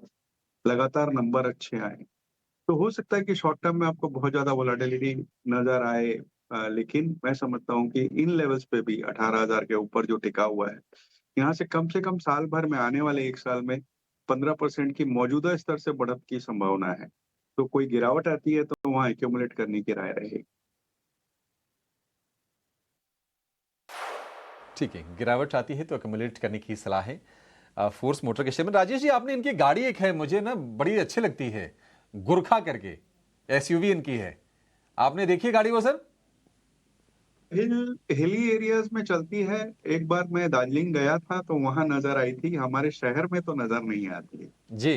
लगातार नंबर अच्छे आए, तो हो सकता है कि शॉर्ट टर्म में आपको बहुत ज्यादा वोलेटिलिटी नजर आए, लेकिन मैं समझता हूँ कि इन लेवल्स पे भी 18,000 के ऊपर जो टिका हुआ है, यहाँ से कम साल भर में, आने वाले एक साल में 15% की मौजूदा स्तर से बढ़त की संभावना है। तो कोई गिरावट आती है तो वहाँ एक्यूमुलेट करने की राय रहेगी। ठीक है, गिरावट आती है तो एक्यूमुलेट करने की सलाह है फोर्स मोटर के शेयर में। राजेश जी, आपने इनकी गाड़ी एक है, मुझे ना बड़ी अच्छी लगती है, गुरखा करके एसयूवी इनकी है, आपने देखी है गाड़ी वो सर? हिली एरियाज में चलती है। एक बार मैं दार्जिलिंग गया था तो वहां नजर आई थी, हमारे शहर में तो नजर नहीं आती है जी।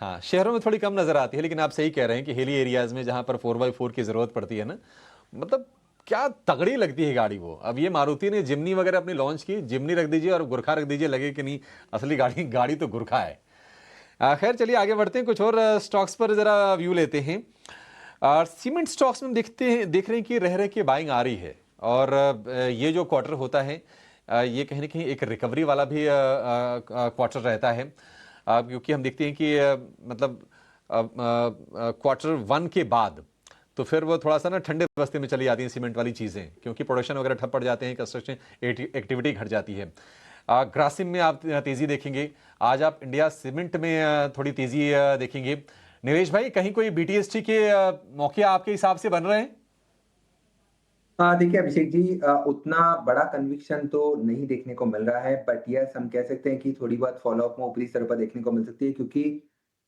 हाँ, शहरों में थोड़ी कम नजर आती है, लेकिन आप सही कह रहे हैं कि हिली एरियाज में जहां पर 4x4 की जरूरत पड़ती है ना, मतलब क्या तगड़ी लगती है गाड़ी वो। अब ये मारुति ने जिमनी वगैरह अपनी लॉन्च की, जिमनी रख दीजिए और गुरखा रख दीजिए, लगे कि नहीं असली गाड़ी तो गुरखा है। खैर चलिए आगे बढ़ते हैं, कुछ और स्टॉक्स पर जरा व्यू लेते हैं। सीमेंट स्टॉक्स में देख रहे हैं कि रह के बाइंग आ रही है, और ये जो क्वार्टर होता है ये कहीं ना कहीं एक रिकवरी वाला भी क्वार्टर रहता है, क्योंकि हम देखते हैं कि मतलब क्वार्टर 1 के बाद तो फिर वो थोड़ा सा ना ठंडे बस्ते में चली जाती हैं सीमेंट वाली चीज़ें, क्योंकि प्रोडक्शन वगैरह ठप पड़ जाते हैं, कंस्ट्रक्शन एक्टिविटी घट जाती है। ग्रासिम में आप तेज़ी देखेंगे, आज आप इंडिया सीमेंट में थोड़ी तेज़ी देखेंगे। निवेश भाई, कहीं कोई बीटीएसटी के मौके आपके हिसाब से बन रहे हैं? देखिए अभिषेक जी, उतना बड़ा कन्विक्शन तो नहीं देखने को मिल रहा है, बट यस हम कह सकते हैं कि थोड़ी बहुत फॉलोअप में ऊपरी स्तर पर देखने को मिल सकती है, क्योंकि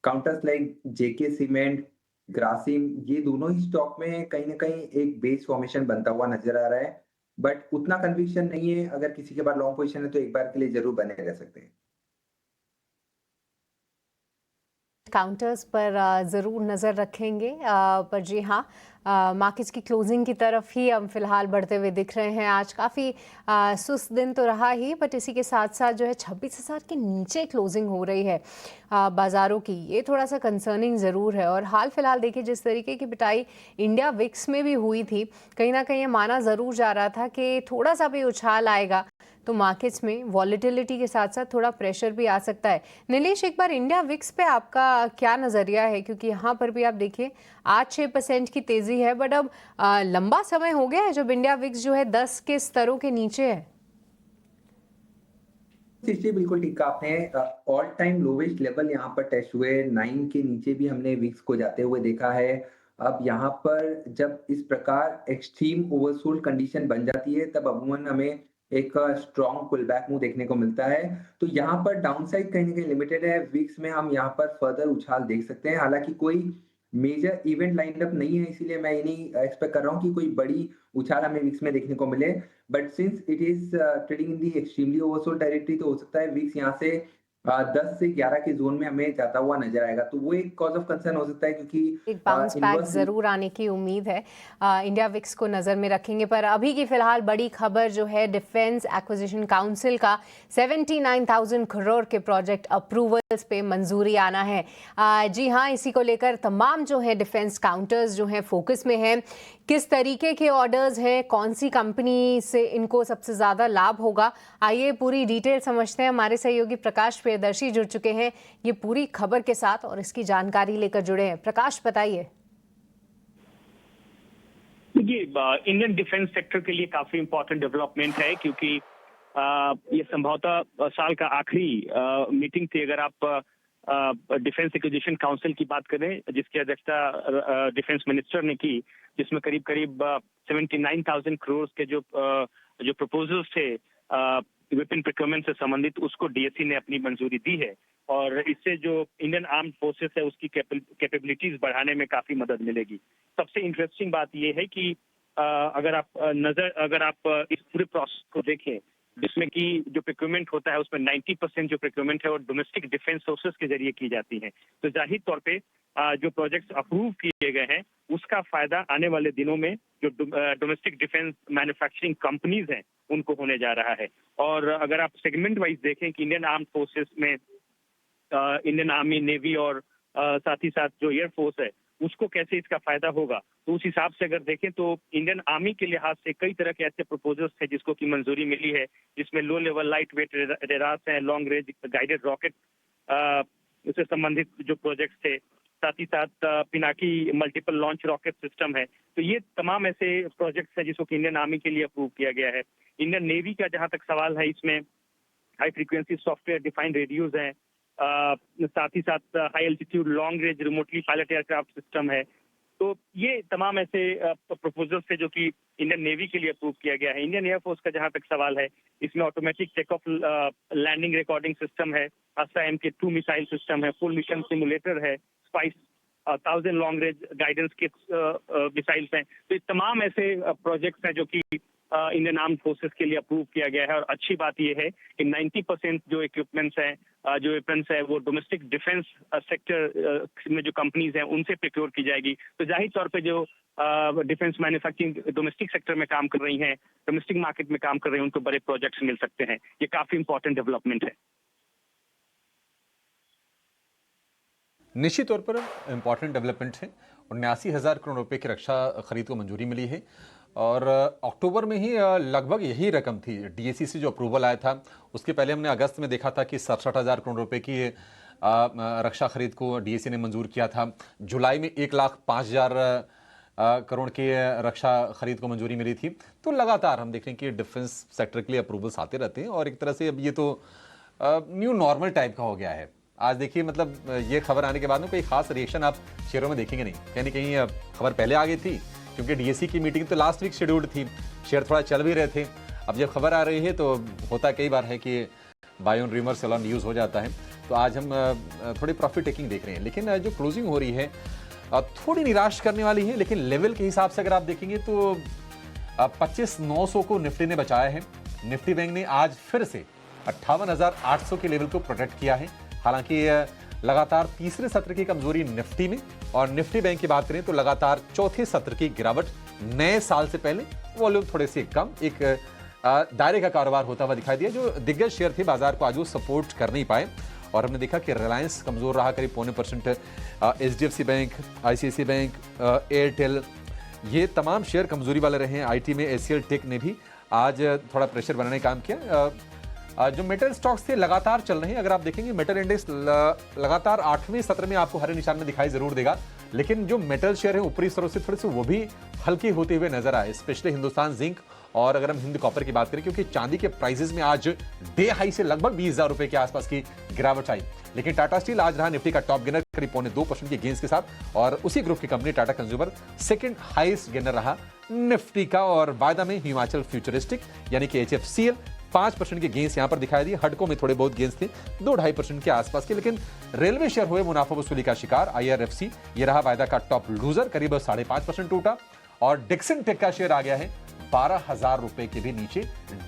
काउंटर्स लाइक जेके सीमेंट, ग्रासिम, ये दोनों ही स्टॉक में कहीं ना कहीं एक बेस फॉर्मेशन बनता हुआ नजर आ रहा है, बट उतना कन्विक्शन नहीं है। अगर किसी के पास लॉन्ग पोजीशन है तो एक बार के लिए जरूर बने रह सकते हैं। काउंटर्स पर ज़रूर नज़र रखेंगे, पर जी हाँ, मार्केट्स की क्लोजिंग की तरफ ही हम फिलहाल बढ़ते हुए दिख रहे हैं। आज काफ़ी सुस्त दिन तो रहा ही, बट इसी के साथ साथ जो है 26,000 के नीचे क्लोजिंग हो रही है बाज़ारों की, ये थोड़ा सा कंसर्निंग ज़रूर है। और हाल फिलहाल देखिए जिस तरीके की पिटाई इंडिया विक्स में भी हुई थी, कहीं ना कहीं ये माना ज़रूर जा रहा था कि थोड़ा सा भी उछाल आएगा तो मार्केट्स में वॉलेटिलिटी के साथ साथ थोड़ा प्रेशर भी आ सकता है। नीलेश, एक बार इंडिया विक्स पे आपका क्या नज़रिया है, क्योंकि यहाँ पर भी आप देखिए 8-6% की तेज़ी है, बट अब लंबा समय हो गया है जब इंडिया विक्स जो है 10 के स्तरों के नीचे है। जी बिल्कुल ठीक कहा आपने। ऑल टाइम लोवेस्ट लेवल यहाँ पर टेस्ट हुए, 9 के नीचे भी हमने विक्स को जाते हुए देखा है। अब यहाँ पर जब इस प्रकार एक्सट्रीम ओवरसोल्ड कंडीशन बन जाती है, तब अमूमन हमें एक स्ट्रॉन्ग पुल बैक मूव देखने को मिलता है। तो यहाँ पर डाउनसाइड कहीं ना कहीं लिमिटेड है। विक्स में हम यहाँ पर फर्दर उछाल देख सकते हैं, हालांकि कोई मेजर इवेंट लाइंड अप नहीं है, इसीलिए मैं ये नहीं एक्सपेक्ट कर रहा हूँ कि कोई बड़ी उछाल हमें विक्स में देखने को मिले। But since it is trading in the extremely oversold territory, तो हो सकता है विक्स यहाँ से 10 से 11 के जोन में हमें जाता हुआ नजर आएगा, तो वो एक कॉज ऑफ कंसर्न हो सकता है, क्योंकि एक बाउंस बैक जरूर आने की उम्मीद है। इंडिया विक्स को नज़र में रखेंगे, पर अभी की फिलहाल बड़ी खबर जो है डिफेंस एक्विजिशन काउंसिल का 79,000 करोड़ के प्रोजेक्ट अप्रूवल्स पे मंजूरी आना है। जी हाँ, इसी को लेकर तमाम जो है डिफेंस काउंटर्स जो हैं फोकस में हैं। किस तरीके के ऑर्डर्स हैं, कौन सी कंपनी से इनको सबसे ज़्यादा लाभ होगा, आइए पूरी डिटेल समझते हैं। हमारे सहयोगी प्रकाश प्रियदर्शी जुड़ चुके हैं ये पूरी खबर के साथ और इसकी जानकारी लेकर जुड़े हैं। प्रकाश, बताइए। देखिए, इंडियन डिफेंस सेक्टर के लिए काफी इंपॉर्टेंट डेवलपमेंट है, क्योंकि ये संभवतः साल का आखिरी मीटिंग थी। अगर आप डिफेंस एक्विजिशन काउंसिल की बात करें, जिसकी अध्यक्षता डिफेंस मिनिस्टर ने की, जिसमें करीब करीब 79,000 करोड़ के जो प्रपोजल्स थे वेपन प्रोक्योरमेंट से संबंधित, उसको डीएससी ने अपनी मंजूरी दी है। और इससे जो इंडियन आर्म्ड फोर्सेस है उसकी कैपेबिलिटीज बढ़ाने में काफी मदद मिलेगी। सबसे इंटरेस्टिंग बात यह है कि अगर आप इस पूरे प्रोसेस को देखें, जिसमें कि जो प्रोक्योरमेंट होता है उसमें 90% जो प्रोक्योरमेंट है वो डोमेस्टिक डिफेंस सोर्सेस के जरिए की जाती है। तो जाहिर तौर पे जो प्रोजेक्ट्स अप्रूव किए गए हैं उसका फायदा आने वाले दिनों में जो डोमेस्टिक डिफेंस मैन्युफैक्चरिंग कंपनीज हैं उनको होने जा रहा है। और अगर आप सेगमेंट वाइज देखें कि इंडियन आर्म्ड फोर्सेस में इंडियन आर्मी, नेवी और साथ ही साथ जो एयरफोर्स है उसको कैसे इसका फायदा होगा, तो उस हिसाब से अगर देखें तो इंडियन आर्मी के लिहाज से कई तरह के ऐसे प्रपोजल्स थे जिसको की मंजूरी मिली है, जिसमें low level light weight radars हैं, लॉन्ग रेंज गाइडेड रॉकेट से संबंधित जो प्रोजेक्ट्स थे, साथ ही साथ Pinaki multiple launch rocket system है। तो ये तमाम ऐसे प्रोजेक्ट्स हैं जिसको कि इंडियन आर्मी के लिए अप्रूव किया गया है। इंडियन नेवी का जहां तक सवाल है, इसमें high frequency software defined radios हैं, साथ ही साथ high altitude long range remotely pilot aircraft system है। तो ये तमाम ऐसे प्रपोजल्स थे जो कि इंडियन नेवी के लिए अप्रूव किया गया है। इंडियन एयरफोर्स का जहां तक सवाल है, इसमें automatic take off landing recording system है, अस्त्रा MK2 मिसाइल सिस्टम है, फुल मिशन सिमुलेटर है, स्पाइस 1000 लॉन्ग रेंज गाइडेंस के मिसाइल्स हैं। तो ये तमाम ऐसे प्रोजेक्ट्स हैं जो कि इंडियन आर्म्ड फोर्सेस के लिए अप्रूव किया गया है। और अच्छी बात यह है कि 90% जो इक्विपमेंट्स हैं, जो वेपन्स है, वो डोमेस्टिक डिफेंस सेक्टर में जो कंपनीज हैं उनसे प्रोक्योर की जाएगी। तो जाहिर तौर पे जो डिफेंस मैन्युफैक्चरिंग डोमेस्टिक सेक्टर में काम कर रही हैं, डोमेस्टिक मार्केट में काम कर रही हैं, उनको बड़े प्रोजेक्ट्स मिल सकते हैं। ये काफी इंपॉर्टेंट डेवलपमेंट है। निश्चित तौर पर इम्पॉर्टेंट डेवलपमेंट है। 79,000 करोड़ रुपए की रक्षा खरीद को मंजूरी मिली है और अक्टूबर में ही लगभग यही रकम थी DAC से जो अप्रूवल आया था। उसके पहले हमने अगस्त में देखा था कि 67,000 करोड़ रुपए की रक्षा खरीद को DAC ने मंजूर किया था। जुलाई में 1,05,000 करोड़ की रक्षा खरीद को मंजूरी मिली थी। तो लगातार हम देख रहे हैं कि डिफेंस सेक्टर के लिए अप्रूवल्स आते रहते हैं और एक तरह से अब ये तो न्यू नॉर्मल टाइप का हो गया है। आज देखिए, मतलब ये खबर आने के बाद में कोई खास रिएक्शन आप शेयरों में देखेंगे नहीं। कहीं ना कहीं खबर पहले आ गई थी क्योंकि DAC की मीटिंग तो लास्ट वीक शेड्यूल्ड थी, शेयर थोड़ा चल भी रहे थे। अब जब खबर आ रही है तो होता कई बार है कि buy on rumour sell on news हो जाता है। तो आज हम थोड़ी प्रॉफिट टेकिंग देख रहे हैं, लेकिन जो क्लोजिंग हो रही है थोड़ी निराश करने वाली है। लेकिन लेवल के हिसाब से अगर आप देखेंगे तो 25,900 को निफ्टी ने बचाया है। निफ्टी बैंक ने आज फिर से 58,800 के लेवल को प्रोटेक्ट किया है। हालांकि लगातार तीसरे सत्र की कमजोरी निफ्टी में, और निफ्टी बैंक की बात करें तो लगातार चौथे सत्र की गिरावट। नए साल से पहले वॉल्यूम थोड़े से कम, एक दायरे का कारोबार होता हुआ दिखाई दिया। जो दिग्गज शेयर थे बाजार को आज वो सपोर्ट कर नहीं पाए और हमने देखा कि रिलायंस कमजोर रहा करीब 0.25%, HDFC bank, ICICI bank, Airtel, ये तमाम शेयर कमजोरी वाले रहे हैं। IT में HCL टेक ने भी आज थोड़ा प्रेशर बनाने का काम किया। जो मेटल स्टॉक्स थे लगातार चल रहे हैं। अगर आप देखेंगे मेटल इंडेक्स लगातार 8वें सत्र में आपको हरे निशान में दिखाई जरूर देगा, लेकिन जो मेटल शेयर है ऊपरी स्तरों से थोड़े से वो भी हल्के होते हुए नजर आए, स्पेशली हिंदुस्तान जिंक। और अगर हम हिंद कॉपर की बात करें, क्योंकि चांदी के प्राइसेस में आज डे हाई से लगभग 20,000 रुपए के आसपास की गिरावट आई, लेकिन टाटा स्टील आज रहा निफ्टी का टॉप गेनर करीब 2.25% के गेंस के साथ। और उसी ग्रुप की company Tata consumer second highest gainer रहा निफ्टी का। और वायदा में हिमाचल फ्यूचरिस्टिक यानी कि HFCL 5% के गेंस यहां पर दिखाई दिए। हडको में थोड़े बहुत गेंस थे 2-2.5% के आसपास के। लेकिन रेलवे शेयर हुए मुनाफा वसूली का शिकार। IRFC ये रहा वायदा का टॉप लूजर, करीब 5.5% टूटा। और डिक्सन टेक का शेयर आ गया है 12,000 रुपए के भी नीचे,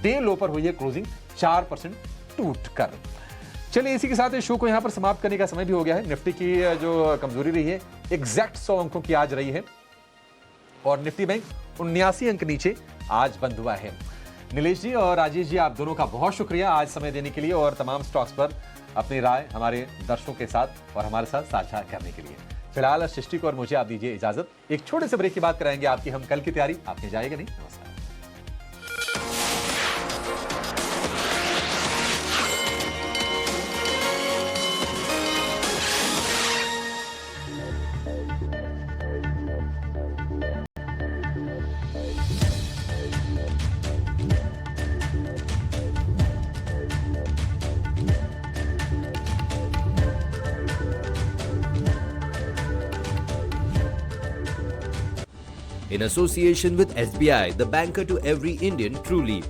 डे लो पर हुई है क्लोजिंग 4% टूट कर। चलिए, इसी के साथ इस शो को यहां पर समाप्त करने का समय भी हो गया है। निफ्टी की जो कमजोरी रही है एग्जैक्ट 100 अंकों की आज रही है और निफ्टी बैंक 79 अंक नीचे आज बंद हुआ है। नीलेश जी और राजेश जी, आप दोनों का बहुत शुक्रिया आज समय देने के लिए और तमाम स्टॉक्स पर अपनी राय हमारे दर्शकों के साथ और हमारे साथ साझा करने के लिए। फिलहाल सृष्टि को और मुझे आप दीजिए इजाजत। एक छोटे से ब्रेक की बात कराएंगे आपकी हम कल की तैयारी। आपने जाएगा नहीं। नमस्कार। In association with SBI, the banker to every Indian truly.